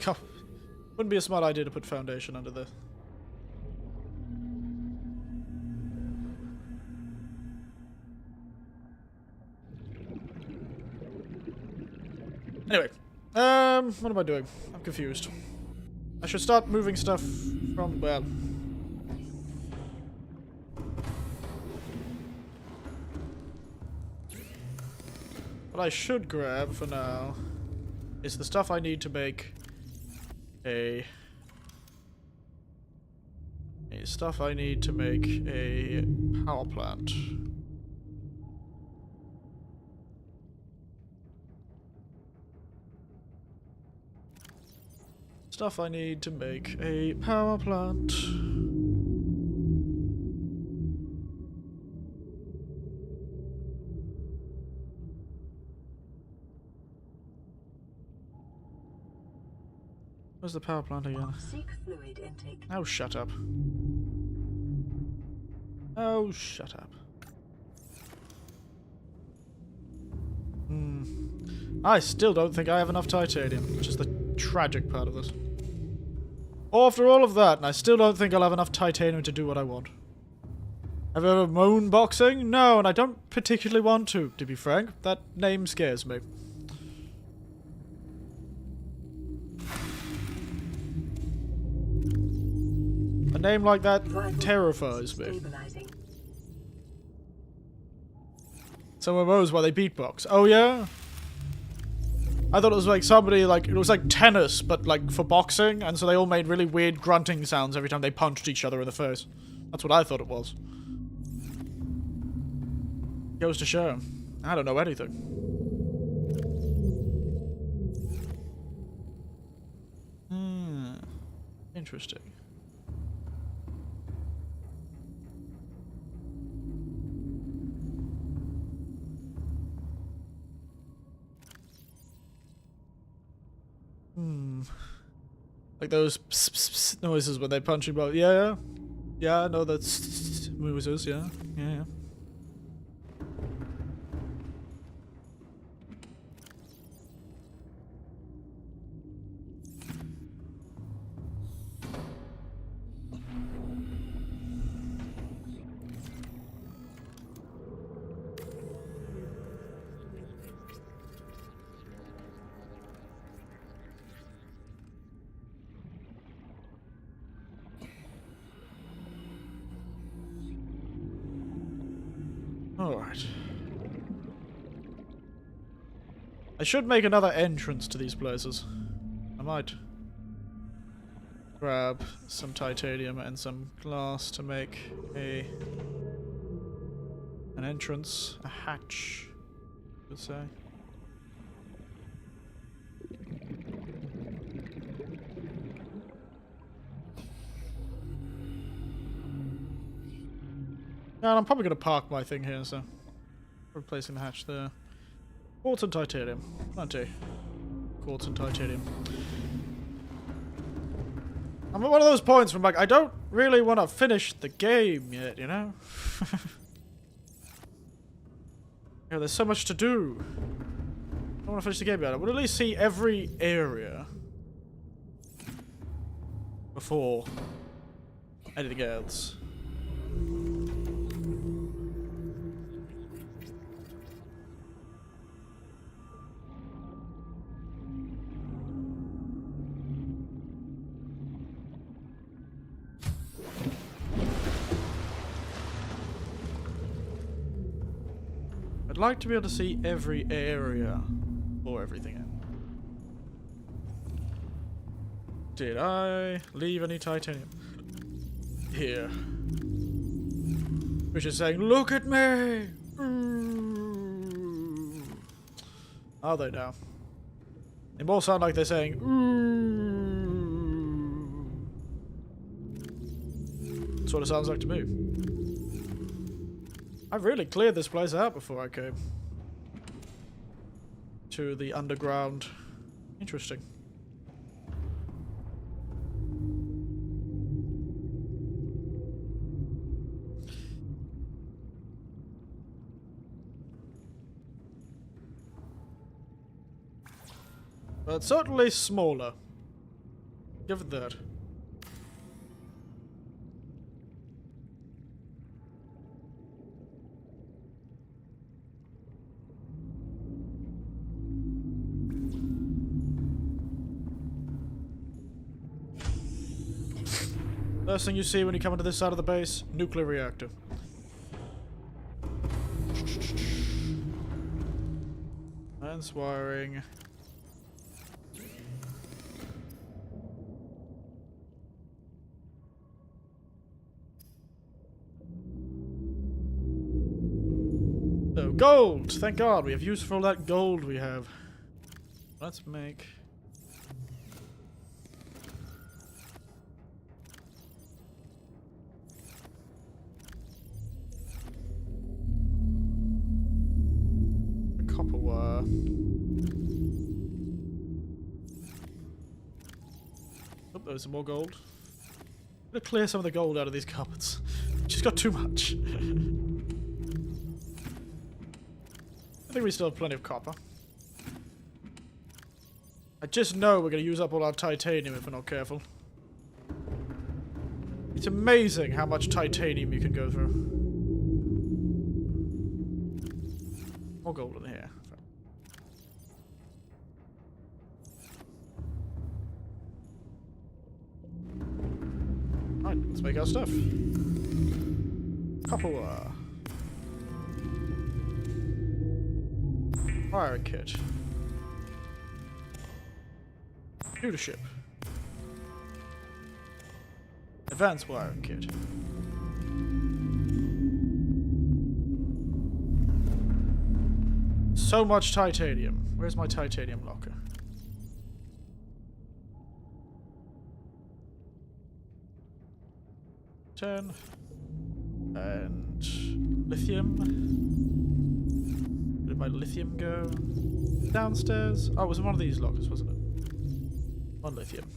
Oh, wouldn't be a smart idea to put foundation under there. Anyway, what am I doing? I'm confused. I should start moving stuff from, well... What I should grab for now is the stuff I need to make a power plant. Stuff I need to make a power plant. Where's the power plant again? Seek fluid intake. Oh, shut up. Oh, shut up. I still don't think I have enough titanium, which is the tragic part of this. After all of that, and I still don't think I'll have enough titanium to do what I want. Have you ever moon boxing? No, and I don't particularly want to be frank. That name scares me. A name like that terrifies me. Stabilizing. Someone knows why they beatbox. Oh yeah? I thought it was like somebody, like, it was like tennis, but like for boxing, and so they all made really weird grunting sounds every time they punched each other in the face. That's what I thought it was. Goes to show. I don't know anything. Interesting. Like those pss, pss, pss noises when they punch you. Yeah, yeah, I know that's noises. Yeah, yeah. Alright. I should make another entrance to these places. I might grab some titanium and some glass to make an entrance, a hatch, I would say. And I'm probably going to park my thing here, so replacing the hatch there. Quartz and titanium. Plenty. Quartz and titanium. I'm at one of those points where I'm like, I don't really want to finish the game yet, you know? Yeah, there's so much to do. I don't want to finish the game yet. I would at least see every area before anything else. I'd like to be able to see every area or everything in. Did I leave any titanium here? Which is saying, look at me! Ooh. Are they now? They more sound like they're saying, ooh. That's what it sounds like to me. I've really cleared this place out before I came to the underground. Interesting. But certainly smaller. Give it that. First thing you see when you come into this side of the base, nuclear reactor. Lens wiring. So, gold! Thank God, we have use for all that gold we have. Let's make... copper wire. Oh, there's some more gold. I'm gonna clear some of the gold out of these cupboards. Just got too much. I think we still have plenty of copper. I just know we're gonna use up all our titanium if we're not careful. It's amazing how much titanium you can go through. More gold in here. Right, let's make our stuff. Copper wire. Wiring kit. Leadership. Advanced wiring kit. So much titanium. Where's my titanium locker? And lithium. Where did my lithium go? Downstairs. Oh, it was in one of these lockers, wasn't it? On lithium.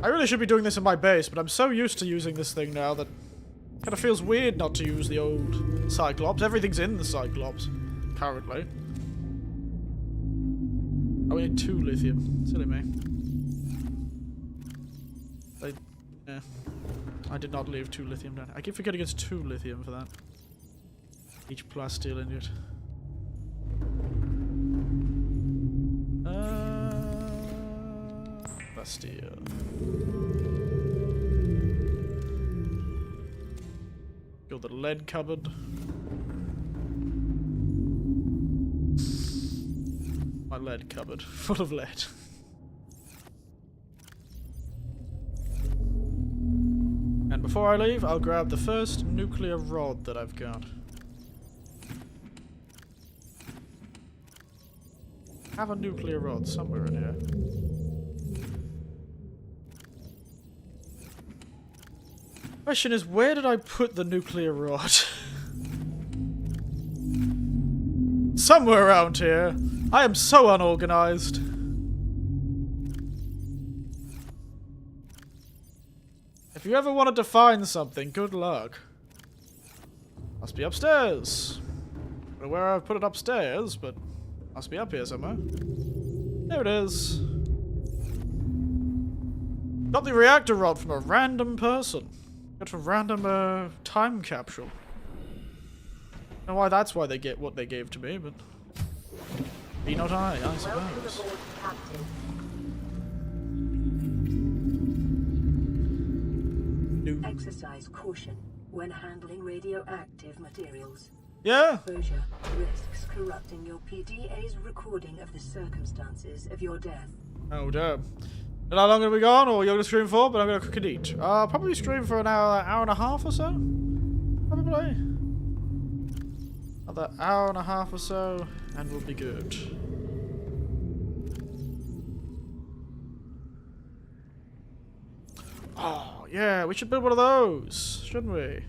I really should be doing this in my base, but I'm so used to using this thing now that it kind of feels weird not to use the old Cyclops. Everything's in the Cyclops, currently. Oh, we need 2 lithium. Silly me. I did not leave 2 lithium down. I keep forgetting it's 2 lithium for that. Each plasteel ingot. Plasteel. Go the lead cupboard. My lead cupboard, full of lead. And before I leave, I'll grab the first nuclear rod that I've got. I have a nuclear rod somewhere in here. Question is, where did I put the nuclear rod? Somewhere around here. I am so unorganized. If you ever wanted to find something, good luck. Must be upstairs. I don't know where I've put it upstairs, but must be up here somewhere. There it is. Got the reactor rod from a random person. Got from random time capsule. I don't know why that's why they get what they gave to me, but be not I suppose. Exercise caution when handling radioactive materials. Yeah. Exposure risks corrupting your PDA's recording of the circumstances of your death. Oh damn. And how long have we gone, or you're gonna stream for? But I'm gonna cook and eat. Probably stream for an hour and a half or so. Probably. Another hour and a half or so, and we'll be good. Oh yeah, we should build one of those, shouldn't we?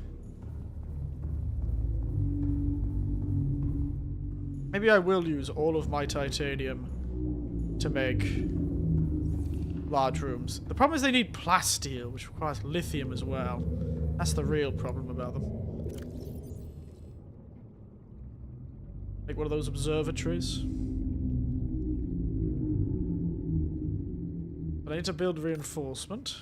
Maybe I will use all of my titanium to make large rooms. The problem is they need plasteel, which requires lithium as well. That's the real problem about them. Make one of those observatories. But I need to build reinforcement.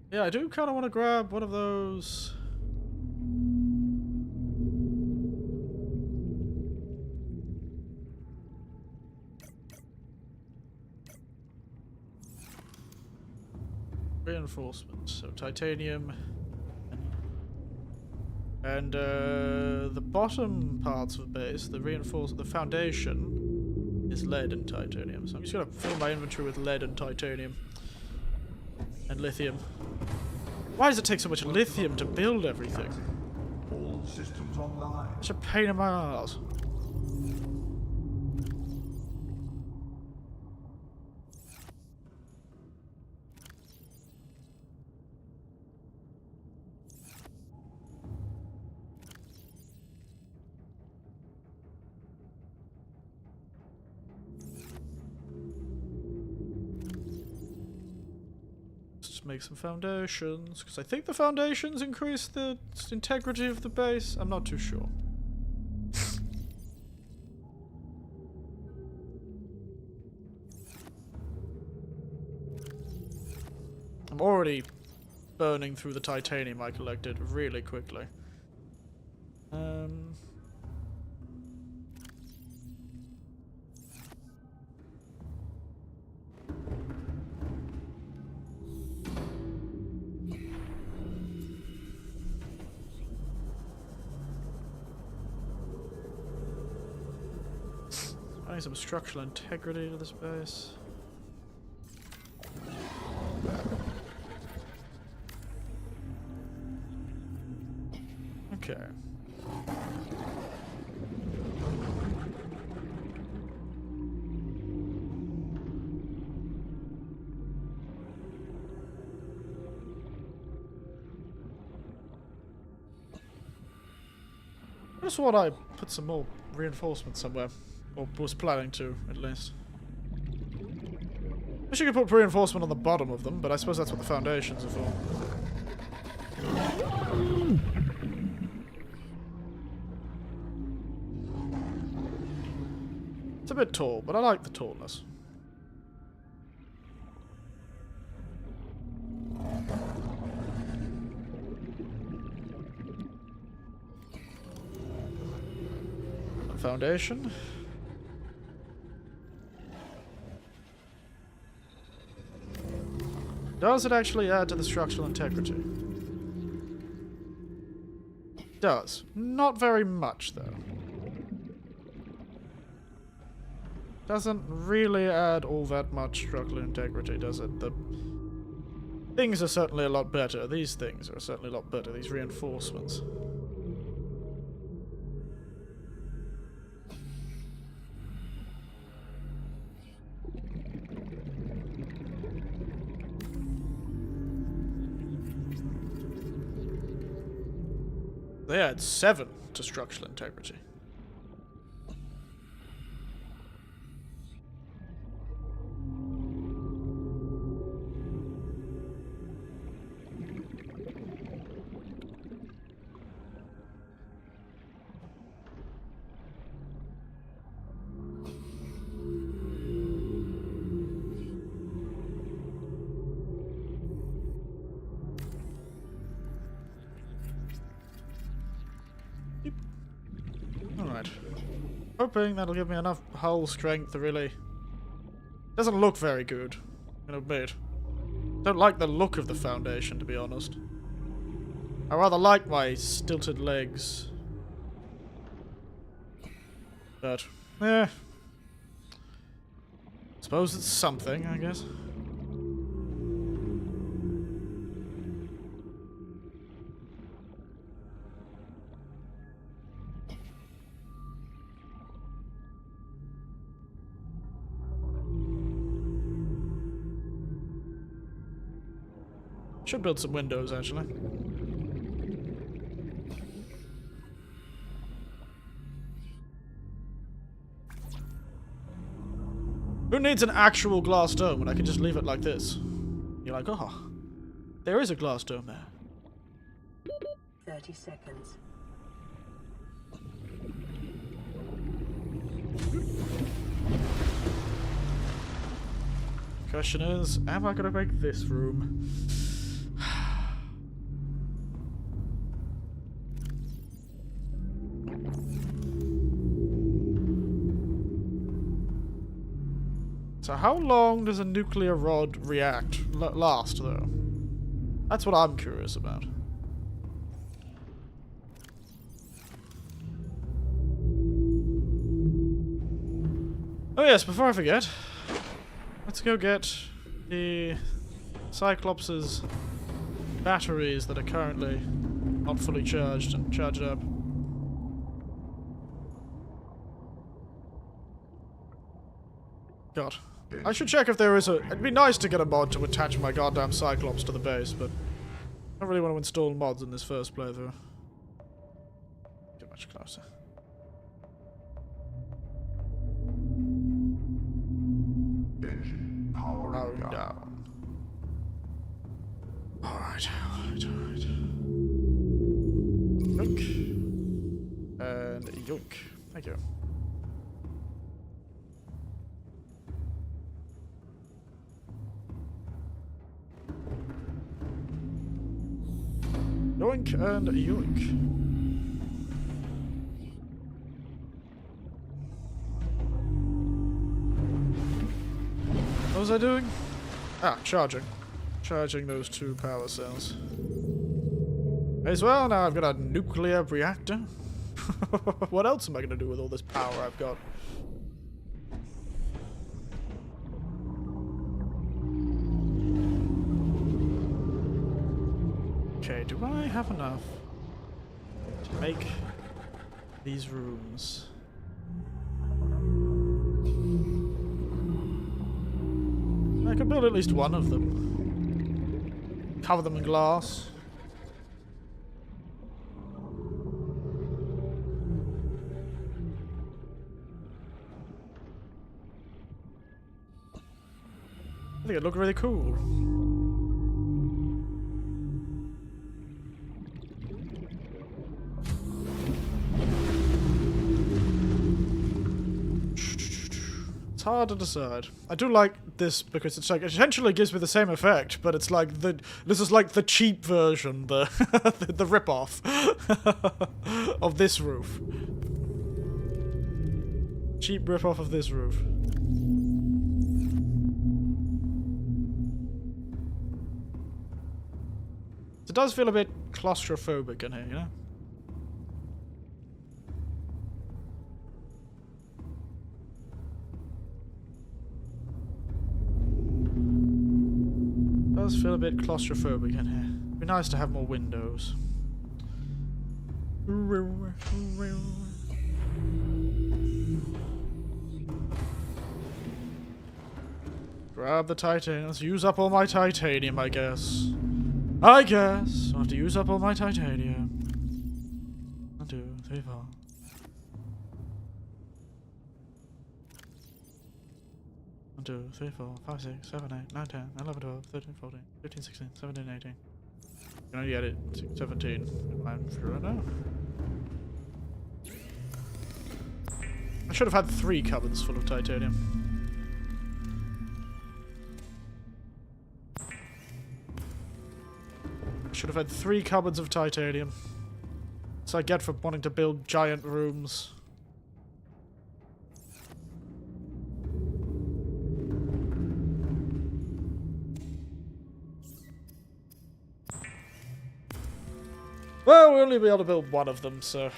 Yeah, I do kind of want to grab one of those. Reinforcement. So titanium. And the bottom parts of the base, the foundation, is lead and titanium. So I'm just going to fill my inventory with lead and titanium. And lithium. Why does it take so much lithium to build everything? All systems online. Such a pain in my ass. Make some foundations, because I think the foundations increase the integrity of the base. I'm not too sure. I'm already burning through the titanium I collected really quickly. Adding some structural integrity to this base. Okay. I just thought I put some more reinforcements somewhere. Or was planning to, at least. I wish you could put reinforcement on the bottom of them, but I suppose that's what the foundations are for. It's a bit tall, but I like the tallness. Foundation. Does it actually add to the structural integrity? It does. Not very much, though. Doesn't really add all that much structural integrity, does it? The things are certainly a lot better. These things are certainly a lot better. These reinforcements. They add 7 to structural integrity. Alright. Hoping that'll give me enough hull strength to really... Doesn't look very good, I'm gonna admit. Don't like the look of the foundation, to be honest. I rather like my stilted legs. But, eh. Suppose it's something, I guess. Should build some windows, actually. Who needs an actual glass dome when I can just leave it like this? You're like, oh, there is a glass dome there. 30 seconds. Question is, am I gonna make this room? So how long does a nuclear rod last, though? That's what I'm curious about. Oh yes, before I forget, let's go get the Cyclops' batteries that are currently not fully charged and charge it up. God. I should check if there is a... It'd be nice to get a mod to attach my goddamn Cyclops to the base, but I don't really want to install mods in this first playthrough. Get much closer. Engine powering down. Down. Alright, alright, alright. Yoink. And yoink. Thank you. yoink and yoink. What was I doing? Ah, charging. Charging those 2 power cells. As well, now I've got a nuclear reactor. What else am I going to do with all this power I've got? Okay, do I have enough to make these rooms? I could build at least one of them. Cover them in glass. I think it'd look really cool. It's hard to decide. I do like this because it's like it essentially gives me the same effect, but it's like this is like the cheap version, the the rip-off of this roof. Cheap rip-off of this roof. It does feel a bit claustrophobic in here, you know? It does feel a bit claustrophobic in here. It'd be nice to have more windows. Grab the titanium. Let's use up all my titanium, I guess. I'll have to use up all my titanium. 1, 2, 3, 4. 1, 2, 3, 4, 5, 6, 7, 8, 9, 10, 11, 12, 13, 14, 15, 16, 17, 18. You can only get it 17. I'm sure I know. I should have had 3 cupboards full of titanium. Should have had 3 cupboards of titanium. That's what I get for wanting to build giant rooms. Well, we'll only be able to build one of them, so...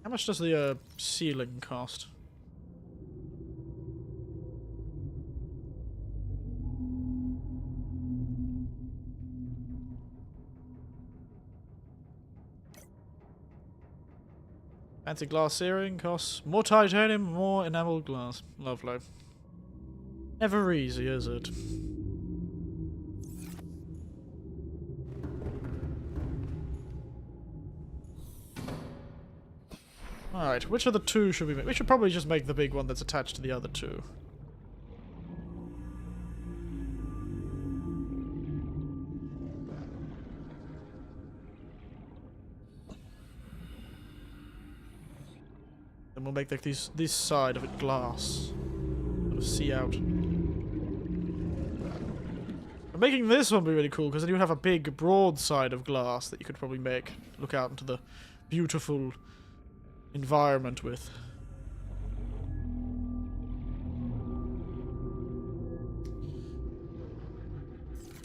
How much does the ceiling cost? Fancy glass ceiling costs more titanium, more enameled glass. Lovely. Never easy, is it? Alright, which of the 2 should we make? We should probably just make the big one that's attached to the other 2. Then we'll make like this side of it glass. Sort of see out. And making this one be really cool, because then you have a big broad side of glass that you could probably make look out into the beautiful environment with.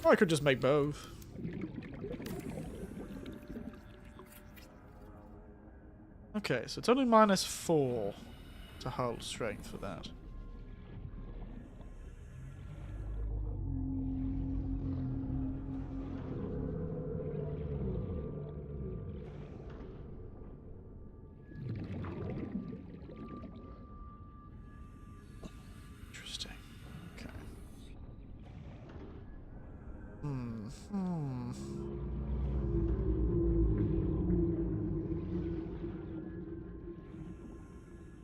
Or I could just make both. Okay, so it's only -4 to hull strength for that.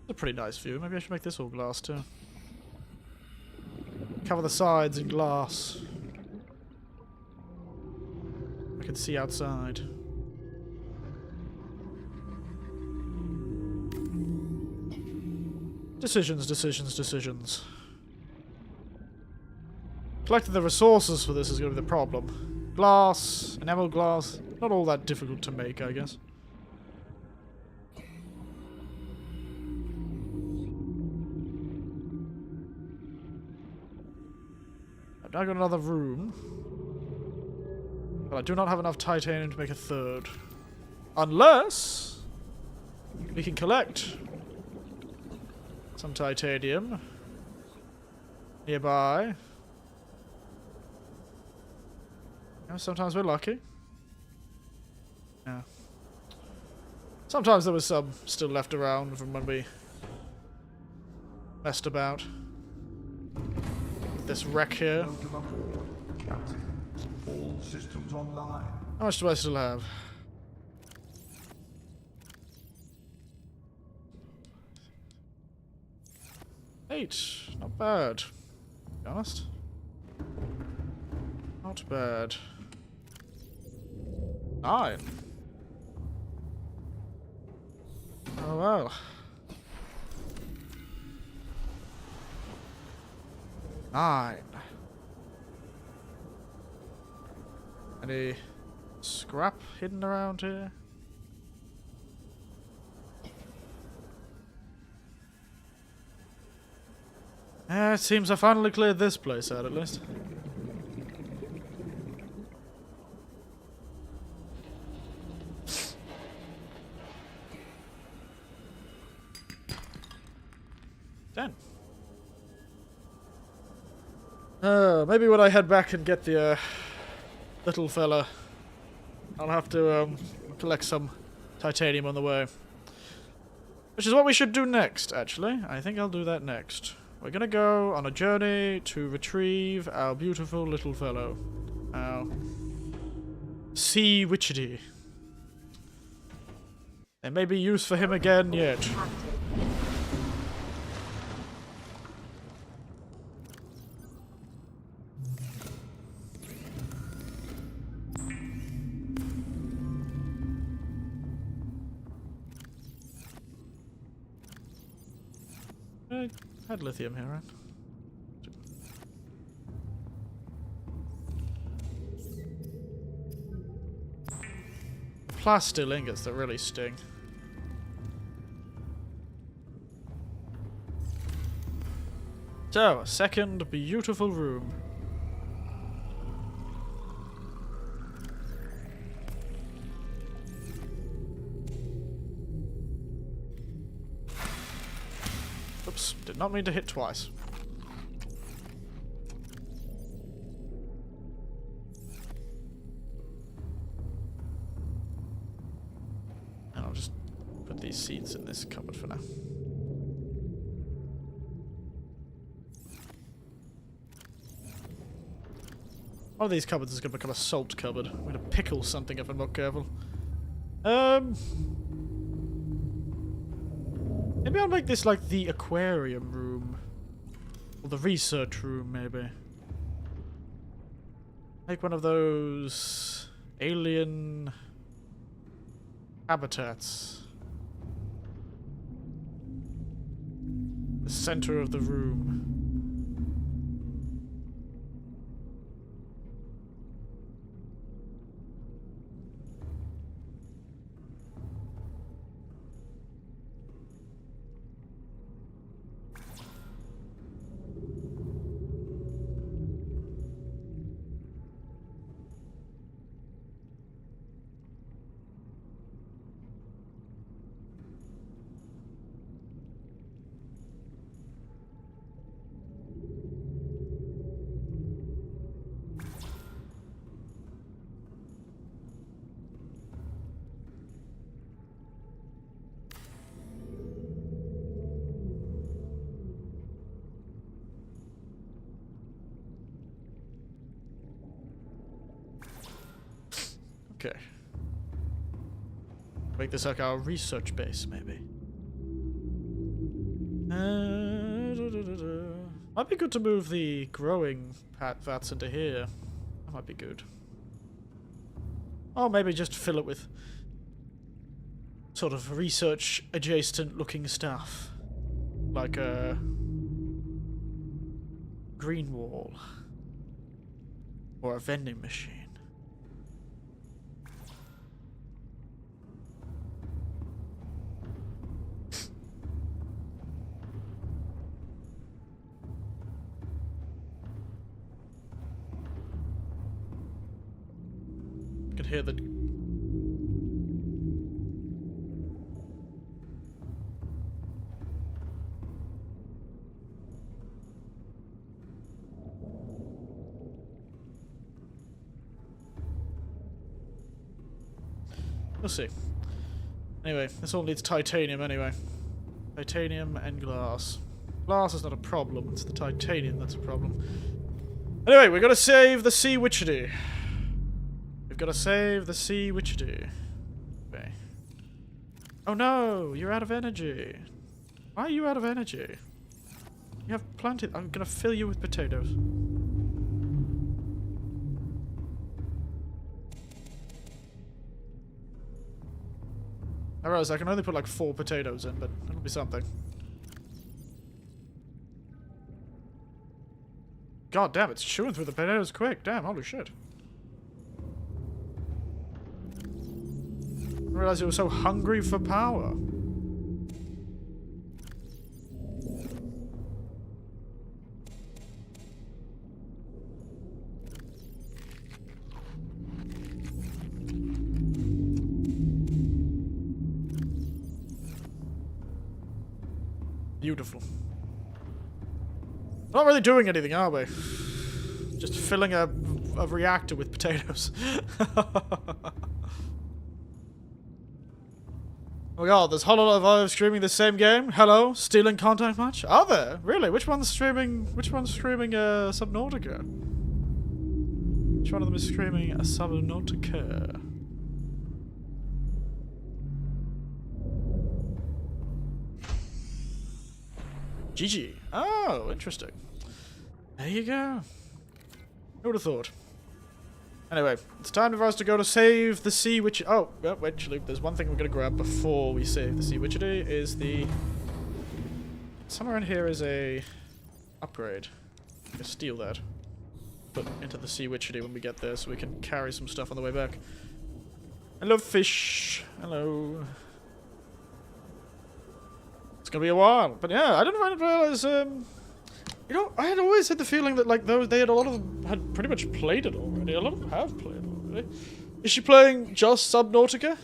It's a pretty nice view. Maybe I should make this all glass too. Cover the sides in glass. I can see outside. Decisions, decisions, decisions. Collecting the resources for this is going to be the problem. Glass, enamel glass, not all that difficult to make, I guess. I've now got another room. But I do not have enough titanium to make a third. Unless we can collect some titanium nearby. You know, sometimes we're lucky. Yeah. Sometimes there was some still left around from when we messed about. This wreck here. Welcome aboard, Captain. All systems online. How much do I still have? 8. Not bad. To be honest. Not bad. 9. Oh well. 9. Any scrap hidden around here? It seems I finally cleared this place out at least. Done. Maybe when I head back and get the little fella, I'll have to collect some titanium on the way. Which is what we should do next, actually. I think I'll do that next. We're gonna go on a journey to retrieve our beautiful little fellow. Our sea witchetty. There may be use for him again yet. I had lithium here, right? Plastic ingots that really sting. So, a second beautiful room. Oops, did not mean to hit twice. And I'll just put these seeds in this cupboard for now. One of these cupboards is going to become a salt cupboard. I'm going to pickle something if I'm not careful. Maybe I'll make this like the aquarium room. Or the research room, maybe. Make one of those alien habitats. The center of the room. Okay. Make this like our research base, maybe. Might be good to move the growing vats into here. That might be good. Or maybe just fill it with sort of research adjacent looking stuff. like a green wall or a vending machine. I can hear the we'll see. Anyway, this all needs titanium anyway. Titanium and glass. Glass is not a problem, it's the titanium that's a problem. Anyway, we've got to save the Sea Witchery. We've got to save the Sea Witchery. Okay. Oh no, you're out of energy. Why are you out of energy? You have plenty. I'm gonna fill you with potatoes. I realize I can only put like 4 potatoes in, but it'll be something. God damn, it's chewing through the potatoes quick. Damn, holy shit. I realized you were so hungry for power. Beautiful. Not really doing anything, are we? Just filling a reactor with potatoes. Oh my god, there's HoloLive streaming the same game? Hello? Stealing content much? Are there? Really? Which one's streaming Subnautica? Which one of them is streaming a Subnautica? GG. Oh, interesting. There you go. Who would have thought? Anyway, it's time for us to go to save the Sea Witch. Oh, well, actually, there's one thing we're going to grab before we save the Sea Witchery, is the... Somewhere in here is a upgrade. I'm going to steal that. Put into the Sea Witchery when we get there so we can carry some stuff on the way back. Hello, fish. Hello. It's gonna be a while, but yeah, I didn't really realize. You know, I had always had the feeling that like a lot of them had pretty much played it already. A lot of them have played it already. Is she playing just Subnautica?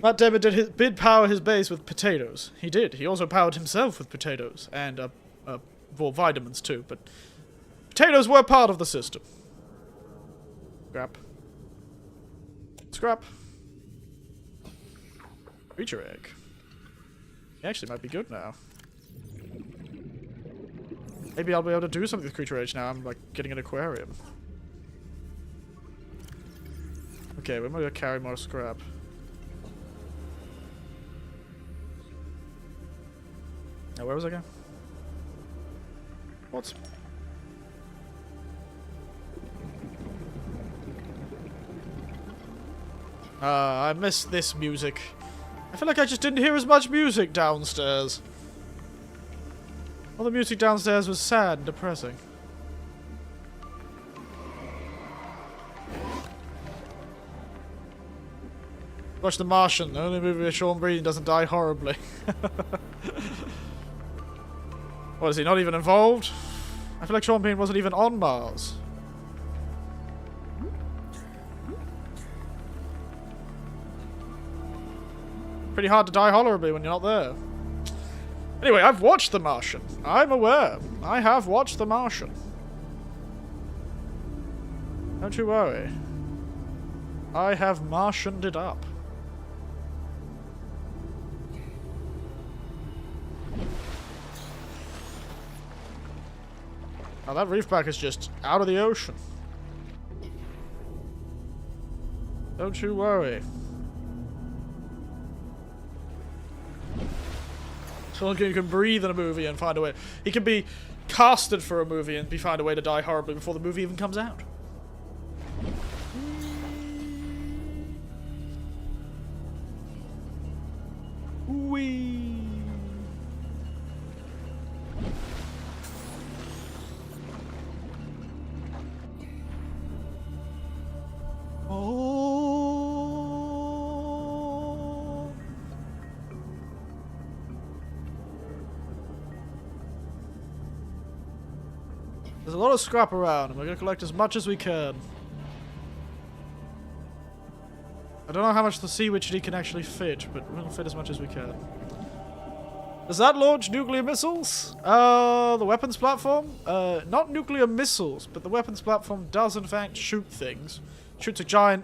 Matt Damon did power his base with potatoes. He did. He also powered himself with potatoes and well, vitamins too. But potatoes were part of the system. Scrap. Scrap. Creature egg. He actually might be good now. Maybe I'll be able to do something with Creature Age now. I'm like getting an aquarium. Okay, we're gonna carry more scrap. Now, where was I going? What? I missed this music. I feel like I just didn't hear as much music downstairs. All the music downstairs was sad and depressing. Watch The Martian, the only movie where Sean Bean doesn't die horribly. What, is he not even involved? I feel like Sean Bean wasn't even on Mars. Pretty hard to die horribly when you're not there. Anyway, I've watched The Martian. I'm aware. I have watched The Martian. Don't you worry. I have Martianed it up. Now that reefback is just out of the ocean. Don't you worry. Sean Bean can breathe in a movie and find a way. He can be casted for a movie and find a way to die horribly before the movie even comes out. Whee! There's a lot of scrap around, and we're gonna collect as much as we can. I don't know how much the Sea Witchery can actually fit, but we'll fit as much as we can. Does that launch nuclear missiles? The weapons platform? Not nuclear missiles, but the weapons platform does in fact shoot things. Shoots a giant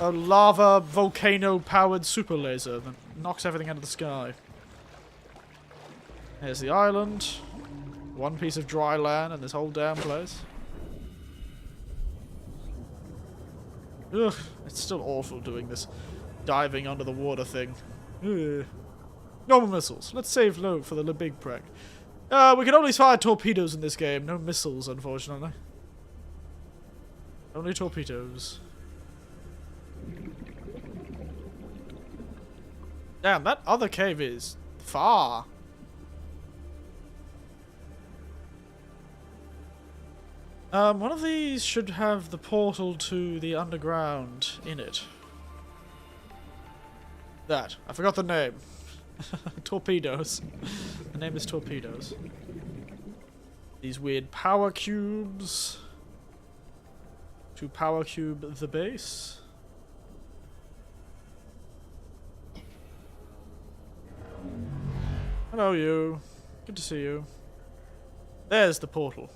lava volcano-powered super laser that knocks everything out of the sky. Here's the island. One piece of dry land in this whole damn place. Ugh, it's still awful doing this diving under the water thing. Ugh. Normal missiles. Let's save low for the big prank. We can only fire torpedoes in this game. No missiles, unfortunately. Only torpedoes. Damn, that other cave is far. One of these should have the portal to the underground in it. That. I forgot the name. Torpedoes. The name is Torpedoes. These weird power cubes. To power cube the base. Hello, you. Good to see you. There's the portal.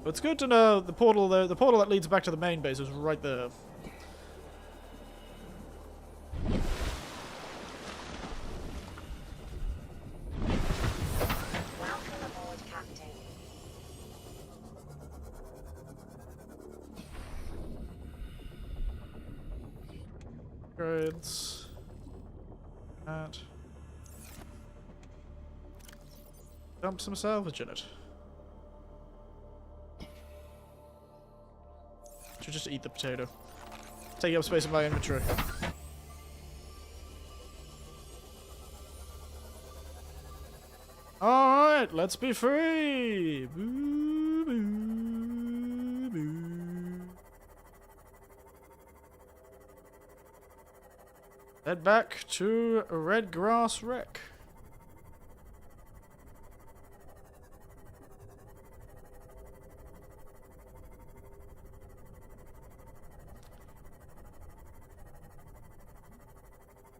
It's good to know the portal there. The portal that leads back to the main base is right there. Welcome aboard, Captain. Grades. That. Dump some salvage in it. Should just eat the potato. Taking up space in my inventory. Alright, let's be free! Boo, boo, boo. Head back to Red Grass Wreck.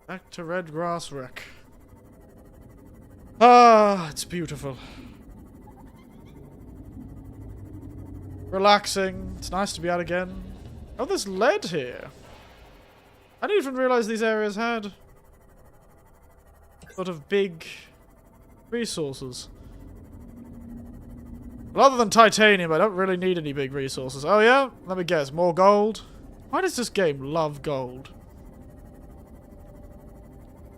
Back to Red Grass Wreck. Ah, it's beautiful. Relaxing. It's nice to be out again. Oh, there's lead here. I didn't even realize these areas had sort of big resources. Well, other than titanium, I don't really need any big resources. Oh yeah? Let me guess. More gold? Why does this game love gold?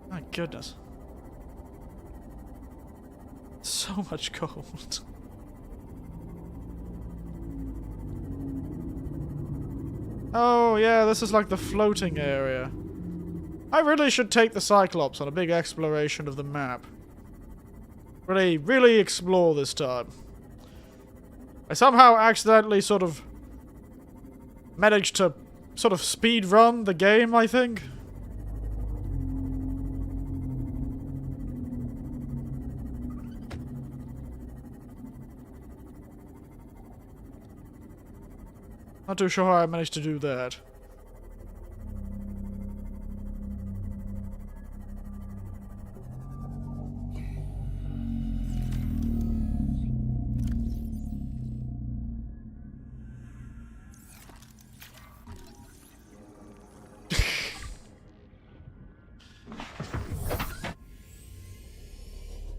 My goodness. So much gold. Oh yeah, this is like the floating area. I really should take the Cyclops on a big exploration of the map. Really explore this time. I somehow accidentally sort of managed to sort of speed run the game, I think. Not too sure how I managed to do that.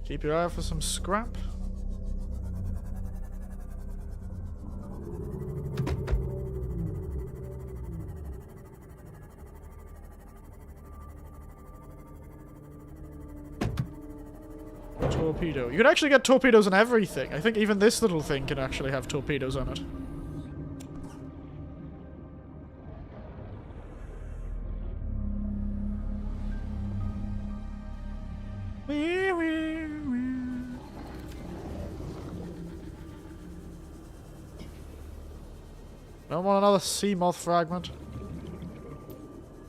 Keep your eye out for some scrap. Torpedo. You can actually get torpedoes on everything. I think even this little thing can actually have torpedoes on it. Don't want another sea moth fragment.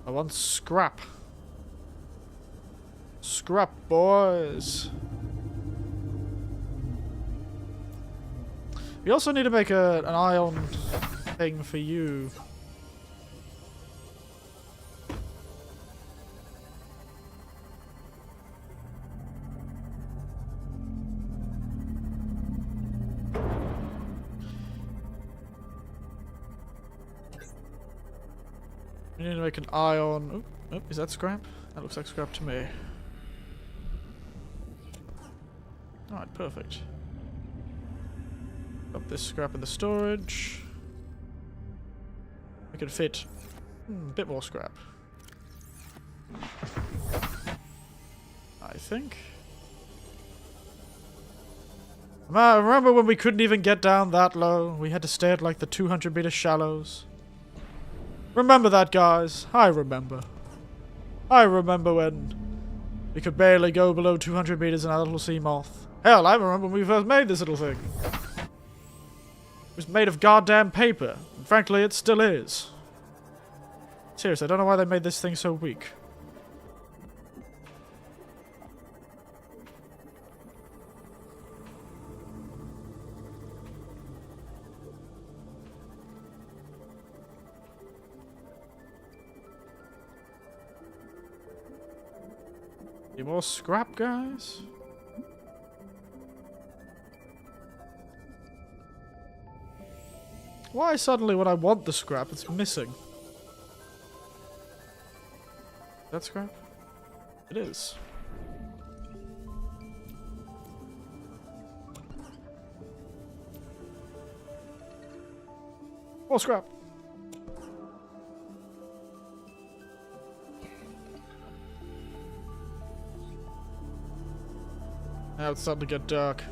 I want scrap. Scrap, boys. We also need to make an ion thing for you. We need to make an ion. Oh, is that scrap? That looks like scrap to me. Alright, perfect. Put this scrap in the storage. We can fit a bit more scrap. I think. Remember when we couldn't even get down that low? We had to stay at like the 200-meter shallows. Remember that, guys? I remember. I remember when we could barely go below 200 meters in our little sea moth. Hell, I remember when we first made this little thing. It was made of goddamn paper. And frankly, it still is. Seriously, I don't know why they made this thing so weak. Any more scrap, guys? Why suddenly when I want the scrap, it's missing? Is that scrap? It is. More scrap. Now it's starting to get dark.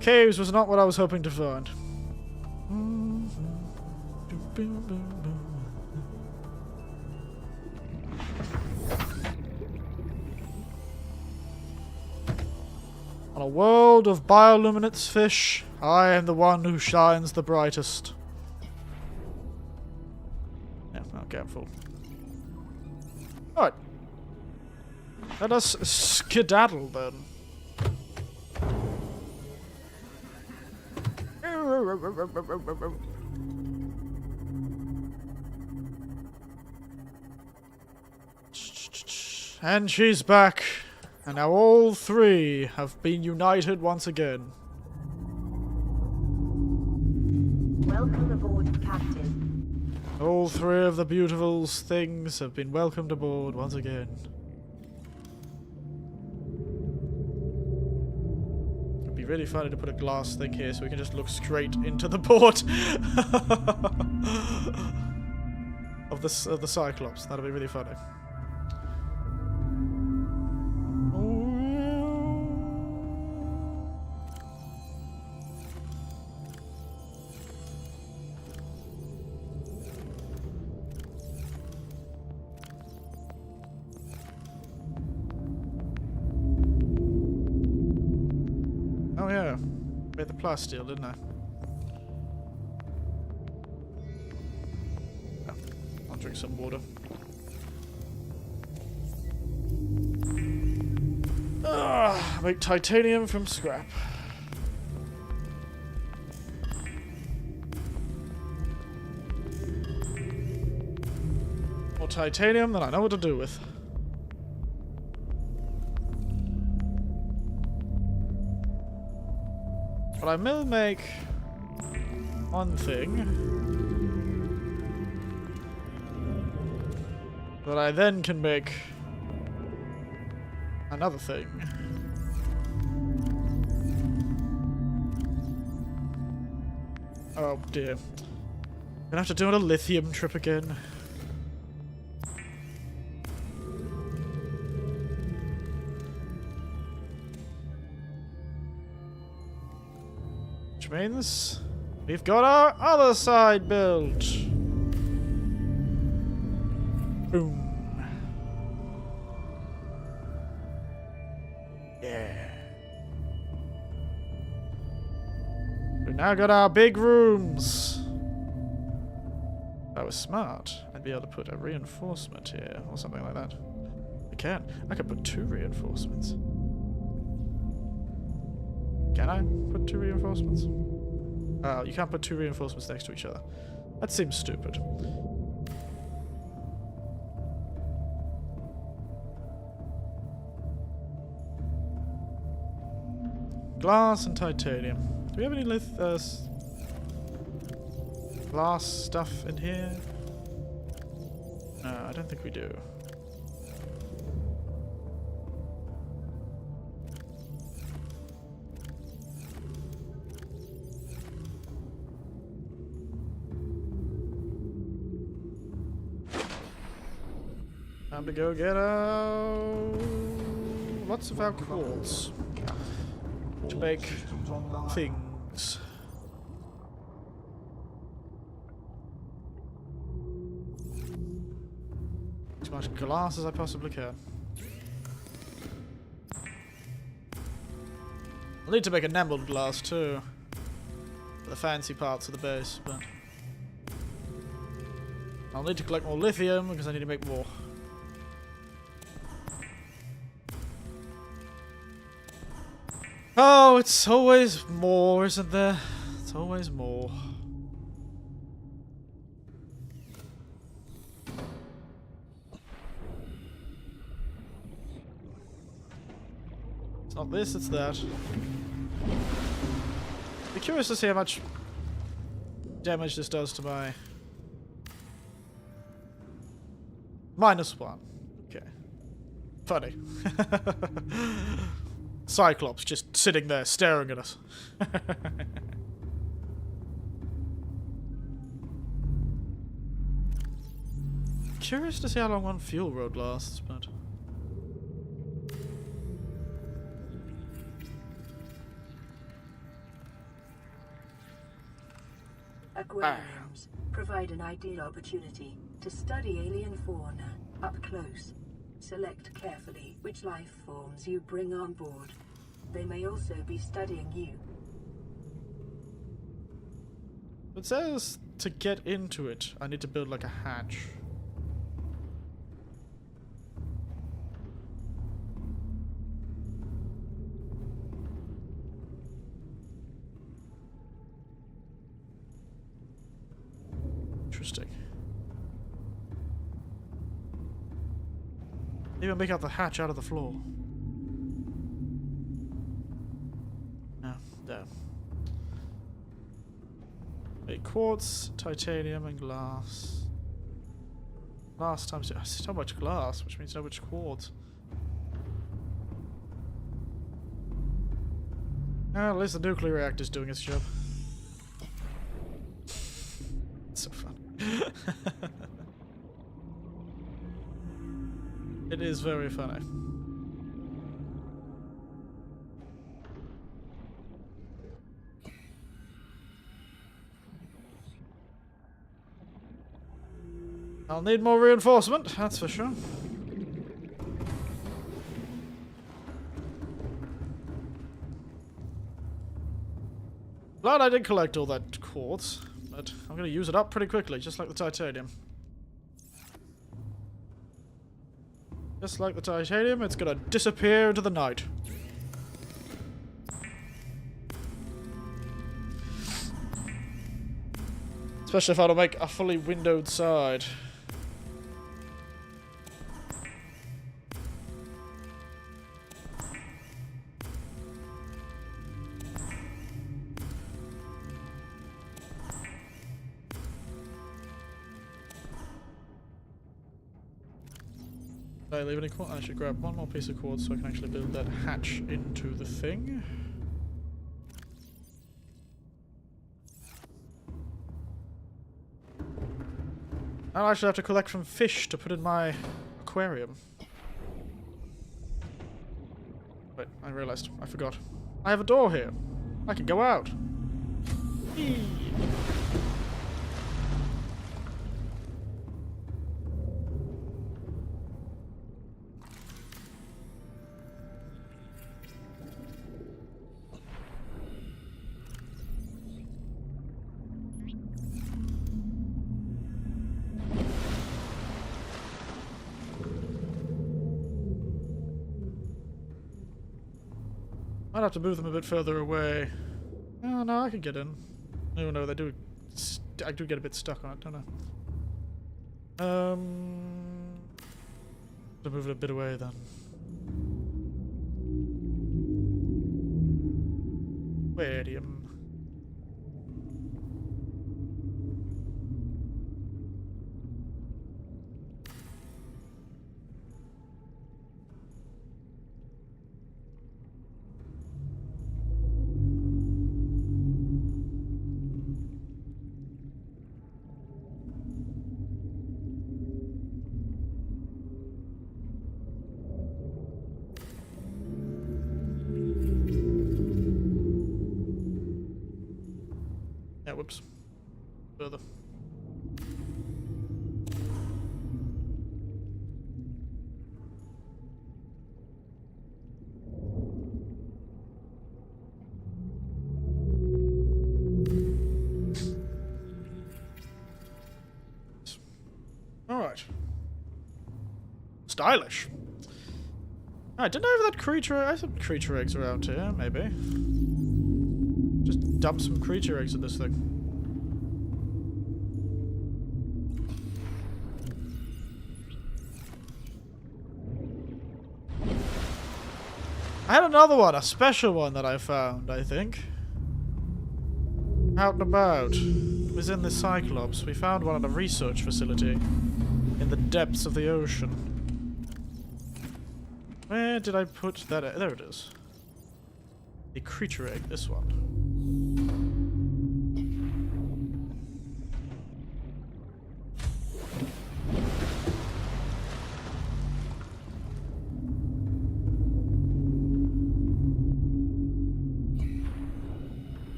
Caves was not what I was hoping to find. On a world of bioluminescent fish, I am the one who shines the brightest. Yeah, okay, I'm full. Alright. Let us skedaddle then. And she's back. And now all three have been united once again. Welcome aboard, Captain. All three of the beautiful things have been welcomed aboard once again. It'd be really funny to put a glass thing here so we can just look straight into the port of the Cyclops. That'd be really funny. Oh yeah, made the plasteel, didn't I? Oh, I'll drink some water. Make titanium from scrap. More titanium than I know what to do with. But I will make one thing that I then can make another thing. Oh dear. Gonna have to do a lithium trip again. Which means we've got our other side built. Boom. Yeah. We now got our big rooms. If I was smart, I'd be able to put a reinforcement here, or something like that. I can. I could put 2 reinforcements. Can I put 2 reinforcements? Oh, you can't put 2 reinforcements next to each other. That seems stupid. Glass and titanium. Do we have any glass stuff in here? No, I don't think we do. Time to go get lots of our quartz to make things. As much glass as I possibly can. I'll need to make enameled glass too, for the fancy parts of the base, but I'll need to collect more lithium because I need to make more. Oh, it's always more, isn't there? It's always more. It's not this, it's that. Be curious to see how much damage this does to my... -1. Okay. Funny. Cyclops just sitting there staring at us. Curious to see how long one fuel road lasts, but... Aquariums provide an ideal opportunity to study alien fauna up close. Select carefully which life forms you bring on board. They may also be studying you. It says to get into it, I need to build like a hatch. Interesting. Even make out the hatch out of the floor. No, no. Wait, quartz, titanium, and glass. Last time, so much glass, which means so much quartz. Well, at least the nuclear reactor's doing its job. It's so fun. It is very funny. I'll need more reinforcement, that's for sure. Glad I did collect all that quartz, but I'm going to use it up pretty quickly, just like the titanium. Just like the titanium, it's gonna disappear into the night. Especially if I don't make a fully windowed side. Did I leave any quartz? I should grab one more piece of quartz so I can actually build that hatch into the thing. I'll actually have to collect from fish to put in my aquarium. Wait, I realized. I forgot. I have a door here. I can go out. Eee. I'd have to move them a bit further away. Oh, no, I can get in. Oh, no, they do... I do get a bit stuck on it, don't I? To move it a bit away, then. Aquarium. Yeah, whoops. Further. Alright. Stylish. I didn't know that creature. I have some creature eggs around here, maybe. Just dump some creature eggs in this thing. I had another one, a special one that I found, I think. Out and about. It was in the Cyclops. We found one at a research facility in the depths of the ocean. Where did I put that? There it is. The creature egg, this one.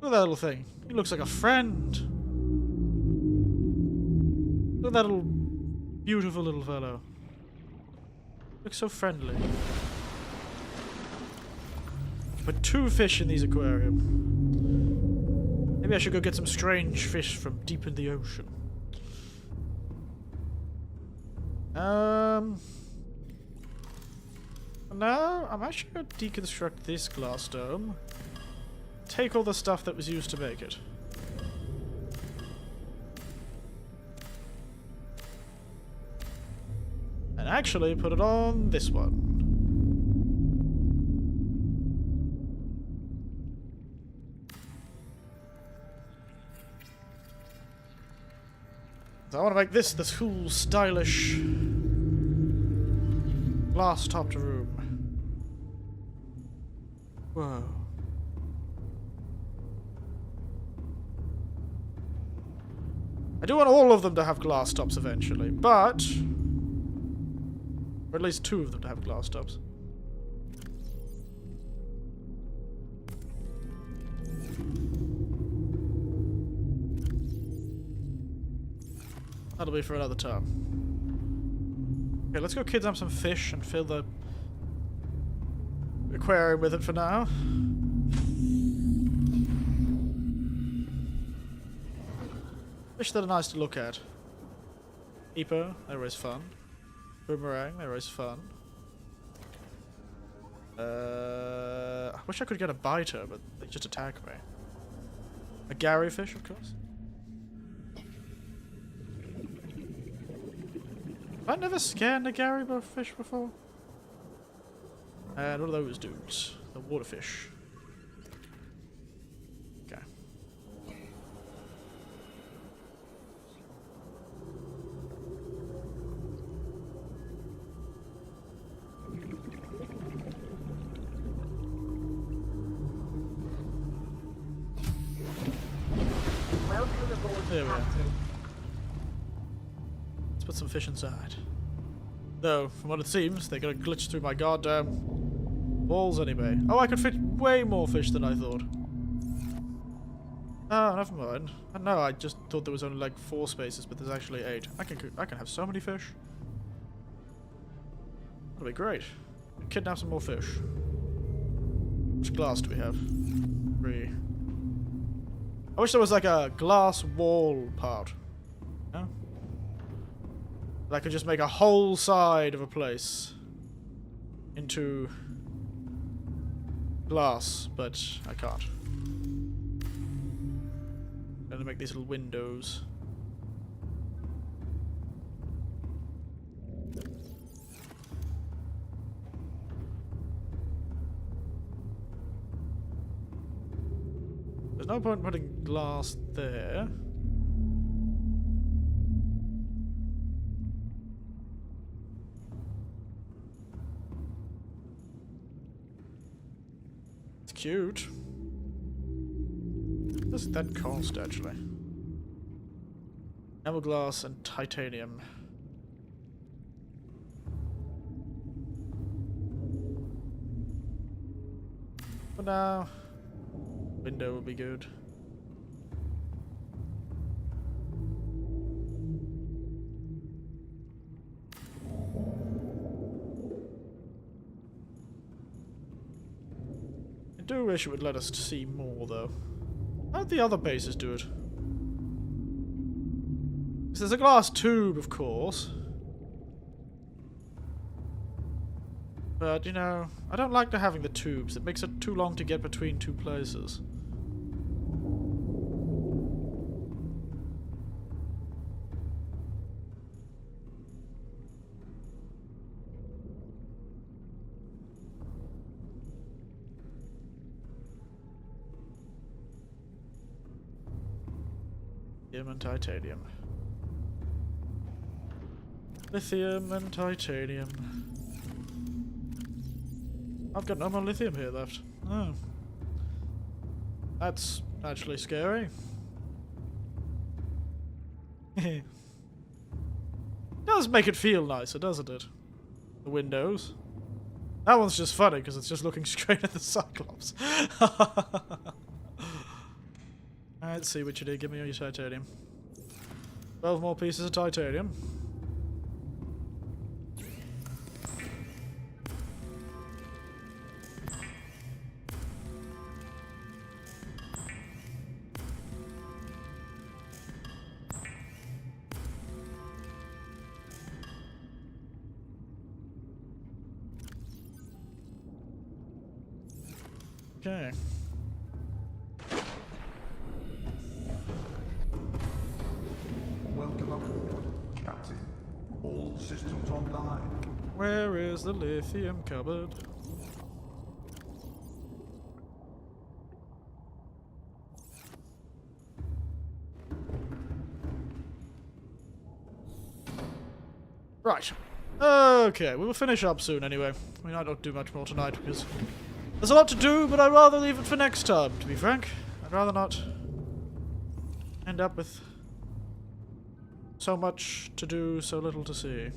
Look at that little thing. He looks like a friend. Look at that little beautiful little fellow. Looks so friendly. Put 2 fish in these aquariums. Maybe I should go get some strange fish from deep in the ocean. No, I'm actually going to deconstruct this glass dome. Take all the stuff that was used to make it. And actually put it on this one. So I want to make this the cool, stylish, glass-topped room. Whoa. I do want all of them to have glass tops eventually, but... or at least 2 of them to have glass tops. That'll be for another time. Okay, let's go kidnap some fish and fill the aquarium with it for now. Fish that are nice to look at. Epo, they're always fun. Boomerang, they're always fun. I wish I could get a biter, but they just attack me. A Gary fish, of course. Have I never scanned a Gary fish before? And what are those dudes? The waterfish. Okay. Welcome aboard, There we are. Captain. Let's put some fish inside. Though, from what it seems, they're gonna glitch through my goddamn walls anyway. Oh, I could fit way more fish than I thought. Oh, never mind. No, I just thought there was only like 4 spaces, but there's actually 8. I can have so many fish. That'll be great. Kidnap some more fish. Which glass do we have? 3. I wish there was like a glass wall part. No? I could just make a whole side of a place into glass, but I can't. I'm gonna make these little windows. There's no point in putting glass there. It's cute. What does that cost, actually? Enamel glass and titanium. For now, window will be good. I do wish it would let us see more, though. How did the other bases do it? 'Cause there's a glass tube, of course. But, you know, I don't like having the tubes. It makes it too long to get between two places. Lithium and titanium. Lithium and titanium. I've got no more lithium here left. Oh. That's actually scary. Does make it feel nicer, doesn't it? The windows. That one's just funny because it's just looking straight at the Cyclops. Alright, let's see what you did. Give me all your titanium. 12 more pieces of titanium. Okay. Welcome aboard, Captain. All systems online. Where is the lithium cupboard? Right. Okay, we will finish up soon anyway. I mean, I don't do much more tonight because there's a lot to do, but I'd rather leave it for next time, to be frank. I'd rather not end up with so much to do, so little to see.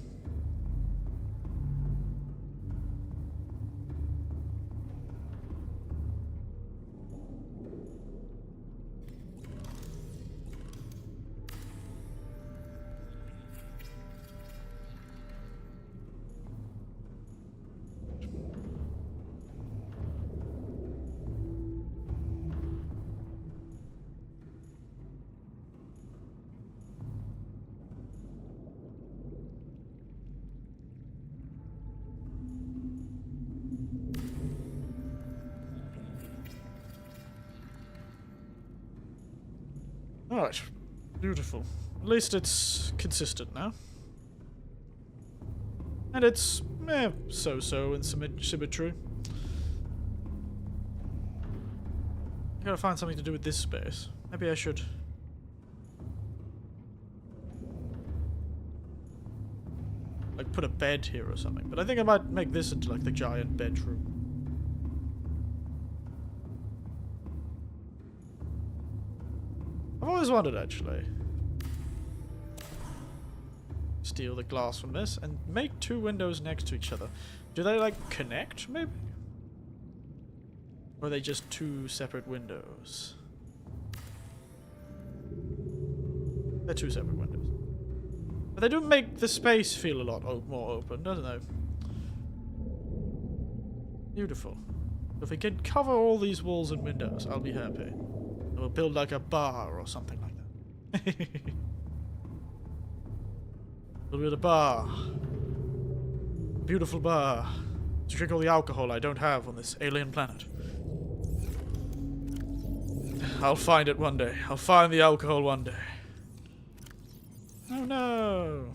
Alright, beautiful. At least it's consistent now. And it's, so-so in symmetry. I gotta find something to do with this space. Maybe I should... like, put a bed here or something. But I think I might make this into, like, the giant bedroom. I've always wondered, actually. Steal the glass from this and make two windows next to each other. Do they, like, connect, maybe? Or are they just two separate windows? They're two separate windows. But they do make the space feel a lot more open, doesn't they? Beautiful. If we can cover all these walls and windows, I'll be happy. We'll build like a bar or something like that. little bit of bar. Beautiful bar. To drink all the alcohol I don't have on this alien planet. I'll find it one day. I'll find the alcohol one day. Oh no!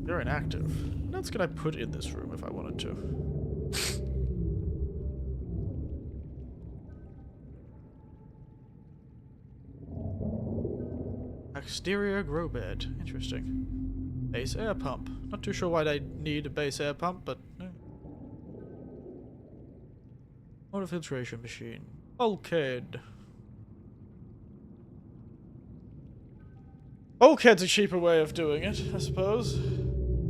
You're inactive. What else could I put in this room if I wanted to? Exterior grow bed. Interesting. Base air pump. Not too sure why they need a base air pump, but no. Water filtration machine. Bulkhead. Bulkhead's a cheaper way of doing it, I suppose.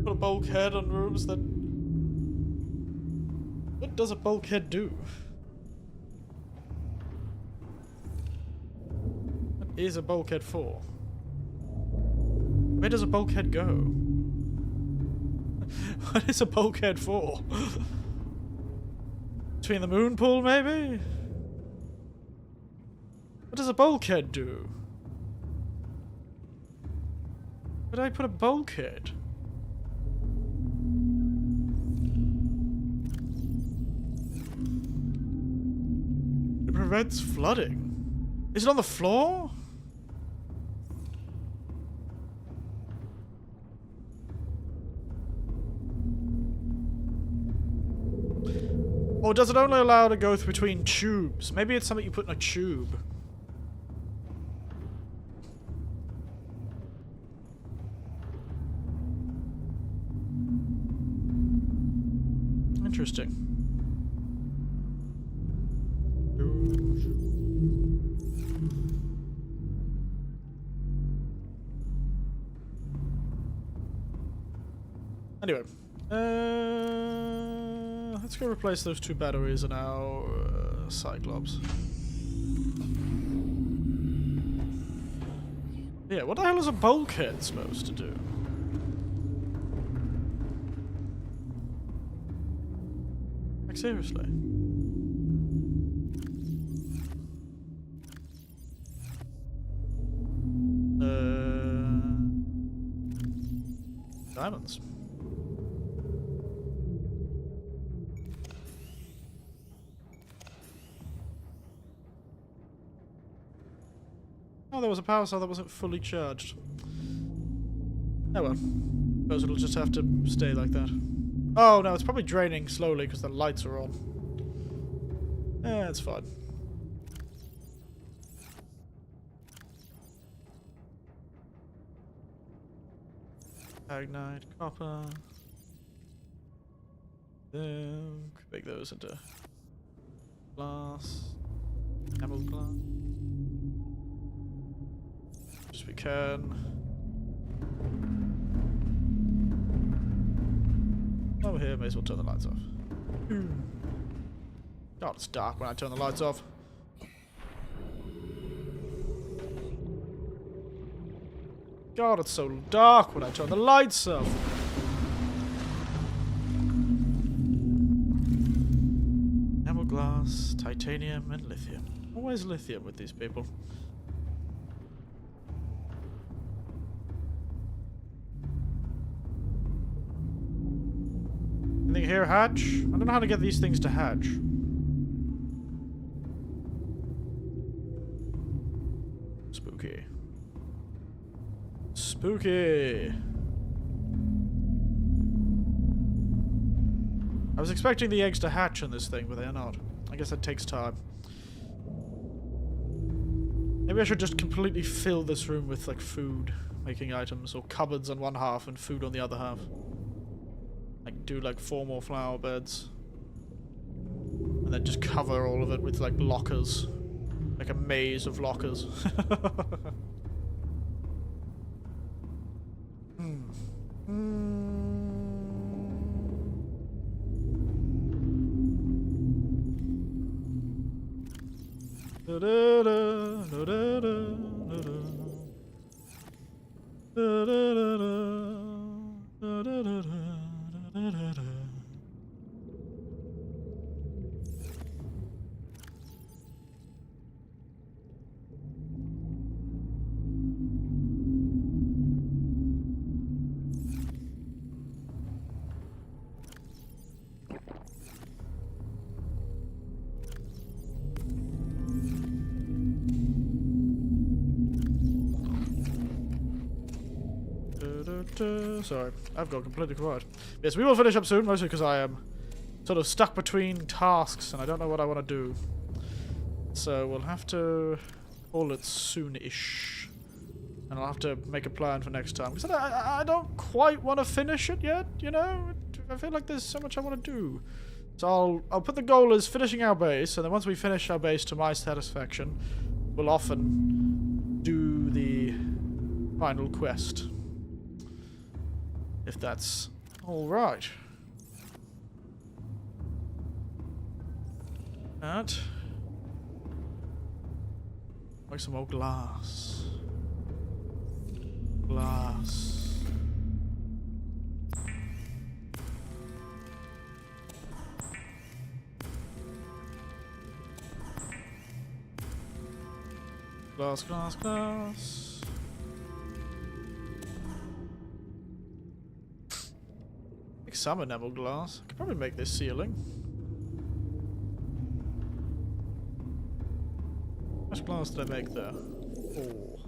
Put a bulkhead on rooms that... What does a bulkhead do? What is a bulkhead for? Where does a bulkhead go? What is a bulkhead for? Between the moon pool, maybe? What does a bulkhead do? Where did I put a bulkhead? It prevents flooding. Is it on the floor? Or does it only allow to go between tubes? Maybe it's something you put in a tube. Interesting. Anyway, let's go replace those 2 batteries in our Cyclops. Yeah, what the hell is a bulkhead supposed to do? Like, seriously. Diamonds. Oh, there was a power cell that wasn't fully charged. Oh well. Suppose it'll just have to stay like that. Oh no, it's probably draining slowly because the lights are on. Yeah, it's fine. Ignite, copper. Then make those into glass. Emerald glass. As we can. Over here, may as well turn the lights off. God, it's dark when I turn the lights off. God, it's so dark when I turn the lights off. Emerald glass, titanium, and lithium. Always lithium with these people. Anything here, hatch? I don't know how to get these things to hatch. Spooky. Spooky. I was expecting the eggs to hatch in this thing, but they're not. I guess that takes time. Maybe I should just completely fill this room with, like, food making items, or cupboards on one half and food on the other half. Like, do, like, 4 more flower beds. And then just cover all of it with, like, lockers. Like a maze of lockers. Sorry, I've gone completely quiet. Yes, we will finish up soon, mostly because I am sort of stuck between tasks and I don't know what I want to do. So we'll have to call it soon-ish. And I'll have to make a plan for next time. Because I don't quite want to finish it yet, you know? I feel like there's so much I want to do. So I'll put the goal as finishing our base, and then once we finish our base to my satisfaction, we'll often do the final quest. If that's alright. That. Like some more glass. Glass. Glass, glass, glass. Some enamel glass. I could probably make this ceiling. How much glass did I make there? 4.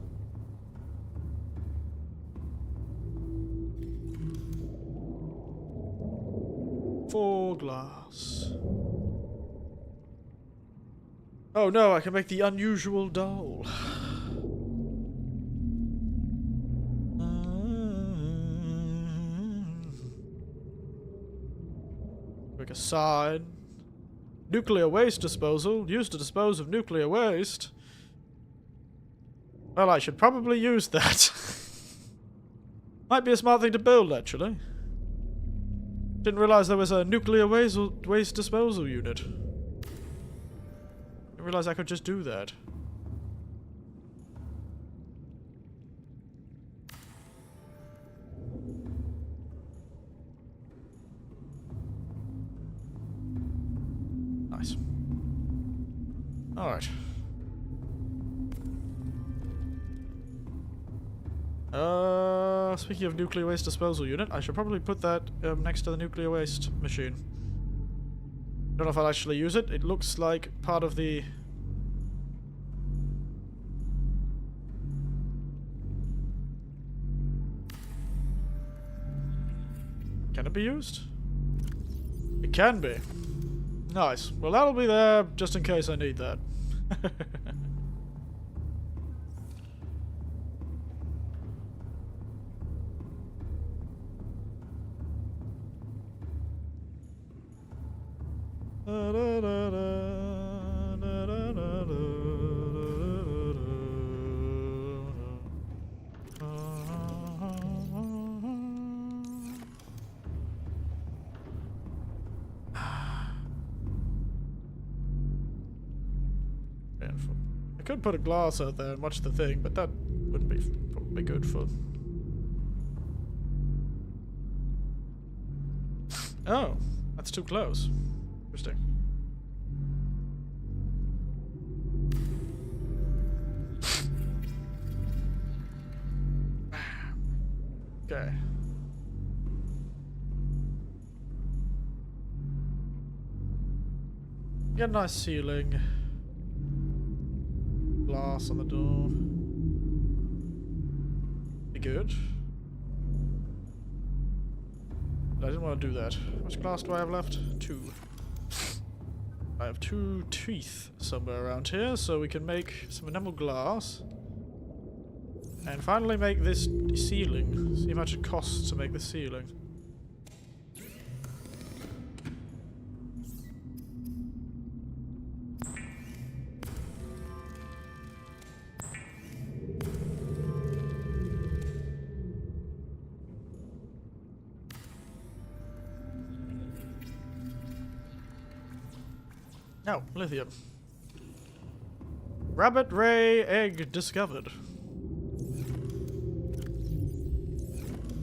4 glass. Oh no, I can make the unusual doll. Make a sign. Nuclear waste disposal. Used to dispose of nuclear waste. Well, I should probably use that. Might be a smart thing to build, actually. Didn't realize there was a nuclear waste disposal unit. Didn't realize I could just do that. Nice. Alright. Speaking of nuclear waste disposal unit, I should probably put that next to the nuclear waste machine. Don't know if I'll actually use it. It looks like part of the... Can it be used? It can be. Nice. Well, that'll be there just in case I need that. I could put a glass out there and watch the thing, but that wouldn't be probably good for... Oh, that's too close. Interesting. Okay. Get a nice ceiling. Glass on the door. Be good. But I didn't want to do that. How much glass do I have left? 2. I have 2 teeth somewhere around here, so we can make some enamel glass. And finally make this ceiling. See how much it costs to make the ceiling. Oh, lithium. Rabbit ray egg discovered.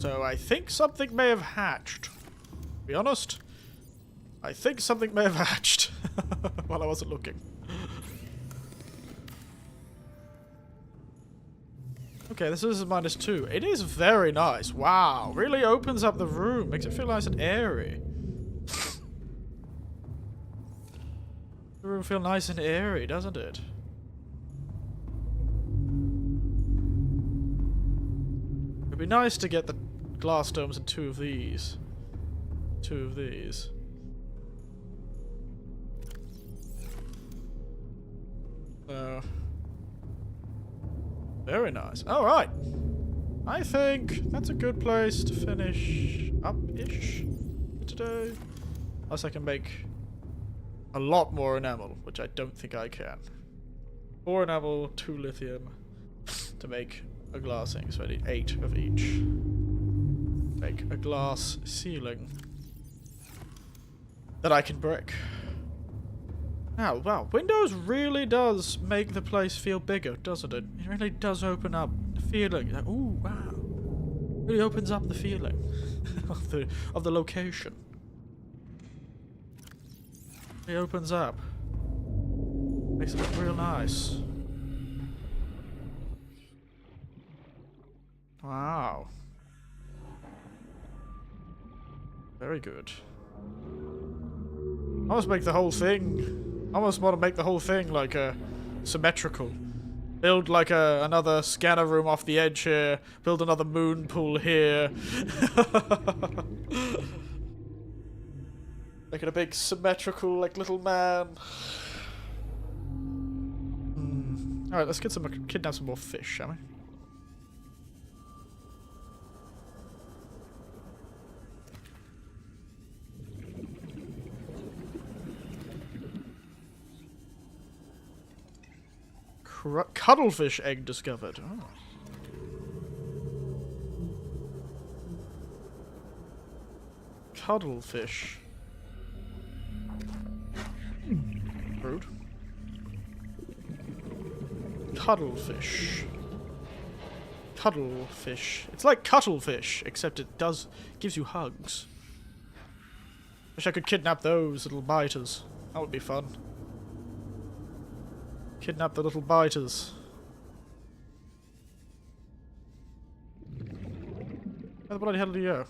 So I think something may have hatched. To be honest, I think something may have hatched while I wasn't looking. Okay, this is -2. It is very nice. Wow, really opens up the room. Makes it feel nice and airy. The room feel nice and airy, doesn't it? It'd be nice to get the glass domes and 2 of these. 2 of these. Very nice. Alright. I think that's a good place to finish up-ish today. Unless I can make a lot more enamel, which I don't think I can. 4 enamel, 2 lithium to make a glassing. So I need 8 of each. Make a glass ceiling that I can break. Oh, wow. Windows really does make the place feel bigger, doesn't it? It really does open up the feeling. Like, ooh, wow. Really opens up the feeling of the location. It opens up. Makes it look real nice. Wow. Very good. I almost make the whole thing. I almost want to make the whole thing like symmetrical. Build like another scanner room off the edge here. Build another moon pool here. Make it a big symmetrical like little man. Alright, let's get kidnap some more fish, shall we? Cuttlefish egg discovered. Oh. Cuttlefish. Rude. Cuttlefish. Cuttlefish. It's like cuttlefish, except it gives you hugs. Wish I could kidnap those little biters. That would be fun. Kidnap the little biters. Where the bloody hell did he go?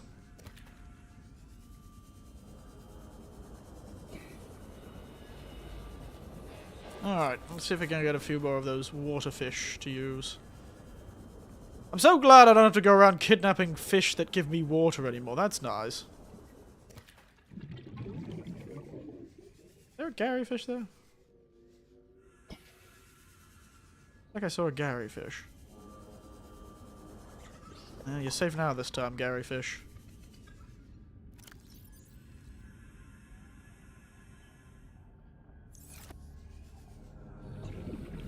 Alright, let's see if we can get a few more of those water fish to use. I'm so glad I don't have to go around kidnapping fish that give me water anymore. That's nice. Is there a Gary fish there? I think I saw a Gary fish. You're safe now this time, Gary fish.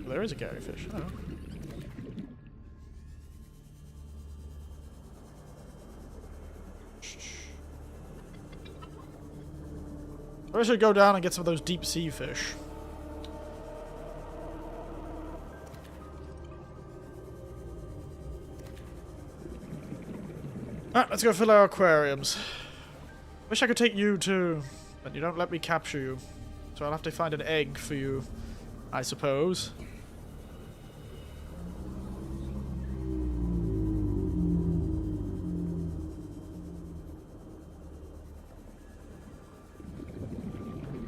Well, there is a Gary fish. Oh. Or I should go down and get some of those deep sea fish. Alright, let's go fill our aquariums. Wish I could take you too, but you don't let me capture you. So I'll have to find an egg for you, I suppose.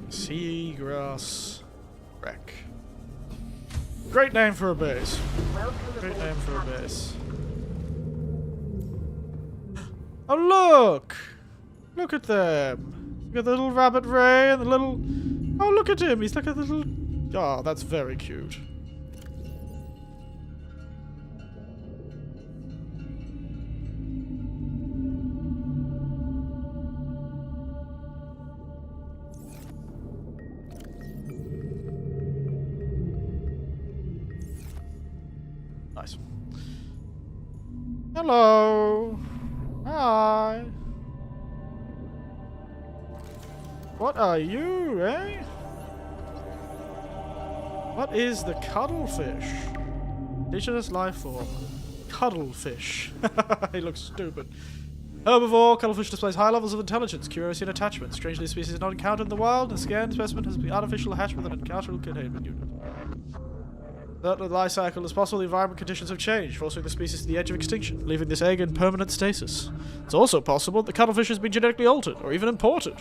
Seagrass wreck. Great name for a base. Great name for a base. Oh look! Look at them! Look at the little rabbit Ray and the little... Oh look at him! He's like a little... Oh, that's very cute. Nice. Hello! Hi! What are you, eh? What is the cuttlefish? Indigenous life form. Cuttlefish. He looks stupid. Herbivore, cuttlefish displays high levels of intelligence, curiosity, and attachment. Strangely, the species is not encountered in the wild, and scanned specimen has been artificially hatched with an encounterable containment unit. The life cycle is possible, the environment conditions have changed, forcing the species to the edge of extinction, leaving this egg in permanent stasis. It's also possible that the cuttlefish has been genetically altered, or even imported.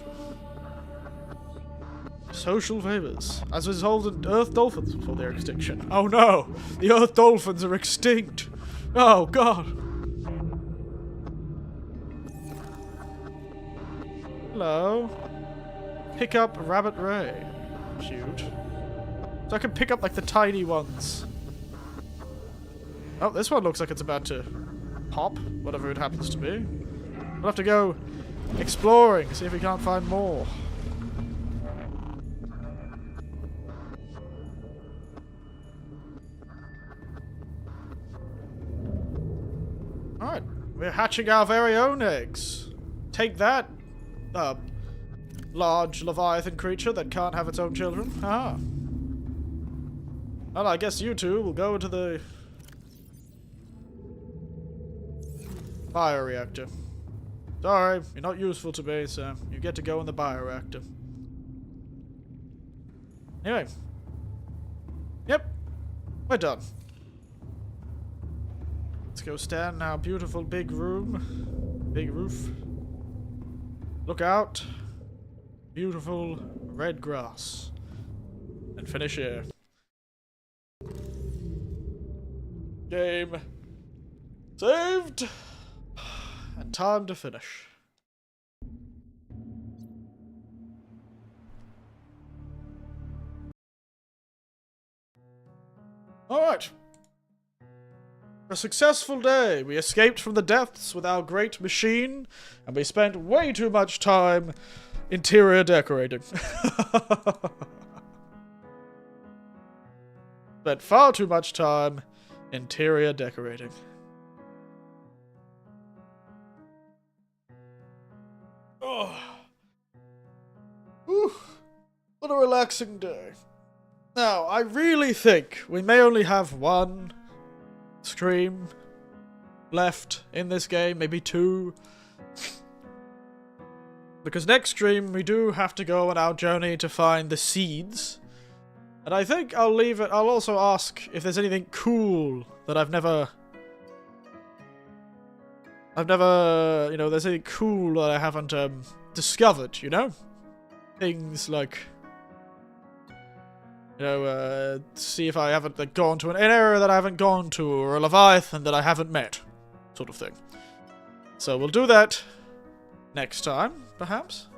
Social favors. As was resolved in Earth dolphins before their extinction. Oh no! The Earth dolphins are extinct! Oh god! Hello. Pick up Rabbit Ray. Cute. So I can pick up, like, the tiny ones. Oh, this one looks like it's about to pop, whatever it happens to be. We'll have to go exploring, see if we can't find more. Alright, we're hatching our very own eggs. Take that, large Leviathan creature that can't have its own children. Ah. Well, I guess you two will go into the bioreactor. Sorry, you're not useful to me, so you get to go in the bioreactor. Anyway. Yep. We're done. Let's go stand in our beautiful big room. Big roof. Look out. Beautiful red grass. And finish here. Game saved. And time to finish. Alright. A successful day. We escaped from the depths with our great machine, and we spent way too much time interior decorating. Spent far too much time interior decorating. Oh. Whew. What a relaxing day. Now, I really think we may only have one stream left in this game, maybe two. Because next stream we do have to go on our journey to find the seeds. And I think I'll leave it. I'll also ask if there's anything cool that I've never, you know, there's anything cool that I haven't discovered, you know? Things like, you know, see if I haven't like, gone to an area that I haven't gone to, or a Leviathan that I haven't met, sort of thing. So we'll do that next time, perhaps.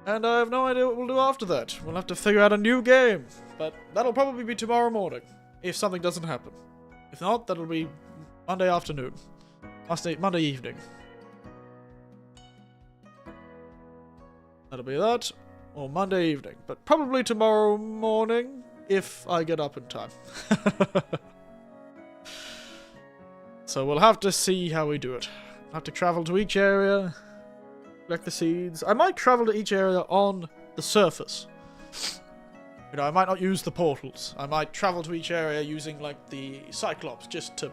And I have no idea what we'll do after that. We'll have to figure out a new game. But that'll probably be tomorrow morning, if something doesn't happen. If not, that'll be Monday afternoon. Monday evening. That'll be that. Or Monday evening. But probably tomorrow morning, if I get up in time. So we'll have to see how we do it. I'll have to travel to each area, collect the seeds. I might travel to each area on the surface. You know, I might not use the portals. I might travel to each area using, like, the Cyclops, just to, you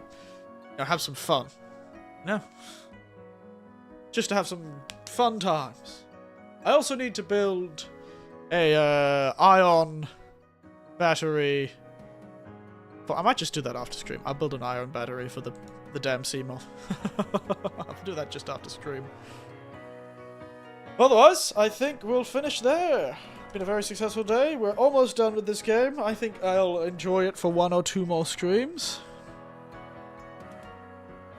know, have some fun. You know? Just to have some fun times. I also need to build a, ion battery. I might just do that after stream. I'll build an ion battery for the damn Seamoth. I'll do that just after stream. Otherwise, I think we'll finish there. Been a very successful day. We're almost done with this game. I think I'll enjoy it for 1 or 2 more streams.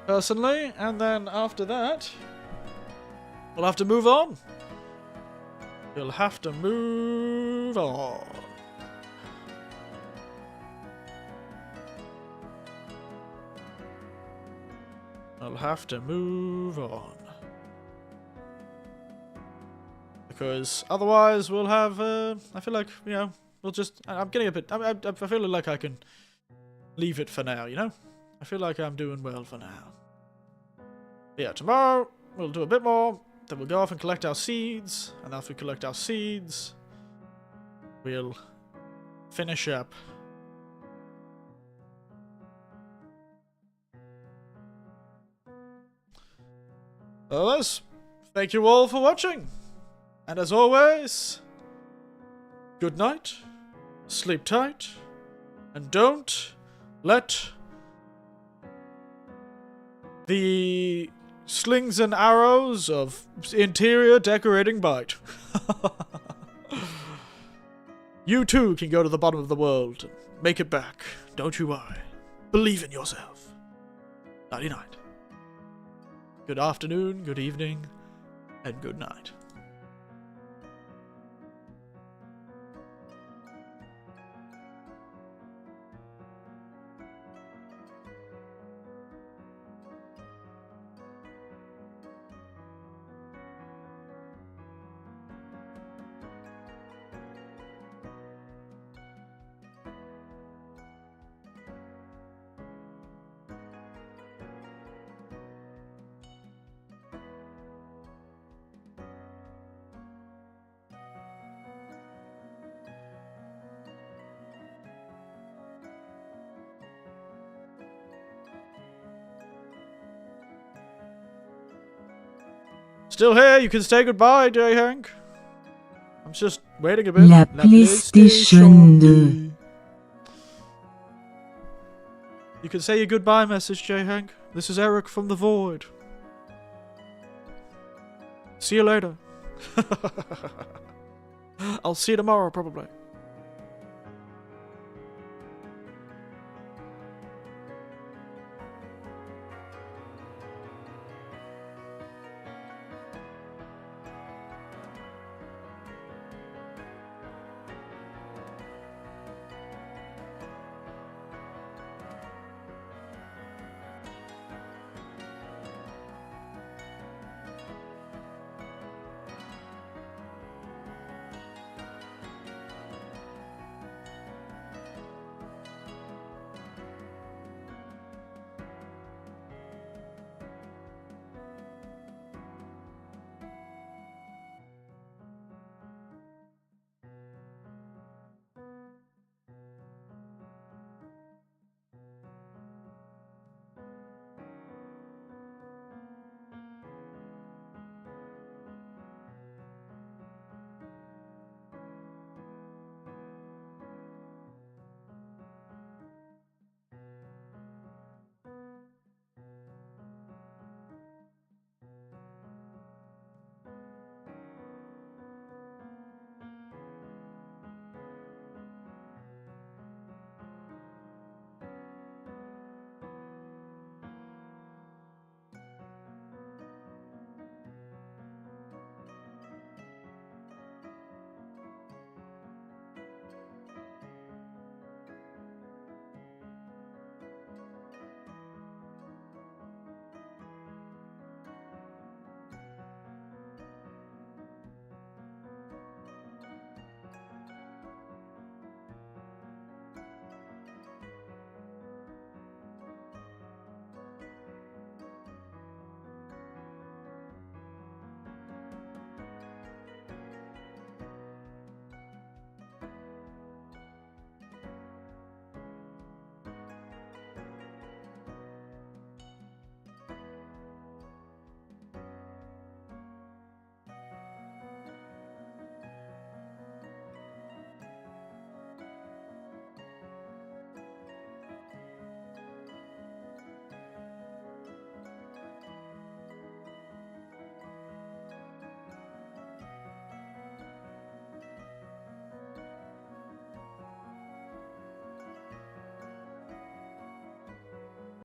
Personally, and then after that, we'll have to move on. We'll have to move on. I'll have to move on. Because otherwise we'll have, I feel like, you know, we'll just, I'm getting a bit, I feel like I can leave it for now, you know? I feel like I'm doing well for now. Yeah, tomorrow we'll do a bit more, then we'll go off and collect our seeds, and after we collect our seeds, we'll finish up. Otherwise, thank you all for watching. And as always, good night, sleep tight, and don't let the slings and arrows of interior decorating bite. You too can go to the bottom of the world and make it back. Don't you worry. Believe in yourself. Nighty night. Good afternoon, good evening, and good night. Still here, you can say goodbye, J. Hank. I'm just waiting a bit. La PlayStation 2. You can say your goodbye message, J. Hank. This is Eric from the Void. See you later. I'll see you tomorrow, probably.